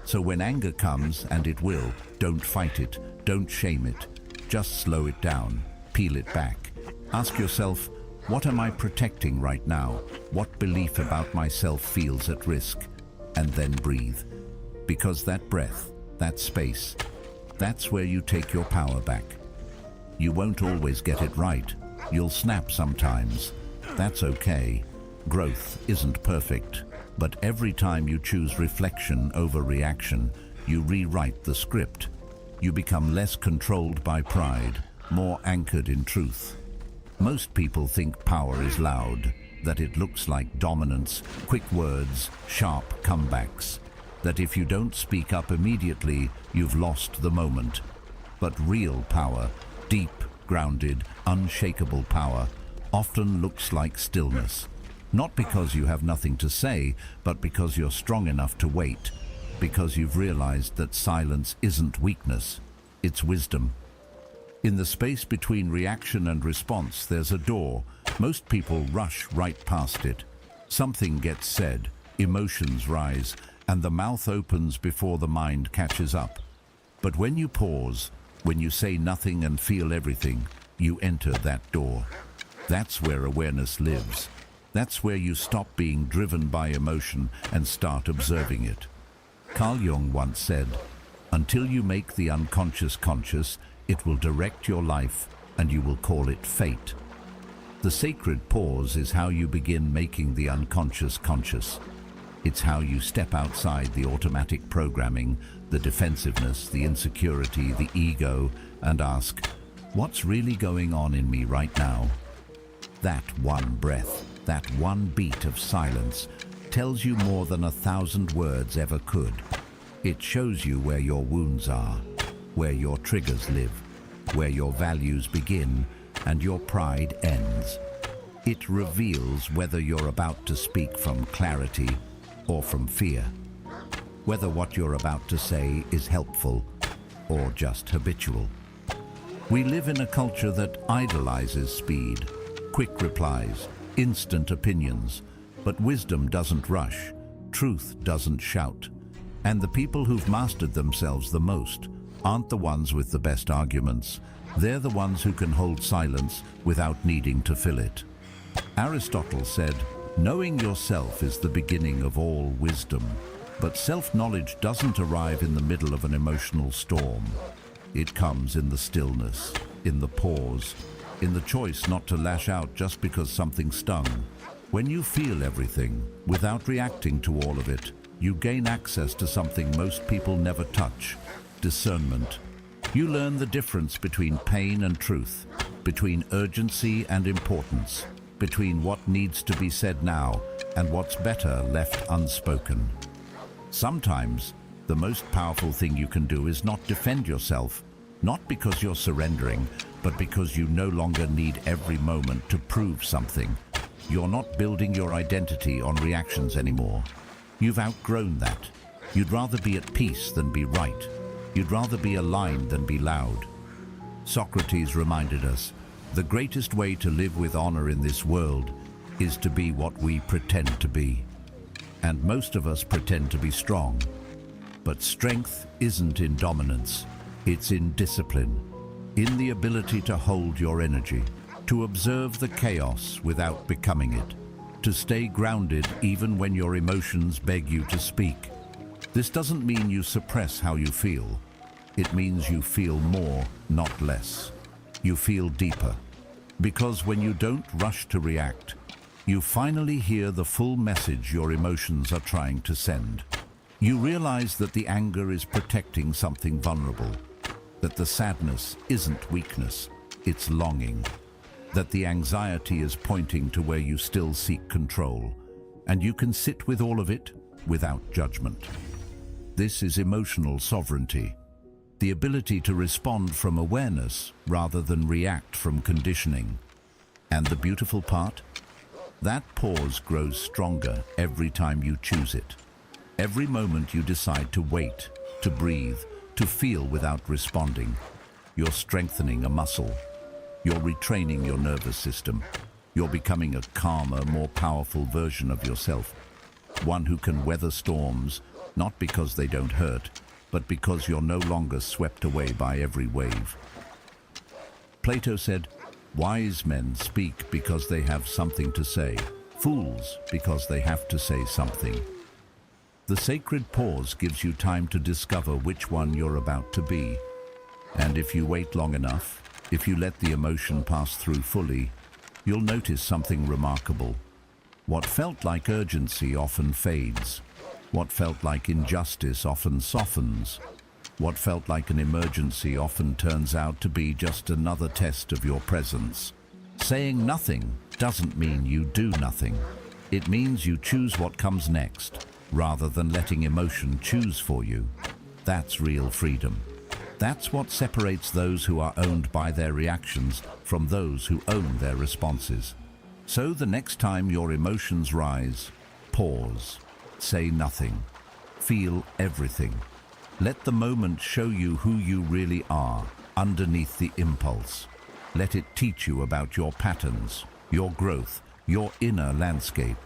So when anger comes, and it will, don't fight it, don't shame it. Just slow it down, peel it back. Ask yourself, what am I protecting right now? What belief about myself feels at risk? And then breathe. Because that breath, that space, that's where you take your power back. You won't always get it right. You'll snap sometimes. That's okay. Growth isn't perfect, but every time you choose reflection over reaction, you rewrite the script. You become less controlled by pride, more anchored in truth. Most people think power is loud, that it looks like dominance, quick words, sharp comebacks, that if you don't speak up immediately, you've lost the moment. But real power, deep, grounded, unshakable power, often looks like stillness. Not because you have nothing to say, but because you're strong enough to wait, because you've realized that silence isn't weakness, it's wisdom. In the space between reaction and response, there's a door. Most people rush right past it. Something gets said, emotions rise, and the mouth opens before the mind catches up. But when you pause, when you say nothing and feel everything, you enter that door. That's where awareness lives. That's where you stop being driven by emotion and start observing it. Carl Jung once said, "Until you make the unconscious conscious, it will direct your life and you will call it fate." The sacred pause is how you begin making the unconscious conscious. It's how you step outside the automatic programming, the defensiveness, the insecurity, the ego, and ask, what's really going on in me right now? That one breath, that one beat of silence, tells you more than 1,000 words ever could. It shows you where your wounds are, where your triggers live, where your values begin and your pride ends. It reveals whether you're about to speak from clarity or from fear, whether what you're about to say is helpful or just habitual. We live in a culture that idolizes speed, quick replies, instant opinions, but wisdom doesn't rush, truth doesn't shout, and the people who've mastered themselves the most aren't the ones with the best arguments. They're the ones who can hold silence without needing to fill it. Aristotle said, "Knowing yourself is the beginning of all wisdom." But self-knowledge doesn't arrive in the middle of an emotional storm. It comes in the stillness, in the pause, in the choice not to lash out just because something stung. When you feel everything, without reacting to all of it, you gain access to something most people never touch: discernment. You learn the difference between pain and truth, between urgency and importance, between what needs to be said now and what's better left unspoken. Sometimes, the most powerful thing you can do is not defend yourself, not because you're surrendering, but because you no longer need every moment to prove something. You're not building your identity on reactions anymore. You've outgrown that. You'd rather be at peace than be right. You'd rather be aligned than be loud. Socrates reminded us, the greatest way to live with honor in this world is to be what we pretend to be. And most of us pretend to be strong. But strength isn't in dominance, it's in discipline, in the ability to hold your energy, to observe the chaos without becoming it, to stay grounded even when your emotions beg you to speak. This doesn't mean you suppress how you feel. It means you feel more, not less. You feel deeper. Because when you don't rush to react, you finally hear the full message your emotions are trying to send. You realize that the anger is protecting something vulnerable, that the sadness isn't weakness, it's longing, that the anxiety is pointing to where you still seek control, and you can sit with all of it without judgment. This is emotional sovereignty, the ability to respond from awareness rather than react from conditioning. And the beautiful part? That pause grows stronger every time you choose it. Every moment you decide to wait, to breathe, to feel without responding, you're strengthening a muscle. You're retraining your nervous system. You're becoming a calmer, more powerful version of yourself. One who can weather storms, not because they don't hurt, but because you're no longer swept away by every wave. Plato said, "Wise men speak because they have something to say, fools because they have to say something." The sacred pause gives you time to discover which one you're about to be. And if you wait long enough, if you let the emotion pass through fully, you'll notice something remarkable. What felt like urgency often fades. What felt like injustice often softens. What felt like an emergency often turns out to be just another test of your presence. Saying nothing doesn't mean you do nothing. It means you choose what comes next, rather than letting emotion choose for you. That's real freedom. That's what separates those who are owned by their reactions from those who own their responses. So the next time your emotions rise, pause. Say nothing. Feel everything. Let the moment show you who you really are underneath the impulse. Let it teach you about your patterns, your growth, your inner landscape.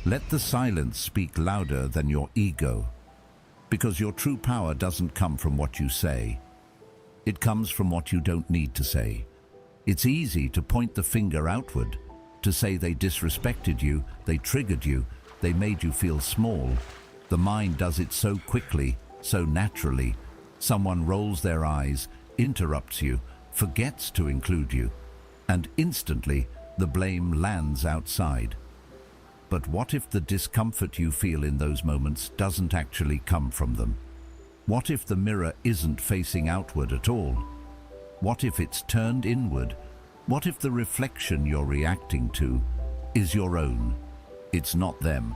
Let the silence speak louder than your ego. Because your true power doesn't come from what you say. It comes from what you don't need to say. It's easy to point the finger outward, to say they disrespected you, they triggered you, they made you feel small. The mind does it so quickly, so naturally. Someone rolls their eyes, interrupts you, forgets to include you, and instantly the blame lands outside. But what if the discomfort you feel in those moments doesn't actually come from them? What if the mirror isn't facing outward at all? What if it's turned inward? What if the reflection you're reacting to is your own? It's not them,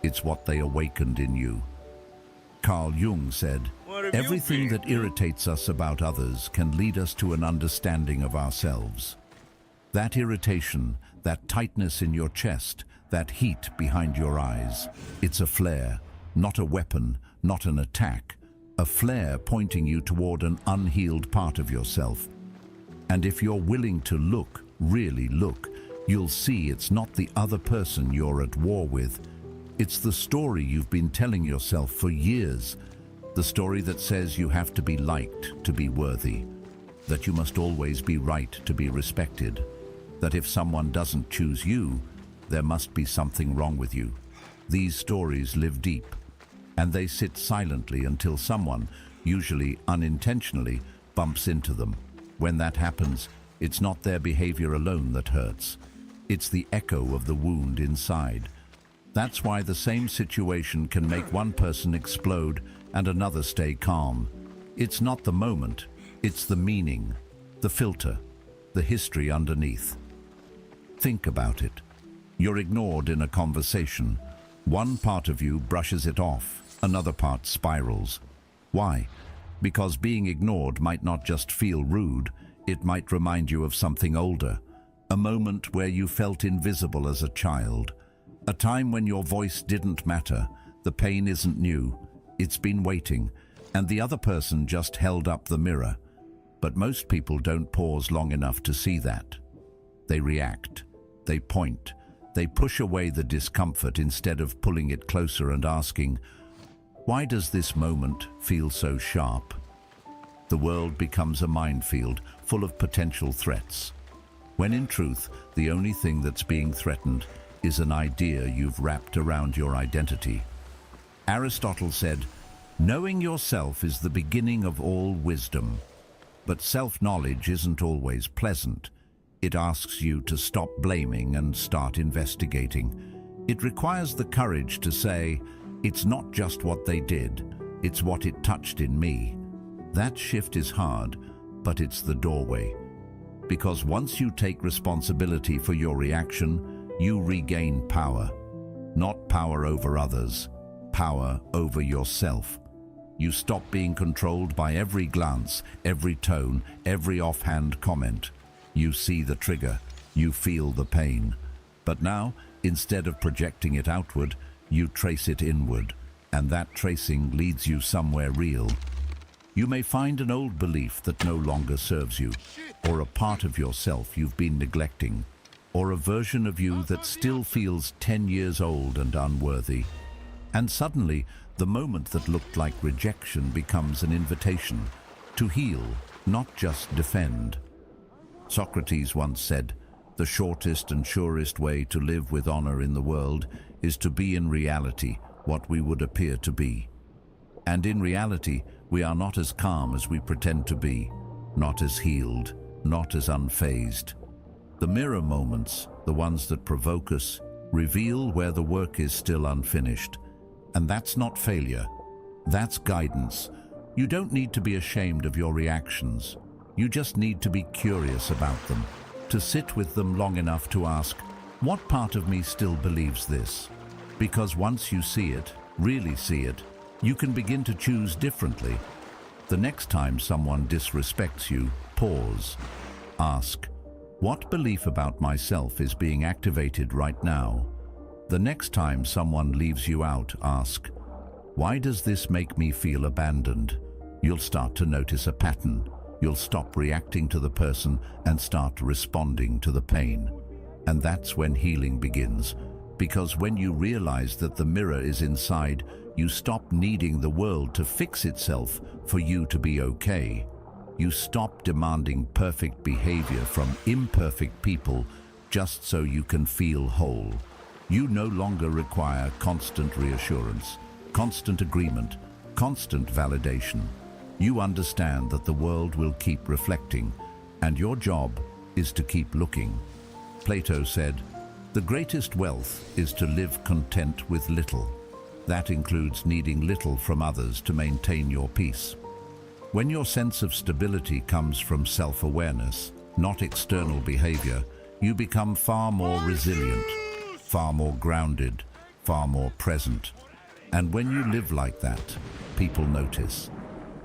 it's what they awakened in you. Carl Jung said, "Everything that irritates us about others can lead us to an understanding of ourselves." That irritation, that tightness in your chest, that heat behind your eyes, it's a flare, not a weapon, not an attack. A flare pointing you toward an unhealed part of yourself. And if you're willing to look, really look, you'll see it's not the other person you're at war with. It's the story you've been telling yourself for years. The story that says you have to be liked to be worthy. That you must always be right to be respected. That if someone doesn't choose you, there must be something wrong with you. These stories live deep. And they sit silently until someone, usually unintentionally, bumps into them. When that happens, it's not their behavior alone that hurts. It's the echo of the wound inside. That's why the same situation can make one person explode and another stay calm. It's not the moment, it's the meaning, the filter, the history underneath. Think about it. You're ignored in a conversation. One part of you brushes it off. Another part spirals. Why? Because being ignored might not just feel rude, it might remind you of something older. A moment where you felt invisible as a child. A time when your voice didn't matter. The pain isn't new. It's been waiting, and the other person just held up the mirror. But most people don't pause long enough to see that. They react. They point. They push away the discomfort instead of pulling it closer and asking, "Why does this moment feel so sharp?" The world becomes a minefield full of potential threats, when in truth, the only thing that's being threatened is an idea you've wrapped around your identity. Aristotle said, "Knowing yourself is the beginning of all wisdom." But self-knowledge isn't always pleasant. It asks you to stop blaming and start investigating. It requires the courage to say, "It's not just what they did, it's what it touched in me." That shift is hard, but it's the doorway. Because once you take responsibility for your reaction, you regain power. Not power over others, power over yourself. You stop being controlled by every glance, every tone, every offhand comment. You see the trigger. You feel the pain. But now, instead of projecting it outward, you trace it inward, and that tracing leads you somewhere real. You may find an old belief that no longer serves you, or a part of yourself you've been neglecting, or a version of you that still feels 10 years old and unworthy. And suddenly, the moment that looked like rejection becomes an invitation to heal, not just defend. Socrates once said, "The shortest and surest way to live with honor in the world is to be in reality what we would appear to be." And in reality, we are not as calm as we pretend to be, not as healed, not as unfazed. The mirror moments, the ones that provoke us, reveal where the work is still unfinished. And that's not failure, that's guidance. You don't need to be ashamed of your reactions. You just need to be curious about them, to sit with them long enough to ask, what part of me still believes this? Because once you see it, really see it, you can begin to choose differently. The next time someone disrespects you, pause. Ask, what belief about myself is being activated right now? The next time someone leaves you out, ask, why does this make me feel abandoned? You'll start to notice a pattern. You'll stop reacting to the person and start responding to the pain. And that's when healing begins. Because when you realize that the mirror is inside, you stop needing the world to fix itself for you to be okay. You stop demanding perfect behavior from imperfect people just so you can feel whole. You no longer require constant reassurance, constant agreement, constant validation. You understand that the world will keep reflecting, and your job is to keep looking. Plato said, "The greatest wealth is to live content with little." That includes needing little from others to maintain your peace. When your sense of stability comes from self-awareness, not external behavior, you become far more resilient, far more grounded, far more present. And when you live like that, people notice.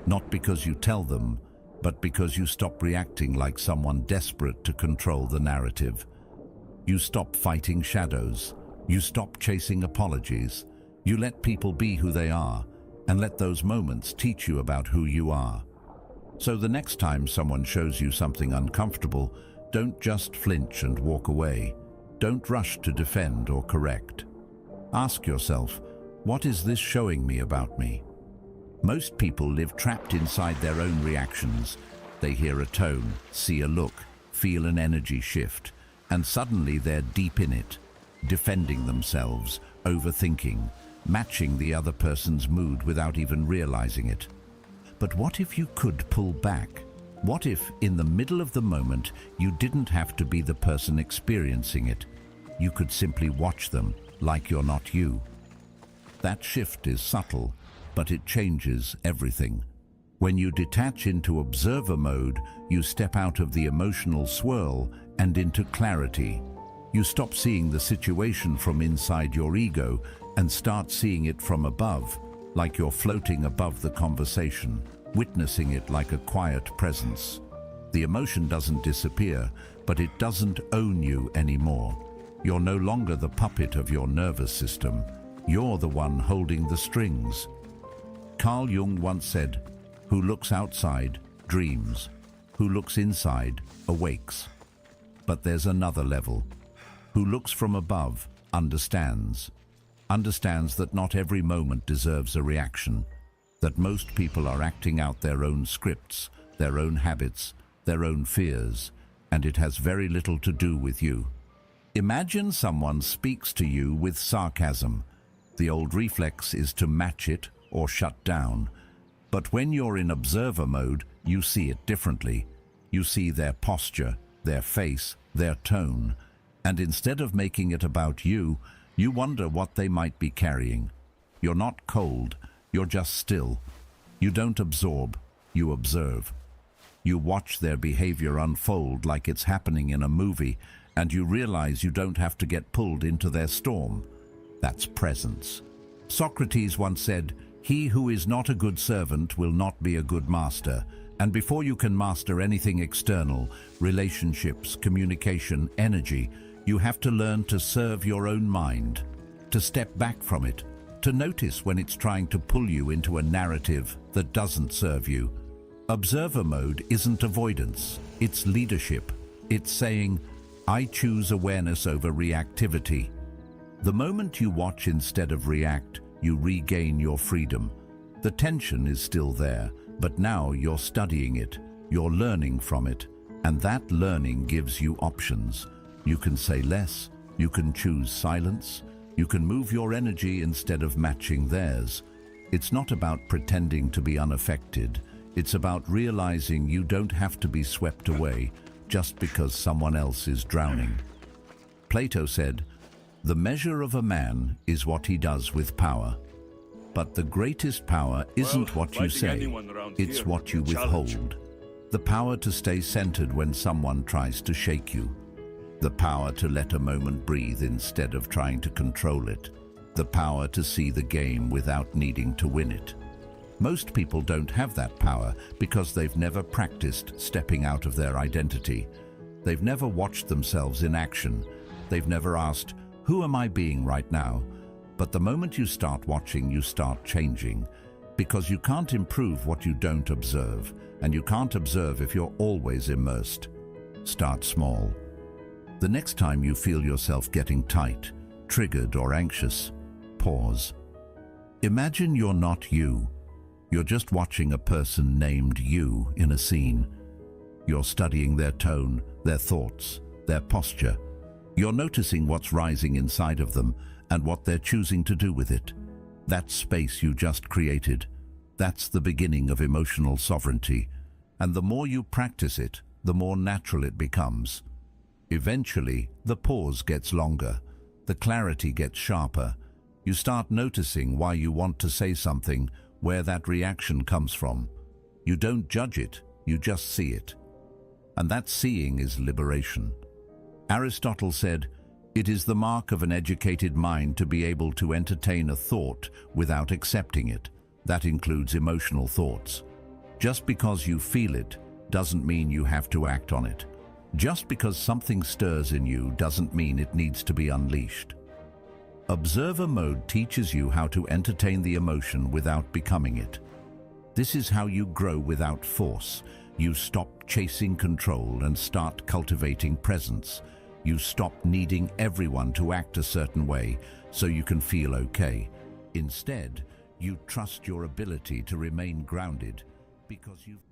Not because you tell them, but because you stop reacting like someone desperate to control the narrative. You stop fighting shadows. You stop chasing apologies. You let people be who they are, and let those moments teach you about who you are. So the next time someone shows you something uncomfortable, don't just flinch and walk away. Don't rush to defend or correct. Ask yourself, what is this showing me about me? Most people live trapped inside their own reactions. They hear a tone, see a look, feel an energy shift, and suddenly they're deep in it, defending themselves, overthinking, matching the other person's mood without even realizing it. But what if you could pull back? What if, in the middle of the moment, you didn't have to be the person experiencing it? You could simply watch them, like you're not you. That shift is subtle, but it changes everything. When you detach into observer mode, you step out of the emotional swirl and into clarity. You stop seeing the situation from inside your ego and start seeing it from above, like you're floating above the conversation, witnessing it like a quiet presence. The emotion doesn't disappear, but it doesn't own you anymore. You're no longer the puppet of your nervous system. You're the one holding the strings. Carl Jung once said, "Who looks outside dreams. Who looks inside awakes." But there's another level. Who looks from above understands. Understands that not every moment deserves a reaction. That most people are acting out their own scripts, their own habits, their own fears, and it has very little to do with you. Imagine someone speaks to you with sarcasm. The old reflex is to match it or shut down. But when you're in observer mode, you see it differently. You see their posture, their face, their tone, and instead of making it about you, you wonder what they might be carrying. You're not cold, you're just still. You don't absorb, you observe. You watch their behavior unfold like it's happening in a movie, and you realize you don't have to get pulled into their storm. That's presence. Socrates once said, "He who is not a good servant will not be a good master," And before you can master anything external, relationships, communication, energy, you have to learn to serve your own mind, to step back from it, to notice when it's trying to pull you into a narrative that doesn't serve you. Observer mode isn't avoidance, it's leadership. It's saying, I choose awareness over reactivity. The moment you watch instead of react, you regain your freedom. The tension is still there, but now you're studying it, you're learning from it, and that learning gives you options. You can say less, you can choose silence, you can move your energy instead of matching theirs. It's not about pretending to be unaffected, it's about realizing you don't have to be swept away just because someone else is drowning. Plato said, "The measure of a man is what he does with power." But the greatest power isn't what you say, it's what you withhold. The power to stay centered when someone tries to shake you. The power to let a moment breathe instead of trying to control it. The power to see the game without needing to win it. Most people don't have that power because they've never practiced stepping out of their identity. They've never watched themselves in action. They've never asked, who am I being right now? But the moment you start watching, you start changing. Because you can't improve what you don't observe, and you can't observe if you're always immersed. Start small. The next time you feel yourself getting tight, triggered or anxious, pause. Imagine you're not you. You're just watching a person named you in a scene. You're studying their tone, their thoughts, their posture. You're noticing what's rising inside of them and what they're choosing to do with it. That space you just created, that's the beginning of emotional sovereignty. And the more you practice it, the more natural it becomes. Eventually, the pause gets longer, the clarity gets sharper. You start noticing why you want to say something, where that reaction comes from. You don't judge it, you just see it. And that seeing is liberation. Aristotle said, "It is the mark of an educated mind to be able to entertain a thought without accepting it." That includes emotional thoughts. Just because you feel it doesn't mean you have to act on it. Just because something stirs in you doesn't mean it needs to be unleashed. Observer mode teaches you how to entertain the emotion without becoming it. This is how you grow without force. You stop chasing control and start cultivating presence. You stop needing everyone to act a certain way so you can feel okay. Instead, you trust your ability to remain grounded because you've